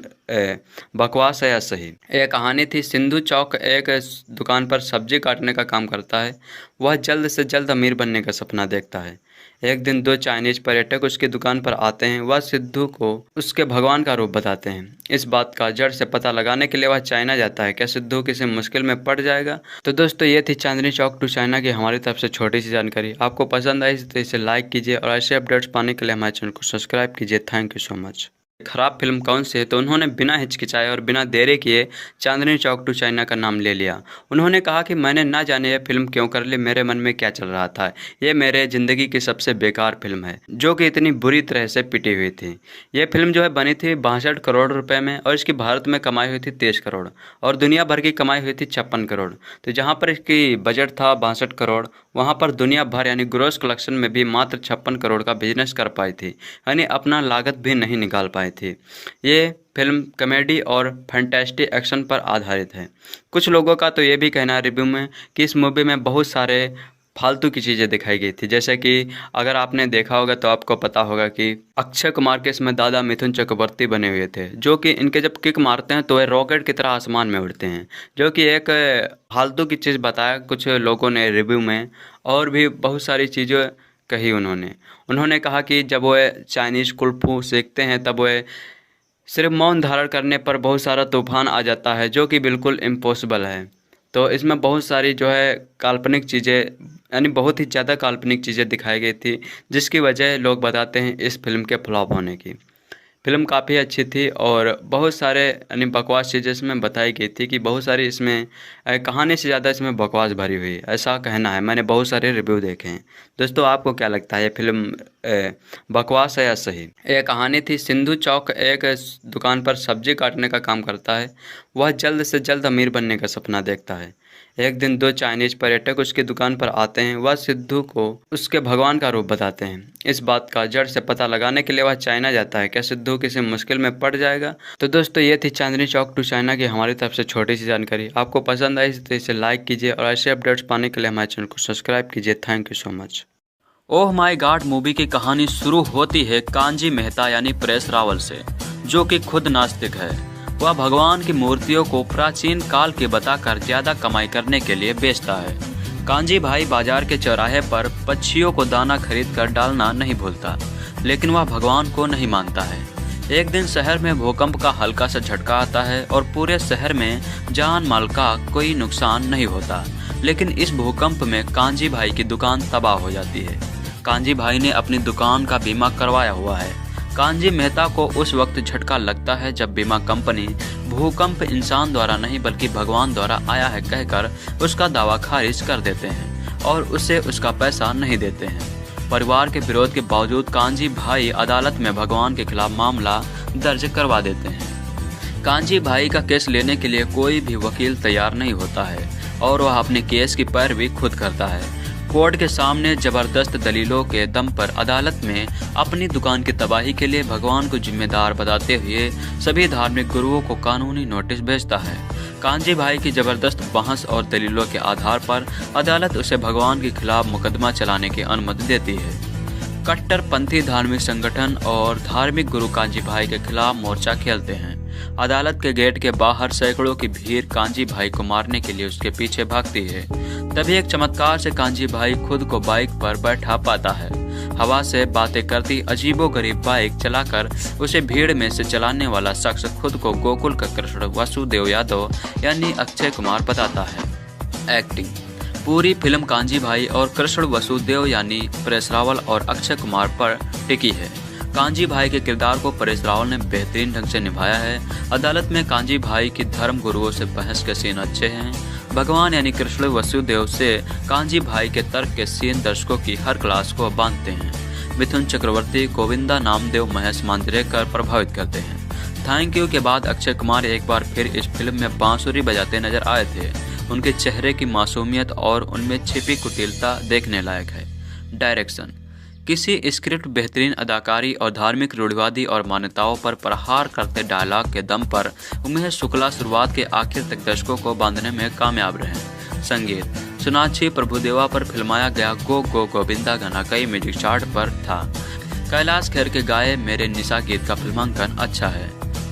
बकवास है या सही? यह कहानी थी सिंधु चौक एक दुकान पर सब्जी काटने का काम करता है। वह जल्द से जल्द अमीर बनने का सपना देखता है। एक दिन 2 चाइनीज पर्यटक उसकी दुकान पर आते हैं। वह सिद्धू को उसके भगवान का रूप बताते हैं। इस बात का जड़ से पता लगाने के लिए वह चाइना जाता है। क्या सिद्धू किसी मुश्किल में पड़ जाएगा? तो दोस्तों ये थी चांदनी चौक टू चाइना की हमारी तरफ से छोटी सी जानकारी। आपको पसंद आई तो इसे लाइक कीजिए और ऐसे अपडेट्स पाने के लिए हमारे चैनल को सब्सक्राइब कीजिए। Thank you so much. खराब फिल्म कौन सी है? तो उन्होंने बिना हिचकिचाए और बिना देरी किए चांदनी चौक टू चाइना का नाम ले लिया। उन्होंने कहा कि मैंने ना जाने यह फिल्म क्यों कर ली, मेरे मन में क्या चल रहा था। ये मेरे ज़िंदगी की सबसे बेकार फिल्म है, जो कि इतनी बुरी तरह से पिटी हुई थी। ये फिल्म जो है बनी थी 62 करोड़ रुपए में और इसकी भारत में कमाई हुई थी 23 करोड़ और दुनिया भर की कमाई हुई थी 56 करोड़। तो जहाँ पर इसकी बजट था 62 करोड़, वहाँ पर दुनिया भर यानी ग्रॉस कलेक्शन में भी मात्र 56 करोड़ का बिजनेस कर पाई थी, यानी अपना लागत भी नहीं निकाल पाई थी। ये फिल्म कॉमेडी और फैंटास्टिक एक्शन पर आधारित है। कुछ लोगों का तो ये भी कहना है रिव्यू में कि इस मूवी में बहुत सारे फालतू की चीज़ें दिखाई गई थी, जैसे कि अगर आपने देखा होगा तो आपको पता होगा कि अक्षय कुमार के इसमें दादा मिथुन चक्रवर्ती बने हुए थे, जो कि इनके जब किक मारते हैं तो वे रॉकेट की तरह आसमान में उड़ते हैं, जो कि एक फालतू की चीज़ बताया कुछ लोगों ने रिव्यू में। और भी बहुत सारी चीज़ें कही उन्होंने कहा कि जब वे चाइनीज़ कुल्फू सीखते हैं तब वे सिर्फ मौन धारण करने पर बहुत सारा तूफान आ जाता है, जो कि बिल्कुल इम्पॉसिबल है। तो इसमें बहुत सारी जो है काल्पनिक चीज़ें यानी बहुत ही ज़्यादा काल्पनिक चीज़ें दिखाई गई थी, जिसकी वजह लोग बताते हैं इस फिल्म के फ्लॉप होने की। फिल्म काफ़ी अच्छी थी और बहुत सारे यानी बकवास चीज़ें इसमें बताई गई थी कि बहुत सारी इसमें कहानी से ज़्यादा इसमें बकवास भरी हुई, ऐसा कहना है। मैंने बहुत सारे रिव्यू देखे हैं। दोस्तों आपको क्या लगता है ये फिल्म बकवास है या सही? यह कहानी थी सिंधु चौक एक दुकान पर सब्जी काटने का काम करता है। वह जल्द से जल्द अमीर बनने का सपना देखता है। एक दिन 2 चाइनीज पर्यटक उसकी दुकान पर आते हैं। वह सिद्धू को उसके भगवान का रूप बताते हैं। इस बात का जड़ से पता लगाने के लिए वह चाइना जाता है। क्या सिद्धू किसी मुश्किल में पड़ जाएगा? तो दोस्तों ये थी चांदनी चौक टू चाइना की हमारी तरफ से छोटी सी जानकारी। आपको पसंद आई तो इसे लाइक कीजिए और ऐसे अपडेट्स पाने के लिए हमारे चैनल को सब्सक्राइब कीजिए। Thank you so much. Oh my God movie की कहानी शुरू होती है कांजी मेहता यानी परेश रावल से, जो कि खुद नास्तिक है। वह भगवान की मूर्तियों को प्राचीन काल के बताकर ज्यादा कमाई करने के लिए बेचता है। कांजी भाई बाजार के चौराहे पर पक्षियों को दाना खरीद कर डालना नहीं भूलता, लेकिन वह भगवान को नहीं मानता है। एक दिन शहर में भूकंप का हल्का सा झटका आता है और पूरे शहर में जान माल का कोई नुकसान नहीं होता, लेकिन इस भूकंप में कांजी भाई की दुकान तबाह हो जाती है। कांजी भाई ने अपनी दुकान का बीमा करवाया हुआ है। कांजी मेहता को उस वक्त झटका लगता है जब बीमा कंपनी भूकंप इंसान द्वारा नहीं बल्कि भगवान द्वारा आया है कहकर उसका दावा खारिज कर देते हैं और उसे उसका पैसा नहीं देते हैं। परिवार के विरोध के बावजूद कांजी भाई अदालत में भगवान के खिलाफ मामला दर्ज करवा देते हैं। कांजी भाई का केस लेने के लिए कोई भी वकील तैयार नहीं होता है और वह अपने केस की पैरवी खुद करता है। कोर्ट के सामने जबरदस्त दलीलों के दम पर अदालत में अपनी दुकान की तबाही के लिए भगवान को जिम्मेदार बताते हुए सभी धार्मिक गुरुओं को कानूनी नोटिस भेजता है। कांजी भाई की जबरदस्त बहस और दलीलों के आधार पर अदालत उसे भगवान के खिलाफ मुकदमा चलाने की अनुमति देती है। कट्टरपंथी धार्मिक संगठन और धार्मिक गुरु कांजी भाई के खिलाफ मोर्चा खेलते हैं। अदालत के गेट के बाहर सैकड़ों की भीड़ कांजी भाई को मारने के लिए उसके पीछे भागती है। तभी एक चमत्कार से कांजी भाई खुद को बाइक पर बैठा पाता है। हवा से बातें करती अजीबोगरीब बाइक चलाकर उसे भीड़ में से चलाने वाला शख्स खुद को गोकुल का कृष्ण वासुदेव यादव यानी अक्षय कुमार बताता है। एक्टिंग। पूरी फिल्म कांजी भाई और कृष्ण वसुदेव यानी परेश रावल और अक्षय कुमार पर टिकी है। कांजी भाई के किरदार को परेश रावल ने बेहतरीन ढंग से निभाया है। अदालत में कांजी भाई की धर्म गुरुओं से बहस के सीन अच्छे हैं। भगवान यानी कृष्ण वसुदेव से कांजी भाई के तर्क के सीन दर्शकों की हर क्लास को बांधते हैं। मिथुन चक्रवर्ती, गोविंदा नामदेव, महेश मांजरेकर प्रभावित करते हैं। थैंक यू के बाद अक्षय कुमार एक बार फिर इस फिल्म में बांसुरी बजाते नजर आए थे। उनके चेहरे की मासूमियत और उनमें छिपी कुटिलता देखने लायक है। डायरेक्शन। किसी स्क्रिप्ट, बेहतरीन अदाकारी और धार्मिक रूढ़िवादी और मान्यताओं पर प्रहार करते डायलॉग के दम पर उमेश शुक्ला शुरुआत के आखिर तक दर्शकों को बांधने में कामयाब रहे। संगीत। सोनाक्षी प्रभुदेवा पर फिल्माया गया गो गो गोविंदा गाना कई म्यूजिक चार्ट पर था। कैलाश खेर के गाए मेरे निशा गीत का फिल्मांकन अच्छा है।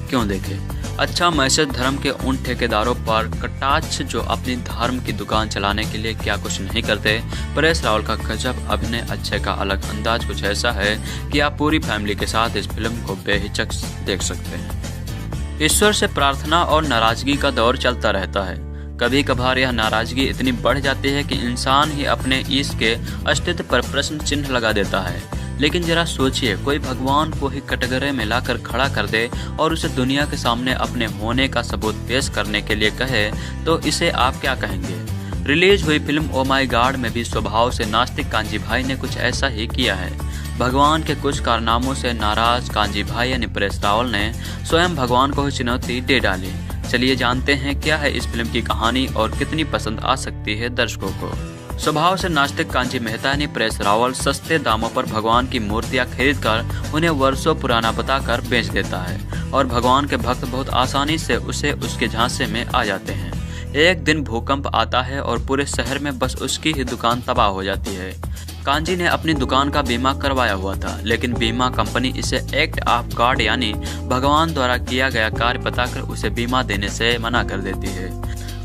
क्यों देखे। अच्छा मैसेज धर्म के उन ठेकेदारों पर कटाक्ष जो अपनी धर्म की दुकान चलाने के लिए क्या कुछ नहीं करते। परेश रावल का गजब अभिनय, अक्षय का अलग अंदाज कुछ ऐसा है कि आप पूरी फैमिली के साथ इस फिल्म को बेहिचक देख सकते हैं। ईश्वर से प्रार्थना और नाराजगी का दौर चलता रहता है। कभी कभार यह नाराजगी इतनी बढ़ जाती है कि इंसान ही अपने ईश के अस्तित्व पर प्रश्न चिन्ह लगा देता है। लेकिन जरा सोचिए, कोई भगवान को ही कटघरे में लाकर खड़ा कर दे और उसे दुनिया के सामने अपने होने का सबूत पेश करने के लिए कहे तो इसे आप क्या कहेंगे। रिलीज हुई फिल्म ओ माय गॉड में भी स्वभाव से नास्तिक कांजी भाई ने कुछ ऐसा ही किया है। भगवान के कुछ कारनामों से नाराज कांजी भाई यानी परेश रावल ने स्वयं भगवान को ही चुनौती दे डाली। चलिए जानते हैं क्या है इस फिल्म की कहानी और कितनी पसंद आ सकती है दर्शकों को। स्वभाव से नास्तिक कांजी मेहता ने परेश रावल सस्ते दामों पर भगवान की मूर्तियां खरीदकर उन्हें वर्षों पुराना बताकर बेच देता है और भगवान के भक्त बहुत आसानी से उसे उसके झांसे में आ जाते हैं। एक दिन भूकंप आता है और पूरे शहर में बस उसकी ही दुकान तबाह हो जाती है। कांजी ने अपनी दुकान का बीमा करवाया हुआ था, लेकिन बीमा कंपनी इसे एक्ट ऑफ गॉड यानी भगवान द्वारा किया गया कार्य बताकर उसे बीमा देने से मना कर देती है।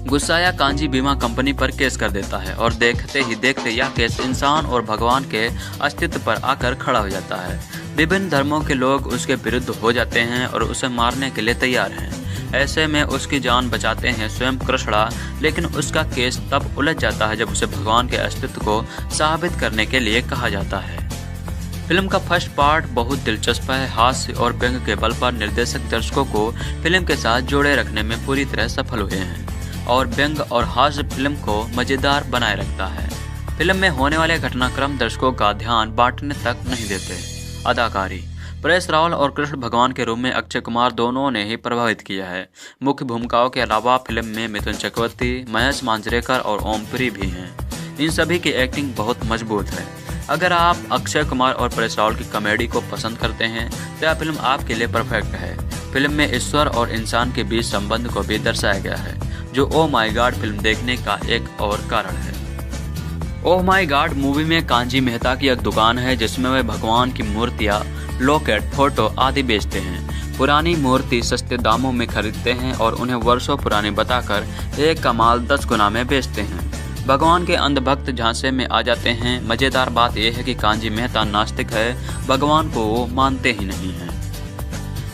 गुस्साया कांजी बीमा कंपनी पर केस कर देता है और देखते ही देखते यह केस इंसान और भगवान के अस्तित्व पर आकर खड़ा हो जाता है। विभिन्न धर्मों के लोग उसके विरुद्ध हो जाते हैं और उसे मारने के लिए तैयार हैं। ऐसे में उसकी जान बचाते हैं स्वयं कृष्णा, लेकिन उसका केस तब उलझ जाता है जब उसे भगवान के अस्तित्व को साबित करने के लिए कहा जाता है। फिल्म का फर्स्ट पार्ट बहुत दिलचस्प है। हास्य और व्यंग के बल पर निर्देशक दर्शकों को फिल्म के साथ जोड़े रखने में पूरी तरह सफल हुए हैं और व्यंग और हास्य फिल्म को मजेदार बनाए रखता है। फिल्म में होने वाले घटनाक्रम दर्शकों का ध्यान बांटने तक नहीं देते। अदाकारी। परेश रावल और कृष्ण भगवान के रूप में अक्षय कुमार दोनों ने ही प्रभावित किया है। मुख्य भूमिकाओं के अलावा फिल्म में मिथुन चक्रवर्ती, महेश मांजरेकर और ओमपुरी भी हैं। इन सभी की एक्टिंग बहुत मजबूत है। अगर आप अक्षय कुमार और परेश रावल की कॉमेडी को पसंद करते हैं तो यह फिल्म आपके लिए परफेक्ट है। फिल्म में ईश्वर और इंसान के बीच संबंध को भी दर्शाया गया है, जो ओ माय गॉड फिल्म देखने का एक और कारण है। ओ माय गॉड मूवी में कांजी मेहता की एक दुकान है जिसमें वे भगवान की मूर्तियां, लॉकेट, फोटो आदि बेचते हैं। पुरानी मूर्ति सस्ते दामों में खरीदते हैं और उन्हें वर्षों पुराने बताकर एक का माल 10 गुना में बेचते हैं। भगवान के अंधभक्त झांसे में आ जाते हैं। मजेदार बात यह है कि कांजी मेहता नास्तिक है, भगवान को वो मानते ही नहीं हैं।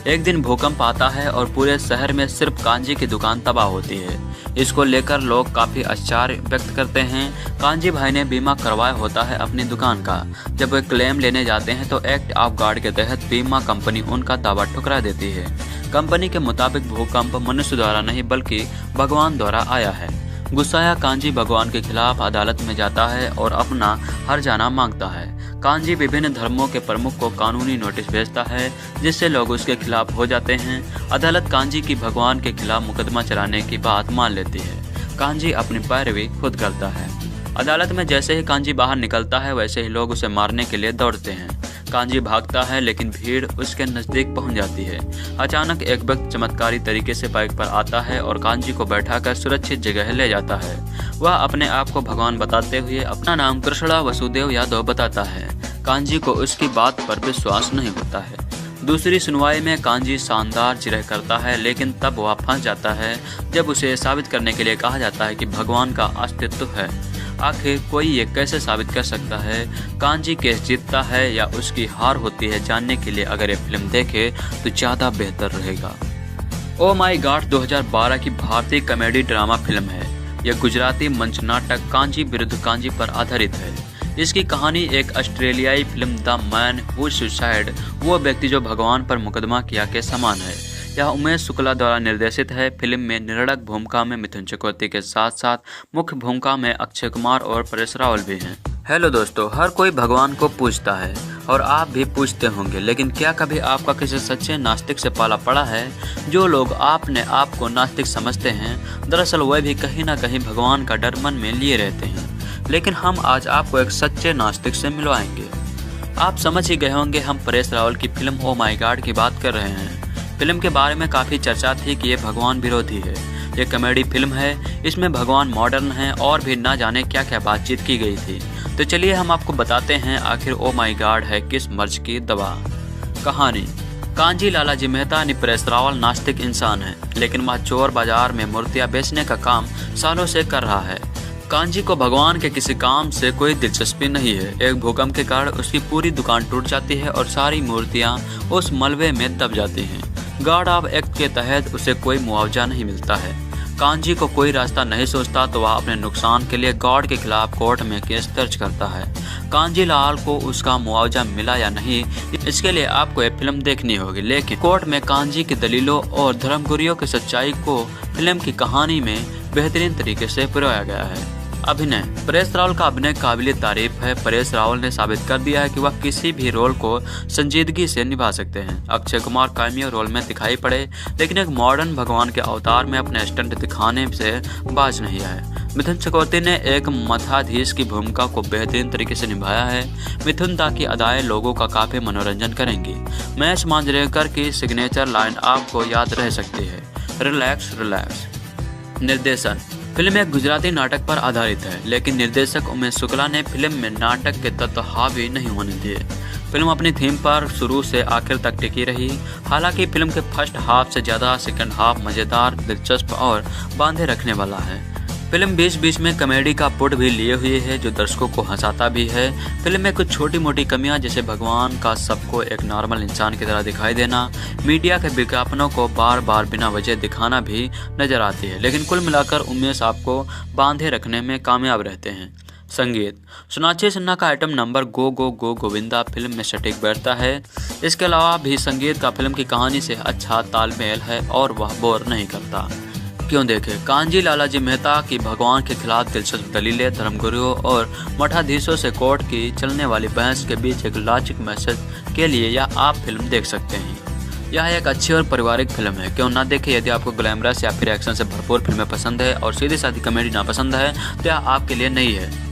एक दिन भूकंप आता है और पूरे शहर में सिर्फ कांजी की दुकान तबाह होती है। इसको लेकर लोग काफी आश्चर्य व्यक्त करते हैं। कांजी भाई ने बीमा करवाया होता है अपनी दुकान का। जब वे क्लेम लेने जाते हैं तो एक्ट ऑफ गॉड के तहत बीमा कंपनी उनका दावा ठुकरा देती है। कंपनी के मुताबिक भूकंप मनुष्य द्वारा नहीं बल्कि भगवान द्वारा आया है। गुस्साया कांजी भगवान के खिलाफ अदालत में जाता है और अपना हर्जाना मांगता है। कांजी विभिन्न धर्मों के प्रमुख को कानूनी नोटिस भेजता है जिससे लोग उसके खिलाफ हो जाते हैं। अदालत कांजी की भगवान के खिलाफ मुकदमा चलाने की बात मान लेती है। कांजी अपनी पैरवी खुद करता है। अदालत में जैसे ही कांजी बाहर निकलता है वैसे ही लोग उसे मारने के लिए दौड़ते हैं। कांजी भागता है लेकिन भीड़ उसके नजदीक पहुंच जाती है। अचानक एक व्यक्ति चमत्कारी तरीके से बाइक पर आता है और कांजी को बैठाकर सुरक्षित जगह ले जाता है। वह अपने आप को भगवान बताते हुए अपना नाम कृष्ण वसुदेव यादव बताता है। कांजी को उसकी बात पर विश्वास नहीं होता है। दूसरी सुनवाई में कांजी शानदार जिरह करता है, लेकिन तब वह फंस जाता है जब उसे साबित करने के लिए कहा जाता है कि भगवान का अस्तित्व है। आखिर कोई ये कैसे साबित कर सकता है कांजी केस जीतता है या उसकी हार होती है, जानने के लिए अगर ये फिल्म देखे तो ज़्यादा बेहतर रहेगा। ओ माई गॉड 2012 की भारतीय कॉमेडी ड्रामा फिल्म है। यह गुजराती मंच नाटक कांजी विरुद्ध कांजी पर आधारित है। इसकी कहानी एक ऑस्ट्रेलियाई film the man who suicide, वो व्यक्ति जो भगवान पर मुकदमा किया, के समान है। यह उमेश शुक्ला द्वारा निर्देशित है। फिल्म में निर्णायक भूमिका में मिथुन चक्रवर्ती के साथ साथ मुख्य भूमिका में अक्षय कुमार और परेश रावल भी हैं। हेलो दोस्तों, हर कोई भगवान को पूजता है और आप भी पूजते होंगे, लेकिन क्या कभी आपका किसी सच्चे नास्तिक से पाला पड़ा है? जो लोग आपने आप को नास्तिक समझते हैं, दरअसल वह भी कहीं ना कहीं भगवान का डर मन में लिए रहते हैं। लेकिन हम आज आपको एक सच्चे नास्तिक से मिलवाएंगे। आप समझ ही गए होंगे हम परेश रावल की फिल्म ओ माई गॉड की बात कर रहे हैं। फिल्म के बारे में काफ़ी चर्चा थी कि ये भगवान विरोधी है। ये कॉमेडी फिल्म है, इसमें भगवान मॉडर्न है और भी ना जाने क्या क्या बातचीत की गई थी। तो चलिए हम आपको बताते हैं आखिर ओ माई गॉड है किस मर्ज की दवा। कहानी: कांजी लालाजी मेहता यानी परेश रावल नास्तिक इंसान है, लेकिन वह चोर बाजार में मूर्तियाँ बेचने का काम सालों से कर रहा है। कांजी को भगवान के किसी काम से कोई दिलचस्पी नहीं है। एक भूकंप के कारण उसकी पूरी दुकान टूट जाती है और सारी मूर्तियाँ उस मलबे में दब जाती हैं। गॉड ऑफ एक्ट के तहत उसे कोई मुआवजा नहीं मिलता है। कांजी को कोई रास्ता नहीं सोचता तो वह अपने नुकसान के लिए गॉड के खिलाफ कोर्ट में केस दर्ज करता है। कांजी लाल को उसका मुआवजा मिला या नहीं, इसके लिए आपको ये फिल्म देखनी होगी, लेकिन कोर्ट में कांजी की दलीलों और धर्मगुरुओं की सच्चाई को फिल्म की कहानी में बेहतरीन तरीके से पिरोया गया है। अभिनय: परेश रावल का अभिनय काबिल तारीफ है। परेश रावल ने साबित कर दिया है कि वह किसी भी रोल को संजीदगी से निभा सकते हैं। अक्षय कुमार कैमियो रोल में दिखाई पड़े, लेकिन एक मॉडर्न भगवान के अवतार में अपने स्टंट दिखाने से बाज नहीं आए। मिथुन चक्रवर्ती ने एक मठाधीश की भूमिका को बेहतरीन तरीके से निभाया है। मिथुन दा की अदाएं लोगों का काफी मनोरंजन करेंगी। महेश मांजरेकर की सिग्नेचर लाइन आपको याद रह सकती है, रिलैक्स रिलैक्स। निर्देशन: फिल्म एक गुजराती नाटक पर आधारित है, लेकिन निर्देशक उमेश शुक्ला ने फिल्म में नाटक के तत्व हावी नहीं होने दिए। फिल्म अपनी थीम पर शुरू से आखिर तक टिकी रही। हालांकि फिल्म के फर्स्ट हाफ से ज़्यादा सेकंड हाफ मज़ेदार, दिलचस्प और बांधे रखने वाला है। फिल्म बीच बीच में कॉमेडी का पुट भी लिए हुए है, जो दर्शकों को हंसाता भी है। फिल्म में कुछ छोटी मोटी कमियां, जैसे भगवान का सबको एक नॉर्मल इंसान की तरह दिखाई देना, मीडिया के विज्ञापनों को बार बार बिना वजह दिखाना भी नजर आती है, लेकिन कुल मिलाकर उमेश आपको बांधे रखने में कामयाब रहते हैं। संगीत: सोनाक्षी सिन्हा का आइटम नंबर गो गो गो गोविंदा फिल्म में सटीक बैठता है। इसके अलावा भी संगीत का फिल्म की कहानी से अच्छा तालमेल है और वह बोर नहीं करता। क्यों देखें? कांजी लालाजी मेहता की भगवान के खिलाफ दिलचस्प दलीलें, धर्मगुरुओं और मठाधीशों से कोर्ट की चलने वाली बहस के बीच एक लॉजिक मैसेज के लिए यह आप फिल्म देख सकते हैं। यह एक अच्छी और पारिवारिक फिल्म है, क्यों ना देखें? यदि आपको ग्लैमरस या फिर एक्शन से भरपूर फिल्में पसंद है और सीधी सादी कॉमेडी ना पसंद है तो यह आपके लिए नहीं है।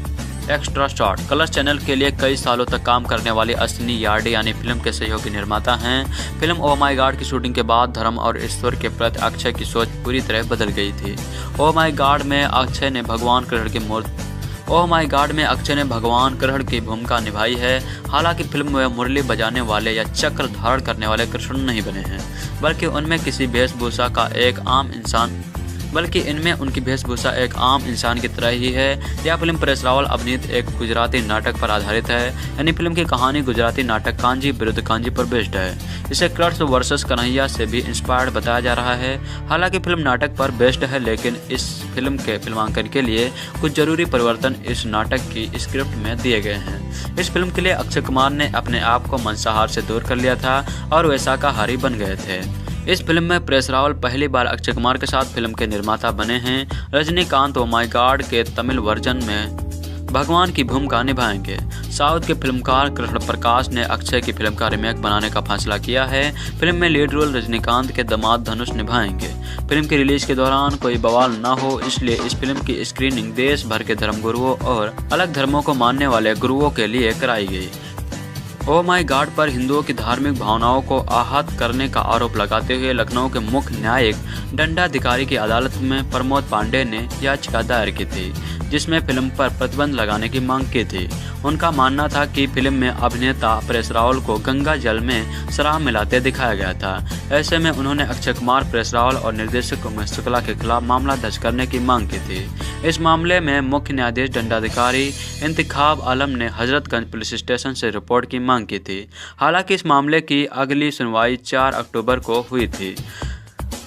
एक्स्ट्रा शॉट: कलर्स चैनल के लिए कई सालों तक काम करने वाले अश्विनी यार्डे यानी फिल्म के सहयोगी निर्माता हैं। फिल्म ओ माई गॉड की शूटिंग के बाद धर्म और ईश्वर के प्रति अक्षय की सोच पूरी तरह बदल गई थी। ओ माई गॉड में अक्षय ने भगवान कृष्ण की भूमिका निभाई है। हालांकि फिल्म में मुरली बजाने वाले या चक्र धारण करने वाले कृष्ण नहीं बने हैं, बल्कि उनमें इनमें उनकी वेशभूषा एक आम इंसान की तरह ही है। यह फिल्म परेश रावल अभिनीत एक गुजराती नाटक पर आधारित है, यानी फिल्म की कहानी गुजराती नाटक कांजी विरुद्ध कांजी पर बेस्ड है। इसे कृष्ण वर्सेस कन्हैया से भी इंस्पायर्ड बताया जा रहा है। हालांकि फिल्म नाटक पर बेस्ड है, लेकिन इस फिल्म के फिल्मांकन के लिए कुछ जरूरी परिवर्तन इस नाटक की स्क्रिप्ट में दिए गए हैं। इस फिल्म के लिए अक्षय कुमार ने अपने आप को मांसाहार से दूर कर लिया था और वे शाकाहारी बन गए थे। इस फिल्म में परेश रावल पहली बार अक्षय कुमार के साथ फिल्म के निर्माता बने हैं। रजनीकांत ओ माई गॉड के तमिल वर्जन में भगवान की भूमिका निभाएंगे। साउथ के फिल्मकार कृष्ण प्रकाश ने अक्षय की फिल्म का रीमेक बनाने का फैसला किया है। फिल्म में लीड रोल रजनीकांत के दामाद धनुष निभाएंगे। फिल्म की रिलीज के दौरान कोई बवाल न हो, इसलिए इस फिल्म की स्क्रीनिंग देश भर के धर्मगुरुओं और अलग धर्मों को मानने वाले गुरुओं के लिए कराई गई। ओ माई गॉड पर हिंदुओं की धार्मिक भावनाओं को आहत करने का आरोप लगाते हुए लखनऊ के मुख्य न्यायिक दंडाधिकारी की अदालत में प्रमोद पांडे ने याचिका दायर की थी, जिसमें फिल्म पर प्रतिबंध लगाने की मांग की थी। उनका मानना था कि फिल्म में अभिनेता परेश रावल को गंगा जल में शराब मिलाते दिखाया गया था। ऐसे में उन्होंने अक्षय कुमार, परेश रावल और निर्देशक उमेश शुक्ला के खिलाफ मामला दर्ज करने की मांग की थी। इस मामले में मुख्य न्यायाधीश दंडाधिकारी इंतखाब आलम ने हजरतगंज पुलिस स्टेशन से रिपोर्ट की मांग की थी। हालांकि इस मामले की अगली सुनवाई 4 अक्टूबर को हुई थी।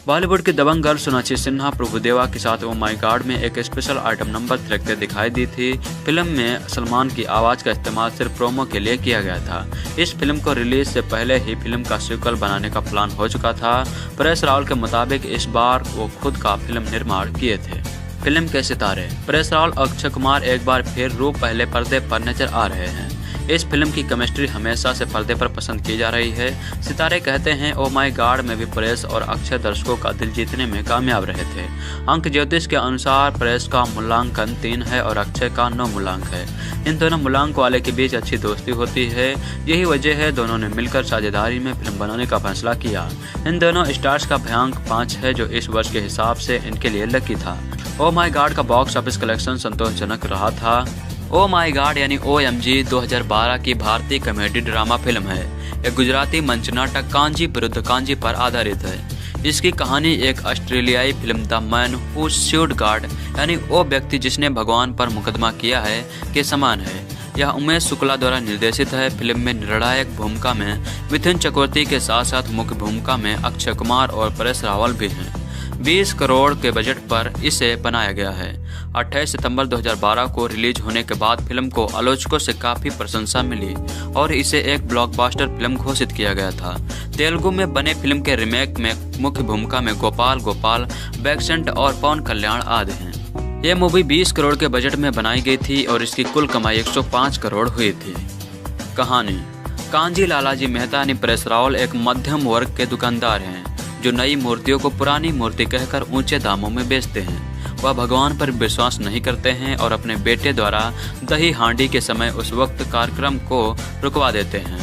बॉलीवुड की दबंग गर्ल सोनाक्षी सिन्हा प्रभुदेवा के साथ ओ माय गॉड में एक स्पेशल आइटम नंबर थिरकते दिखाई दी थी। फिल्म में सलमान की आवाज़ का इस्तेमाल सिर्फ प्रोमो के लिए किया गया था। इस फिल्म को रिलीज से पहले ही फिल्म का सीक्वल बनाने का प्लान हो चुका था। परेश रावल के मुताबिक इस बार वो खुद का फिल्म निर्माण किए थे। फिल्म के सितारे परेश रावल, अक्षय कुमार एक बार फिर रूप पहले पर्दे पर नजर आ रहे हैं। इस फिल्म की केमिस्ट्री हमेशा से पर्दे पर पसंद की जा रही है। सितारे कहते हैं ओ माय गॉड में भी परेश और अक्षय दर्शकों का दिल जीतने में कामयाब रहे थे। अंक ज्योतिष के अनुसार परेश का मूल्यांकन 3 है और अक्षय का 9 मूल्यांक है। इन दोनों मूल्यांक वाले के बीच अच्छी दोस्ती होती है। यही वजह है दोनों ने मिलकर साझेदारी में फिल्म बनाने का फैसला किया। इन दोनों स्टार्स का भयांक 5 है, जो इस वर्ष के हिसाब से इनके लिए लकी था। ओ माय गॉड का बॉक्स ऑफिस कलेक्शन संतोषजनक रहा था। ओ माय गॉड यानी OMG 2012 की भारतीय कॉमेडी ड्रामा फिल्म है। एक गुजराती मंच नाटक कांजी विरुद्ध कांजी पर आधारित है। इसकी कहानी एक ऑस्ट्रेलियाई film the man who should God यानी वो व्यक्ति जिसने भगवान पर मुकदमा किया है के समान है। यह उमेश शुक्ला द्वारा निर्देशित है। फिल्म में निर्णायक भूमिका में मिथुन चक्रवर्ती के साथ साथ मुख्य भूमिका में अक्षय कुमार और परेश रावल भी हैं। 20 करोड़ के बजट पर इसे बनाया गया है। 28 सितंबर 2012 को रिलीज होने के बाद फिल्म को आलोचकों से काफ़ी प्रशंसा मिली और इसे एक ब्लॉकबस्टर फिल्म घोषित किया गया था। तेलुगु में बने फिल्म के रीमेक में मुख्य भूमिका में गोपाल, बैक्सेंट और पवन कल्याण आदि हैं। यह मूवी 20 करोड़ के बजट में बनाई गई थी और इसकी कुल कमाई 105 करोड़ हुई थी। कहानी कांजी लालाजी मेहता यानी परेश रावल एक मध्यम वर्ग के दुकानदार हैं जो नई मूर्तियों को पुरानी मूर्ति कहकर ऊंचे दामों में बेचते हैं। वह भगवान पर विश्वास नहीं करते हैं और अपने बेटे द्वारा दही हांडी के समय उस वक्त कार्यक्रम को रुकवा देते हैं,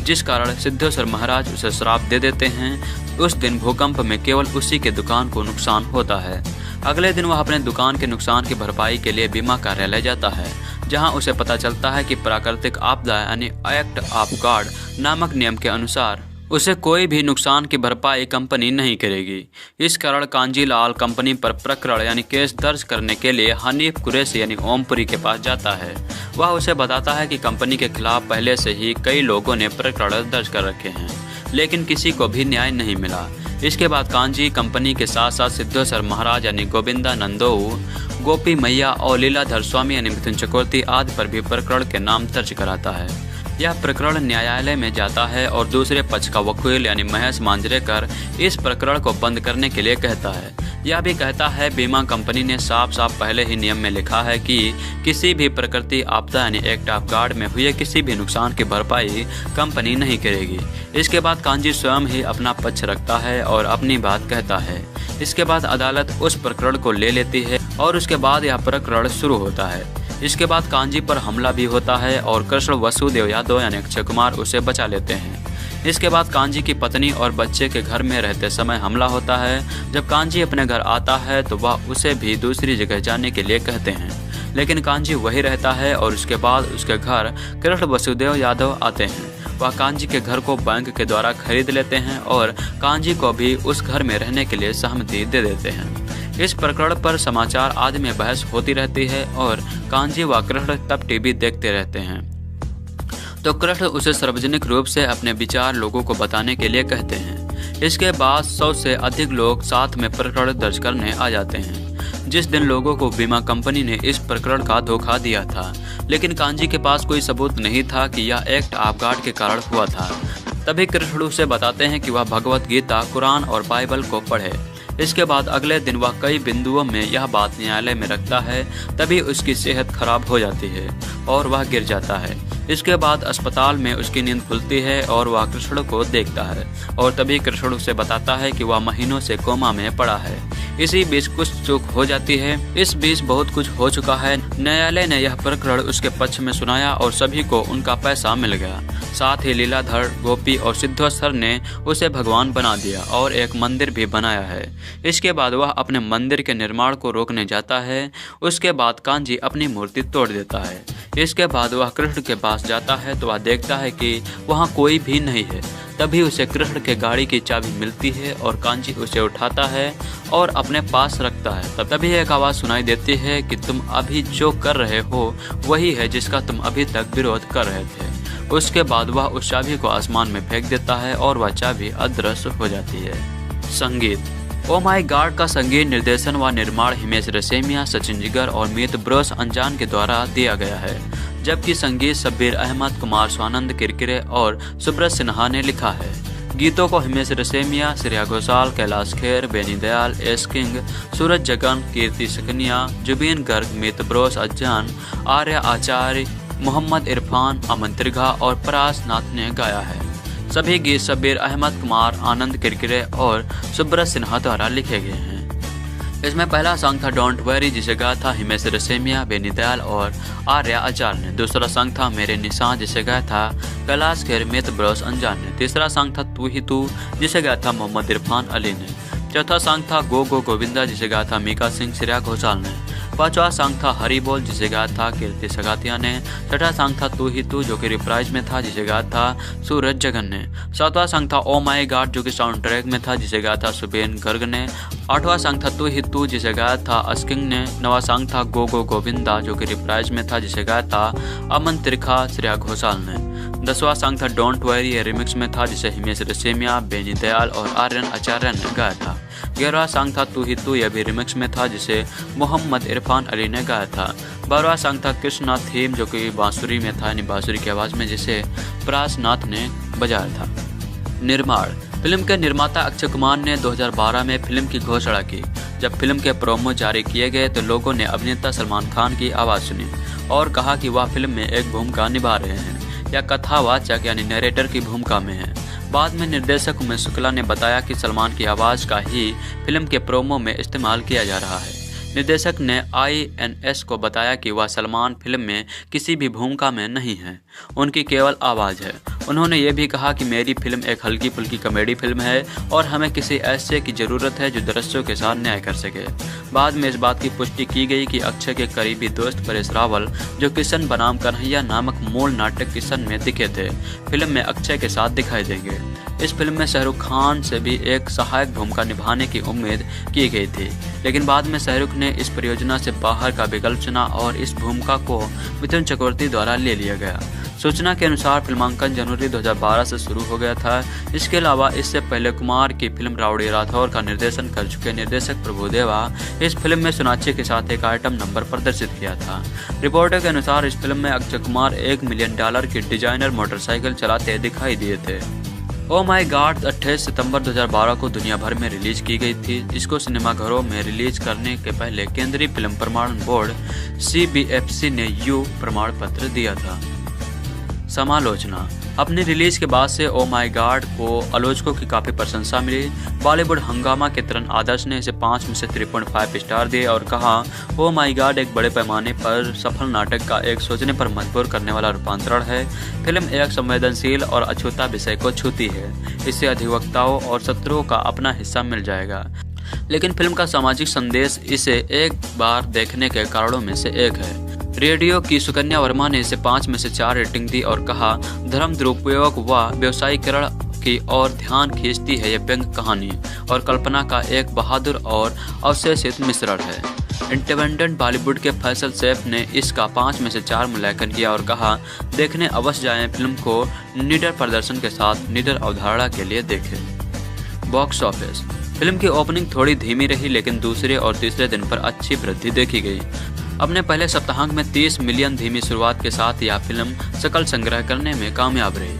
जिस कारण सिद्धेश्वर महाराज उसे श्राप दे देते हैं। उस दिन भूकंप में केवल उसी के दुकान को नुकसान होता है। अगले दिन वह अपने दुकान के नुकसान की भरपाई के लिए बीमा कार्यालय जाता है, जहां उसे पता चलता है कि प्राकृतिक आपदा यानी एक्ट ऑफ गॉड नामक नियम के अनुसार उसे कोई भी नुकसान की भरपाई कंपनी नहीं करेगी। इस कारण कांजीलाल कंपनी पर प्रकरण यानी केस दर्ज करने के लिए हनीफ कुरैशी यानी ओमपुरी के पास जाता है। वह उसे बताता है कि कंपनी के खिलाफ पहले से ही कई लोगों ने प्रकरण दर्ज कर रखे हैं, लेकिन किसी को भी न्याय नहीं मिला। इसके बाद कांजी कंपनी के साथ साथ सिद्धेश्वर महाराज यानी गोविंदा नंदोऊ, गोपी मैया और लीलाधर स्वामी यानी मिथुन चक्रवर्ती आदि पर भी प्रकरण के नाम दर्ज कराता है। यह प्रकरण न्यायालय में जाता है और दूसरे पक्ष का वकील यानी महेश मांजरेकर इस प्रकरण को बंद करने के लिए कहता है। यह भी कहता है बीमा कंपनी ने साफ साफ पहले ही नियम में लिखा है कि किसी भी प्रकृति आपदा यानी एक्ट ऑफ गॉड में हुए किसी भी नुकसान की भरपाई कंपनी नहीं करेगी। इसके बाद कांजी स्वयं ही अपना पक्ष रखता है और अपनी बात कहता है। इसके बाद अदालत उस प्रकरण को ले लेती है और उसके बाद यह प्रकरण शुरू होता है। इसके बाद कांजी पर हमला भी होता है और कृष्ण वसुदेव यादव यानी अक्षय कुमार उसे बचा लेते हैं। इसके बाद कांजी की पत्नी और बच्चे के घर में रहते समय हमला होता है। जब कांजी अपने घर आता है तो वह उसे भी दूसरी जगह जाने के लिए कहते हैं, लेकिन कांजी वही रहता है और उसके बाद उसके घर कृष्ण वसुदेव यादव आते हैं। वह कांजी के घर को बैंक के द्वारा खरीद लेते हैं और कांजी को भी उस घर में रहने के लिए सहमति दे देते हैं। इस प्रकरण पर समाचार आदि में बहस होती रहती है और कांजी व कृष्ण तब टीवी देखते रहते हैं तो कृष्ण उसे सार्वजनिक रूप से अपने विचार लोगों को बताने के लिए कहते हैं। इसके बाद 100 से अधिक लोग साथ में प्रकरण दर्ज करने आ जाते हैं। जिस दिन लोगों को बीमा कंपनी ने इस प्रकरण का धोखा दिया था, लेकिन कांजी के पास कोई सबूत नहीं था कि यह एक्ट ऑफ गॉड के कारण हुआ था। तभी कृष्ण उसे बताते हैं कि वह भगवत गीता, कुरान और बाइबल को पढ़े। इसके बाद अगले दिन वह कई बिंदुओं में यह बात न्यायालय में रखता है। तभी उसकी सेहत खराब हो जाती है और वह गिर जाता है। इसके बाद अस्पताल में उसकी नींद खुलती है और वह कृष्ण को देखता है और तभी कृष्ण उसे बताता है कि वह महीनों से कोमा में पड़ा है। इसी बीच कुछ चूक हो जाती है। इस बीच बहुत कुछ हो चुका है। न्यायालय ने यह प्रकरण उसके पक्ष में सुनाया और सभी को उनका पैसा मिल गया। साथ ही लीलाधर, गोपी और सिद्धेश्वर ने उसे भगवान बना दिया और एक मंदिर भी बनाया है। इसके बाद वह अपने मंदिर के निर्माण को रोकने जाता है। उसके बाद कान्जी अपनी मूर्ति तोड़ देता है। इसके बाद वह कृष्ण के पास जाता है तो वह देखता है कि वहाँ कोई भी नहीं है। तभी उसे कृष्ण के गाड़ी की चाबी मिलती है और कान्जी उसे उठाता है और अपने पास रखता है। तभी एक आवाज़ सुनाई देती है कि तुम अभी जो कर रहे हो वही है जिसका तुम अभी तक विरोध कर रहे थे। उसके बाद वह उस चाबी को आसमान में फेंक देता है और वह चाबी अदृश्य हो जाती है। संगीत। ओ माई गॉड का संगीत निर्देशन व निर्माण हिमेश रेशमिया, सचिन जिगर और मीत ब्रोस अंजान के द्वारा दिया गया है, जबकि संगीत शब्बीर अहमद, कुमार स्वानंद किरकिरे और सुब्रत सिन्हा ने लिखा है। गीतों को हिमेश रेशमिया, श्रेया घोषाल, कैलाश खेर, बेनी दयाल, एस किंग, सूरज जगन, कीर्ति सकनिया, जुबीन गर्ग, मीत ब्रोस अंजान, आर्या आचार्य, मोहम्मद इरफान, अमन त्रिघा और परास नाथ ने गाया है। सभी गीत शब्बीर अहमद, कुमार आनंद किरकिरे और सुब्रत सिन्हा द्वारा लिखे गए हैं। इसमें पहला सॉन्ग था डोंट वरी, जिसे गाया था हिमेश रेशमिया, बेनी दयाल और आर्या आचार्य ने। दूसरा सॉन्ग था मेरे निशान, जिसे गाया था कैलाश खेर, मीत ब्रोस अंजान ने। तीसरा सॉन्ग था तू ही तू, जिसे गाया था मोहम्मद इरफान अली ने। चौथा सॉन्ग था गो गो गोविंदा, जिसे गाया था मीका सिंह, श्रेया घोषाल ने। पांचवा सॉन्ग था हरी बोल, जिसे गाया था कीर्ति सगातिया ने। छठा सॉन्ग था तू ही तू, जो कि रिप्राइज में था, जिसे गाया था सूरज जगन ने। सातवां सॉन्ग था ओ माई गॉड, जो कि साउंड ट्रैक में था, जिसे गाया था सुबेन गर्ग ने। आठवां सॉन्ग था तू ही तू, जिसे गाया था अस्किंग ने। नवा सॉन्ग था गो गो गोविंदा, जो कि रिप्राइज में था, जिसे गाया था अमन त्रिखा, श्रेया घोषाल ने। 10वां सॉन्ग था डोंट वरी, ये रिमिक्स में था, जिसे हिमेश रेशमिया, बेनी दयाल और आर्यन आचार्य ने गाया था। 11वां सॉन्ग था तू ही तू, यह भी रिमिक्स में था, जिसे मोहम्मद इरफान अली ने गाया था। 12वां सॉन्ग था कृष्णा थीम, जो कि बांसुरी में था, यानी बांसुरी की आवाज़ में, जिसे परास नाथ ने बजाया था। निर्माण। फिल्म के निर्माता अक्षय कुमार ने 2012 में फिल्म की घोषणा की। जब फिल्म के प्रोमो जारी किए गए तो लोगों ने अभिनेता सलमान खान की आवाज़ सुनी और कहा कि वह फिल्म में एक भूमिका निभा रहे हैं या कथावाचक यानी नरेटर की भूमिका में है। बाद में निर्देशक उमेश शुक्ला ने बताया कि सलमान की आवाज़ का ही फिल्म के प्रोमो में इस्तेमाल किया जा रहा है। निर्देशक ने INS को बताया कि वह सलमान फिल्म में किसी भी भूमिका में नहीं है, उनकी केवल आवाज़ है। उन्होंने ये भी कहा कि मेरी फिल्म एक हल्की फुल्की कॉमेडी फिल्म है और हमें किसी ऐसे की ज़रूरत है जो दर्शकों के साथ न्याय कर सके। बाद में इस बात की पुष्टि की गई कि अक्षय के करीबी दोस्त परेश रावल, जो किशन बनाम कन्हैया नामक मूल नाटक किशन में दिखे थे, फिल्म में अक्षय के साथ दिखाई देंगे। इस फिल्म में शाहरुख खान से भी एक सहायक भूमिका निभाने की उम्मीद की गई थी, लेकिन बाद में शाहरुख ने इस परियोजना से बाहर का विकल्प चुना और इस भूमिका को मिथुन चक्रवर्ती द्वारा ले लिया गया। सूचना के अनुसार फिल्मांकन जनवरी 2012 से शुरू हो गया था। इसके अलावा इससे पहले कुमार की फिल्म राउडी राठौर का निर्देशन कर चुके निर्देशक प्रभुदेवा इस फिल्म में सोनाक्षी के साथ एक आइटम नंबर प्रदर्शित किया था। रिपोर्टों के अनुसार इस फिल्म में अक्षय कुमार $1 मिलियन की डिजाइनर मोटरसाइकिल चलाते दिखाई दिए थे। ओ माई गॉड 28 सितंबर 2012 को दुनिया भर में रिलीज की गई थी। इसको सिनेमाघरों में रिलीज करने के पहले केंद्रीय फिल्म प्रमाणन बोर्ड CBFC ने U प्रमाण पत्र दिया था। समालोचना। अपनी रिलीज के बाद से ओ माई गॉड को आलोचकों की काफ़ी प्रशंसा मिली। बॉलीवुड हंगामा के तरण आदर्श ने इसे 5 में से 3.5 स्टार दिए और कहा ओ माई गॉड एक बड़े पैमाने पर सफल नाटक का एक सोचने पर मजबूर करने वाला रूपांतरण है। फिल्म एक संवेदनशील और अछूता विषय को छूती है। इससे अधिवक्ताओं और शत्रुओं का अपना हिस्सा मिल जाएगा, लेकिन फिल्म का सामाजिक संदेश इसे एक बार देखने के कारणों में से एक है। रेडियो की सुकन्या वर्मा ने इसे 5 में से 4 रेटिंग दी और कहा धर्म दुरुपयोग व व्यवसायीकरण की ओर ध्यान खींचती है। यह व्यंग कहानी और कल्पना का एक बहादुर और अवशेषित मिश्रण है। इंडिपेंडेंट बॉलीवुड के फैसल सैफ ने इसका 5 में से 4 मूल्यांकन किया और कहा देखने अवश्य जाएं, फिल्म को निडर प्रदर्शन के साथ निडर अवधारणा के लिए देखें। Box office. फिल्म की ओपनिंग थोड़ी धीमी रही, लेकिन दूसरे और तीसरे दिन पर अच्छी वृद्धि देखी गई। अपने पहले सप्ताहांत में 30 मिलियन धीमी शुरुआत के साथ यह फिल्म सकल संग्रह करने में कामयाब रही।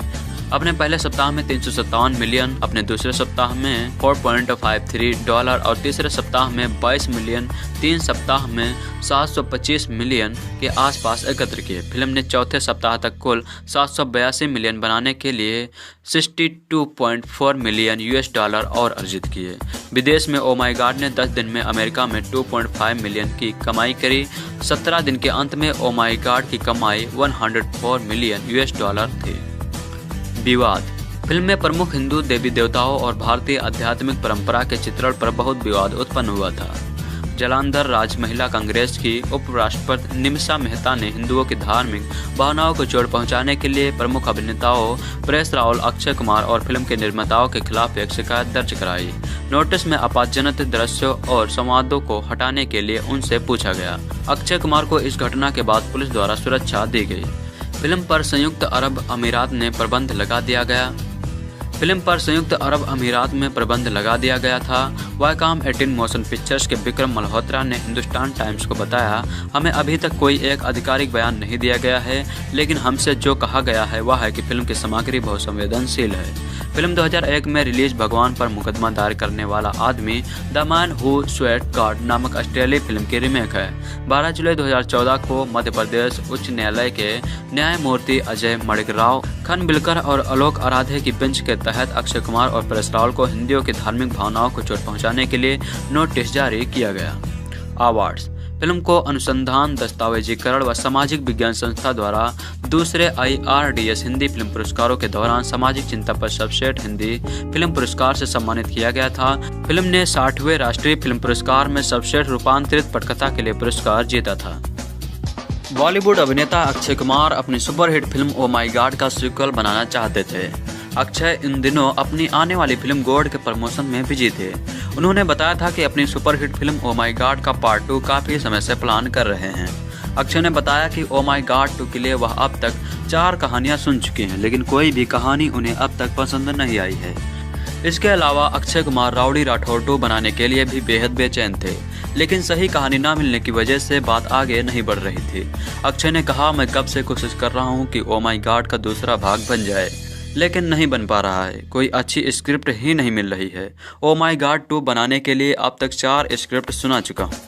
अपने पहले सप्ताह में 357 मिलियन, अपने दूसरे सप्ताह में $4.53 और तीसरे सप्ताह में 22 मिलियन, 3 सप्ताह में 725 मिलियन के आसपास एकत्र किए। फिल्म ने चौथे सप्ताह तक कुल 782 मिलियन बनाने के लिए $62.4 मिलियन और अर्जित किए। विदेश में ओ माई गॉड ने 10 दिन में अमेरिका में 2.5 मिलियन की कमाई करी। 17 दिन के अंत में ओ माई गॉड की कमाई $104 मिलियन थी। विवाद। फिल्म में प्रमुख हिंदू देवी देवताओं और भारतीय आध्यात्मिक परंपरा के चित्रण पर बहुत विवाद उत्पन्न हुआ था। जालंधर राज्य महिला कांग्रेस की उपराष्ट्रपति निमिषा मेहता ने हिंदुओं की धार्मिक भावनाओं को चोट पहुंचाने के लिए प्रमुख अभिनेताओं परेश रावल, अक्षय कुमार और फिल्म के निर्माताओं के खिलाफ एक शिकायत दर्ज कराई। नोटिस में आपत्तिजनक दृश्यों और संवादों को हटाने के लिए उनसे पूछा गया। अक्षय कुमार को इस घटना के बाद पुलिस द्वारा सुरक्षा दी गई। फिल्म पर संयुक्त अरब अमीरात में प्रतिबंध लगा दिया गया था। वायकॉम 18 मोशन पिक्चर्स के विक्रम मल्होत्रा ने हिंदुस्तान टाइम्स को बताया, हमें अभी तक कोई एक आधिकारिक बयान नहीं दिया गया है, लेकिन हमसे जो कहा गया है वह है कि फिल्म की सामग्री बहुत संवेदनशील है। फिल्म 2001 में रिलीज भगवान पर मुकदमा दायर करने वाला आदमी the man who sweat God नामक ऑस्ट्रेलियाई फिल्म की रीमेक है। 12 जुलाई 2014 को मध्य प्रदेश उच्च न्यायालय के न्यायमूर्ति अजय मणिकराव, खनबिलकर और आलोक आराधे की बेंच के तहत अक्षय कुमार और परेश रावल को हिंदुओं की धार्मिक भावनाओं को चोट पहुंचाने के लिए नोटिस जारी किया गया। अवार्ड्स। फिल्म को अनुसंधान, दस्तावेजीकरण व सामाजिक विज्ञान संस्था द्वारा दूसरे IRDS हिंदी फिल्म पुरस्कारों के दौरान सामाजिक चिंता पर सर्वश्रेष्ठ हिंदी फिल्म पुरस्कार से सम्मानित किया गया था। फिल्म ने 60वें राष्ट्रीय फिल्म पुरस्कार में सर्वश्रेष्ठ रूपांतरित पटकथा के लिए पुरस्कार जीता था। बॉलीवुड अभिनेता अक्षय कुमार अपनी सुपरहिट फिल्म ओ माई गॉड का सीक्वल बनाना चाहते थे। अक्षय इन दिनों अपनी आने वाली फिल्म गॉड के प्रमोशन में बिजी थे। उन्होंने बताया था कि अपनी सुपरहिट फिल्म ओ माई गॉड का पार्ट 2 काफ़ी समय से प्लान कर रहे हैं। अक्षय ने बताया कि ओ माई गॉड 2 के लिए वह अब तक 4 कहानियां सुन चुके हैं, लेकिन कोई भी कहानी उन्हें अब तक पसंद नहीं आई है। इसके अलावा अक्षय कुमार राउडी राठौर 2 बनाने के लिए भी बेहद बेचैन थे, लेकिन सही कहानी ना मिलने की वजह से बात आगे नहीं बढ़ रही थी। अक्षय ने कहा, मैं कब से कोशिश कर रहा हूँ कि ओ माई गॉड का दूसरा भाग बन जाए, लेकिन नहीं बन पा रहा है। कोई अच्छी स्क्रिप्ट ही नहीं मिल रही है। ओ माई गॉड 2 बनाने के लिए अब तक 4 स्क्रिप्ट सुना चुका हूँ।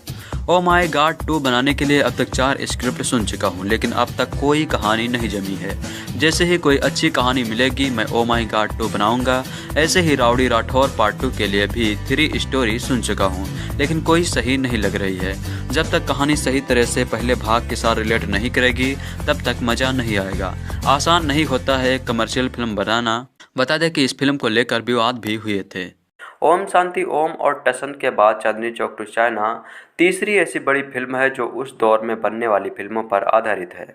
ओ माई गॉड 2 बनाने के लिए अब तक 4 स्क्रिप्ट सुन चुका हूँ, लेकिन अब तक कोई कहानी नहीं जमी है। जैसे ही कोई अच्छी कहानी मिलेगी मैं ओ माई गॉड 2 बनाऊंगा। ऐसे ही राउडी राठौर पार्ट 2 के लिए भी 3 स्टोरी सुन चुका हूँ, लेकिन कोई सही नहीं लग रही है। जब तक कहानी सही तरह से पहले भाग के साथ रिलेट नहीं करेगी तब तक मज़ा नहीं आएगा। आसान नहीं होता है कमर्शियल फिल्म बनाना। बता दें कि इस फिल्म को लेकर विवाद भी हुए थे। ओम शांति ओम और टसन के बाद चांदनी चौक टू चाइना तीसरी ऐसी बड़ी फिल्म है जो उस दौर में बनने वाली फिल्मों पर आधारित है।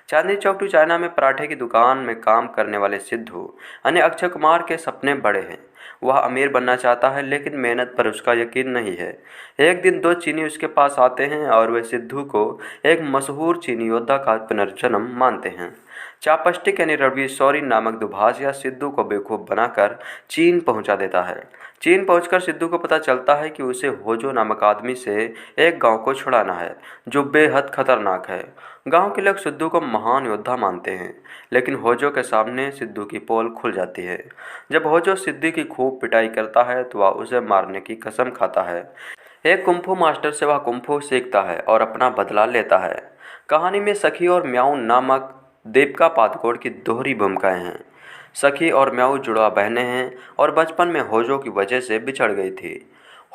चांदनी चौक टू चाइना में पराठे की दुकान में काम करने वाले सिद्धू यानी अक्षय कुमार के सपने बड़े हैं। वह अमीर बनना चाहता है, लेकिन मेहनत पर उसका यकीन नहीं है। एक दिन 2 चीनी उसके पास आते हैं और वे सिद्धू को एक मशहूर चीनी योद्धा का पुनर्जन्म मानते हैं। चापस्टिक यानी रणवीर शौरी नामक दुभाषिया सिद्धू को बेवकूफ़ बनाकर चीन पहुंचा देता है। चीन पहुंचकर सिद्धू को पता चलता है कि उसे होजो नामक आदमी से एक गांव को छुड़ाना है जो बेहद खतरनाक है। गांव के लोग सिद्धू को महान योद्धा मानते हैं, लेकिन होजो के सामने सिद्धू की पोल खुल जाती है। जब होजो सिद्धू की खूब पिटाई करता है तो वह उसे मारने की कसम खाता है। एक कुंफू मास्टर से वह कुंफू सीखता है और अपना बदला लेता है। कहानी में सखी और म्याऊ नामक दीपिका पादुकोण की दोहरी भूमिकाएं हैं। सखी और म्याऊ जुड़वा बहनें हैं और बचपन में होजो की वजह से बिछड़ गई थी।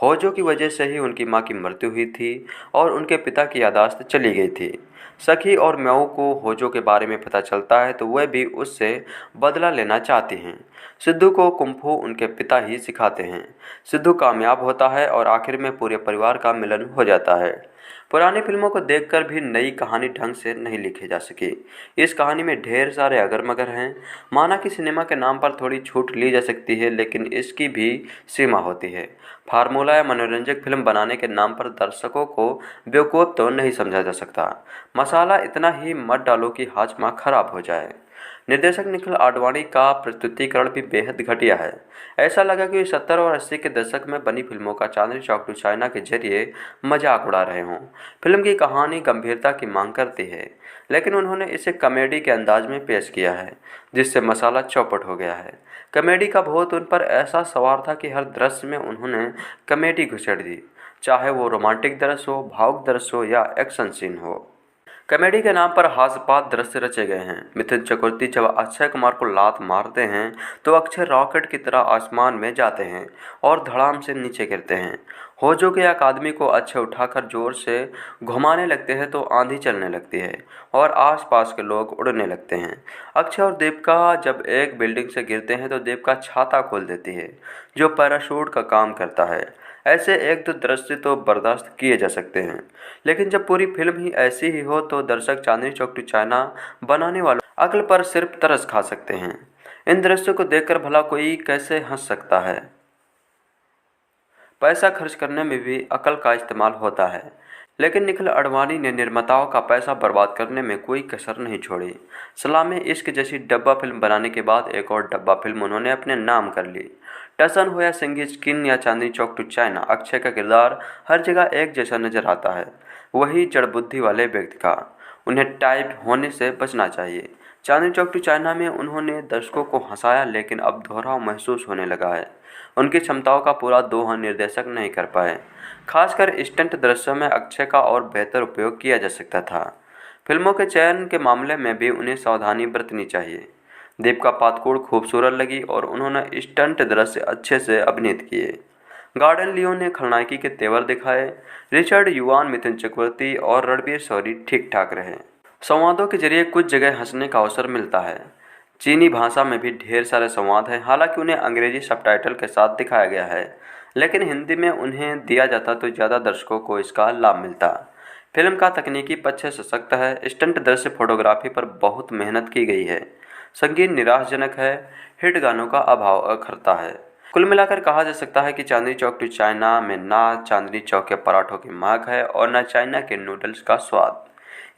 होजो की वजह से ही उनकी मां की मृत्यु हुई थी और उनके पिता की यादाश्त चली गई थी। सखी और म्याऊ को होजो के बारे में पता चलता है तो वह भी उससे बदला लेना चाहती हैं। सिद्धू को कुंफू उनके पिता ही सिखाते हैं। सिद्धू कामयाब होता है और आखिर में पूरे परिवार का मिलन हो जाता है। पुरानी फिल्मों को देखकर भी नई कहानी ढंग से नहीं लिखी जा सकी। इस कहानी में ढेर सारे अगर मगर हैं। माना कि सिनेमा के नाम पर थोड़ी छूट ली जा सकती है, लेकिन इसकी भी सीमा होती है। फार्मूला या मनोरंजक फिल्म बनाने के नाम पर दर्शकों को बेवकूफ़ तो नहीं समझा जा सकता। मसाला इतना ही मत डालो कि हाजमा खराब हो जाए। निर्देशक निखिल आडवाणी का प्रस्तुतिकरण भी बेहद घटिया है। ऐसा लगा कि 70 और 80 के दशक में बनी फिल्मों का चांदनी चौक टू चाइना के जरिए मजाक उड़ा रहे हों। फिल्म की कहानी गंभीरता की मांग करती है, लेकिन उन्होंने इसे कॉमेडी के अंदाज में पेश किया है, जिससे मसाला चौपट हो गया है। कॉमेडी का भूत उन पर ऐसा सवार था कि हर दृश्य में उन्होंने कॉमेडी घुसेड़ दी, चाहे वो रोमांटिक दृश्य हो, भावुक दृश्य हो या एक्शन सीन हो। कॉमेडी के नाम पर हास्यपात दृश्य रचे गए हैं। मिथुन चक्रवर्ती जब अक्षय कुमार को लात मारते हैं तो अक्षय रॉकेट की तरह आसमान में जाते हैं और धड़ाम से नीचे गिरते हैं। होजो के एक आदमी को अक्षय उठाकर जोर से घुमाने लगते हैं तो आंधी चलने लगती है और आसपास के लोग उड़ने लगते हैं। अक्षय और दीपिका जब एक बिल्डिंग से गिरते हैं तो दीपिका छाता खोल देती है जो पैराशूट का काम करता है। ऐसे एक दो दृश्य तो बर्दाश्त किए जा सकते हैं, लेकिन जब पूरी फिल्म ही ऐसी ही हो तो दर्शक चांदनी चौक टू चाइना बनाने वालों अक्ल पर सिर्फ तरस खा सकते हैं। इन दृश्यों को देखकर भला कोई कैसे हंस सकता है। पैसा खर्च करने में भी अकल का इस्तेमाल होता है, लेकिन निखिल अडवाणी ने निर्माताओं का पैसा बर्बाद करने में कोई कसर नहीं छोड़ी। सलामे इश्क जैसी डब्बा फिल्म बनाने के बाद एक और डब्बा फिल्म उन्होंने अपने नाम कर ली। टसन हो या सिंगी स्किन या चांदनी चौक टू चाइना, अक्षय का किरदार हर जगह एक जैसा नजर आता है, वही जड़ बुद्धि वाले व्यक्ति का। उन्हें टाइप होने से बचना चाहिए। चांदनी चौक टू चाइना में उन्होंने दर्शकों को हंसाया, लेकिन अब दोहराव महसूस होने लगा है। उनकी क्षमताओं का पूरा दोहन निर्देशक नहीं कर पाए। खासकर स्टंट दृश्यों में अक्षय का और बेहतर उपयोग किया जा सकता था। फिल्मों के चयन के मामले में भी उन्हें सावधानी बरतनी चाहिए। दीपिका पादुकोण खूबसूरत लगी और उन्होंने स्टंट दृश्य अच्छे से अभिनीत किए। गॉर्डन लियो ने खलनायकी के तेवर दिखाए। रिचर्ड युवान, मिथुन चक्रवर्ती और रणबीर शौरी ठीक ठाक रहे। संवादों के जरिए कुछ जगह हंसने का अवसर मिलता है। चीनी भाषा में भी ढेर सारे संवाद हैं, हालांकि उन्हें अंग्रेजी सबटाइटल के साथ दिखाया गया है, लेकिन हिंदी में उन्हें दिया जाता तो ज़्यादा दर्शकों को इसका लाभ मिलता। फिल्म का तकनीकी पक्ष सशक्त है। स्टंट दृश्य फोटोग्राफी पर बहुत मेहनत की गई है। संगीत निराशाजनक है। हिट गानों का अभाव अखरता है। कुल मिलाकर कहा जा सकता है कि चांदनी चौक टू चाइना में ना चांदनी चौक के पराठों की महक है और न चाइना के नूडल्स का स्वाद।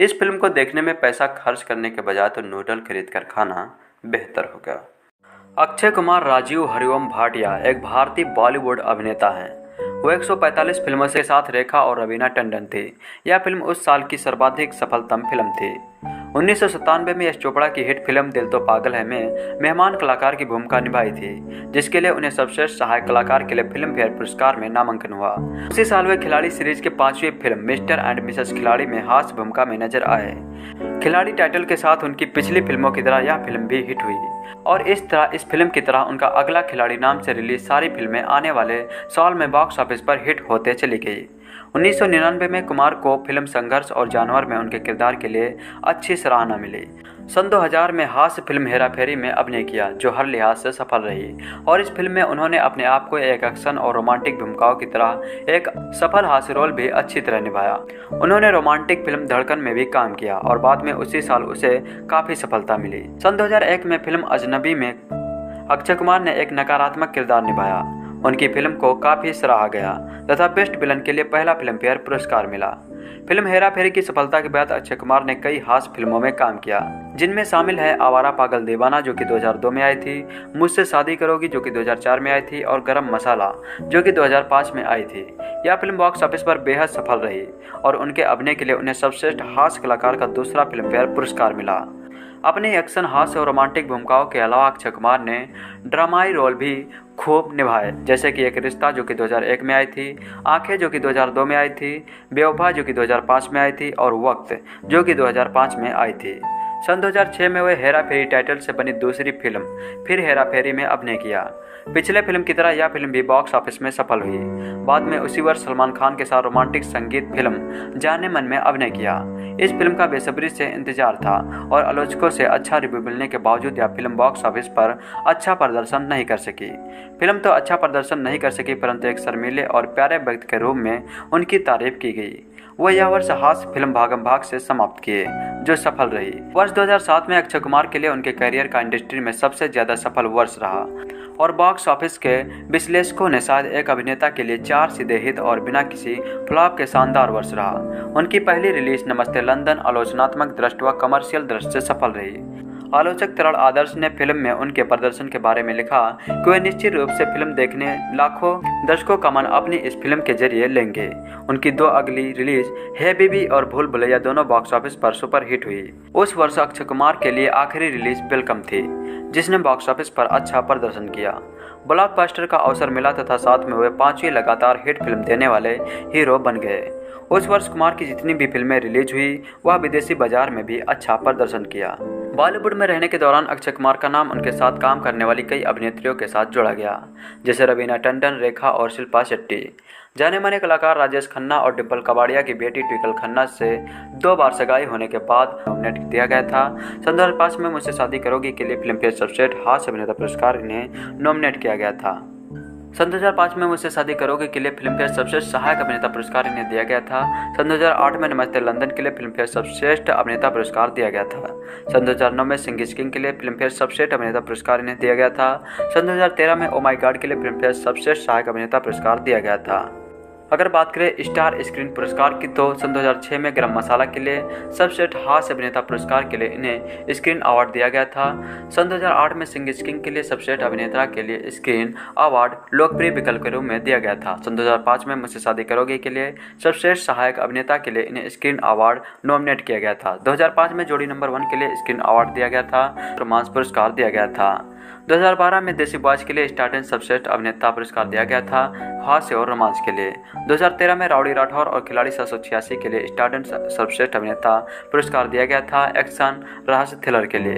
इस फिल्म को देखने में पैसा खर्च करने के बजाय तो नूडल खरीद कर खाना बेहतर होगा। अक्षय कुमार राजीव हरिओम भाटिया एक भारतीय बॉलीवुड अभिनेता हैं। वो 145 फिल्मों के साथ रेखा और रवीना टंडन थी। यह फिल्म उस साल की सर्वाधिक सफलतम फिल्म थी। 1997 में यश चोपड़ा की हिट फिल्म दिल तो पागल है में मेहमान कलाकार की भूमिका निभाई थी, जिसके लिए उन्हें सर्वश्रेष्ठ सहायक कलाकार के लिए फिल्म फेयर पुरस्कार में नामांकन हुआ। उसी साल वे खिलाड़ी सीरीज के 5वीं फिल्म मिस्टर एंड मिसेस खिलाड़ी में हास्य भूमिका में नजर आए। खिलाड़ी टाइटल के साथ उनकी पिछली फिल्मों की तरह यह फिल्म भी हिट हुई और इस तरह इस फिल्म की तरह उनका अगला खिलाड़ी नाम से रिलीज सारी फिल्में आने वाले साल में बॉक्स ऑफिस पर हिट होते चली गई। 1999 में कुमार को फिल्म संघर्ष और जानवर में उनके किरदार के लिए अच्छी सराहना मिली। सन 2000 में हास्य फिल्म हेरा फेरी में अभिनय किया, जो हर लिहाज से सफल रही और इस फिल्म में उन्होंने अपने आप को एक एक्शन और रोमांटिक भूमिकाओं की तरह एक सफल हास्य रोल भी अच्छी तरह निभाया। उन्होंने रोमांटिक फिल्म धड़कन में भी काम किया और बाद में उसी साल उसे काफ़ी सफलता मिली। सन 2001 में फिल्म अजनबी में अक्षय कुमार ने एक नकारात्मक किरदार निभाया। उनकी फिल्म को काफ़ी सराहा गया तथा बेस्ट विलन के लिए पहला फिल्म फेयर पुरस्कार मिला। फिल्म हेरा फेरी की सफलता के बाद अक्षय कुमार ने कई हास्य फिल्मों में काम किया, जिनमें शामिल है आवारा पागल दीवाना जो कि 2002 में आई थी, मुझसे शादी करोगी जो कि 2004 में आई थी और गरम मसाला जो कि 2005 में आई थी। यह फिल्म बॉक्स ऑफिस पर बेहद सफल रही और उनके अभिनय के लिए उन्हें सर्वश्रेष्ठ हास्य कलाकार का दूसरा फिल्म फेयर पुरस्कार मिला। अपनी एक्शन, हास्य और रोमांटिक भूमिकाओं के अलावा अक्षय कुमार ने ड्रामाई रोल भी खूब निभाए, जैसे कि एक रिश्ता जो कि 2001 में आई थी, आंखें जो कि 2002 में आई थी, बेवफा जो कि 2005 में आई थी और वक्त जो कि 2005 में आई थी। सन 2006 में वे हेरा फेरी टाइटल से बनी दूसरी फिल्म फिर हेरा फेरी में अभिनय किया। पिछले फिल्म की तरह यह फिल्म भी बॉक्स ऑफिस में सफल हुई। बाद में उसी वर्ष सलमान खान के साथ रोमांटिक संगीत फिल्म जाने मन में अभिनय किया। इस फिल्म का बेसब्री से इंतजार था और आलोचकों से अच्छा रिव्यू मिलने के बावजूद यह फिल्म बॉक्स ऑफिस पर अच्छा प्रदर्शन नहीं कर सकी। फिल्म तो अच्छा प्रदर्शन नहीं कर सकी, परंतु एक शर्मीले और प्यारे व्यक्ति के रूप में उनकी तारीफ की गई। वह यह वर्ष हास्य फिल्म भागम भाग से समाप्त किए, जो सफल रही। वर्ष 2007 में अक्षय कुमार के लिए उनके करियर का इंडस्ट्री में सबसे ज्यादा सफल वर्ष रहा और बॉक्स ऑफिस के विश्लेषकों ने शायद एक अभिनेता के लिए 4 सीधे हिट और बिना किसी फ्लॉप के शानदार वर्ष रहा। उनकी पहली रिलीज नमस्ते लंदन आलोचनात्मक दृष्टि व कमर्शियल दृष्टि से सफल रही। आलोचक तरण आदर्श ने फिल्म में उनके प्रदर्शन के बारे में लिखा कि वे निश्चित रूप से फिल्म देखने लाखों दर्शकों का मन अपनी इस फिल्म के जरिए लेंगे। उनकी 2 अगली रिलीज है बीबी और भूल भुलैया दोनों बॉक्स ऑफिस पर सुपर हिट हुई। उस वर्ष अक्षय कुमार के लिए आखिरी रिलीज वेलकम थी, जिसने बॉक्स ऑफिस पर अच्छा प्रदर्शन किया। ब्लॉकबस्टर का अवसर मिला तथा साथ में वे 5वीं लगातार हिट फिल्म देने वाले हीरो बन गए। उस वर्ष कुमार की जितनी भी फिल्में रिलीज हुई वह विदेशी बाजार में भी अच्छा प्रदर्शन किया। बॉलीवुड में रहने के दौरान अक्षय कुमार का नाम उनके साथ काम करने वाली कई अभिनेत्रियों के साथ जोड़ा गया, जैसे रवीना टंडन, रेखा और शिल्पा शेट्टी। जाने माने कलाकार राजेश खन्ना और डिम्पल कबाड़िया की बेटी ट्विंकल खन्ना से 2 बार सगाई होने के बाद नॉमिनेट दिया गया था। सन 2005 में मुझसे शादी करोगी के लिए फिल्मफेयर सर्वश्रेष्ठ हास्य अभिनेता पुरस्कार इन्हें नॉमिनेट किया गया था। सन 2005 में मुझसे शादी करोगे के लिए फिल्मफेयर सर्वश्रेष्ठ सहायक अभिनेता पुरस्कार इन्हें दिया गया था। सन 2008 में नमस्ते लंदन के लिए फिल्मफेयर सर्वश्रेष्ठ अभिनेता पुरस्कार दिया गया था। सन 2009 में सिंह इज किंग के लिए फिल्मफेयर सर्वश्रेष्ठ अभिनेता पुरस्कार इन्हें दिया गया था। सन 2013 में ओ माय गॉड के लिए फिल्मफेयर सर्वश्रेष्ठ सहायक अभिनेता पुरस्कार दिया गया था। अगर बात करें स्टार स्क्रीन पुरस्कार की तो सन 2006 में गरम मसाला के लिए सर्वश्रेष्ठ हास्य अभिनेता पुरस्कार के लिए इन्हें स्क्रीन अवार्ड दिया गया था। सन 2008 में सिंह इज किंग के लिए सर्वश्रेष्ठ अभिनेता के लिए स्क्रीन अवार्ड लोकप्रिय विकल्प के रूप में दिया गया था। सन 2005 में मुझसे शादी करोगे के लिए सर्वश्रेष्ठ सहायक अभिनेता के लिए इन्हें स्क्रीन अवार्ड नॉमिनेट किया गया था। 2005 में जोड़ी नंबर 1 के लिए स्क्रीन अवार्ड दिया गया था। रोमांस पुरस्कार दिया गया था। 2012 में देसी बॉयज के लिए स्टार सर्वश्रेष्ठ अभिनेता पुरस्कार दिया गया था हास्य और रोमांस के लिए। 2013 में राउडी राठौर और खिलाड़ी 786 के लिए स्टार सर्वश्रेष्ठ अभिनेता पुरस्कार दिया गया था एक्शन रहस्य थ्रिलर के लिए।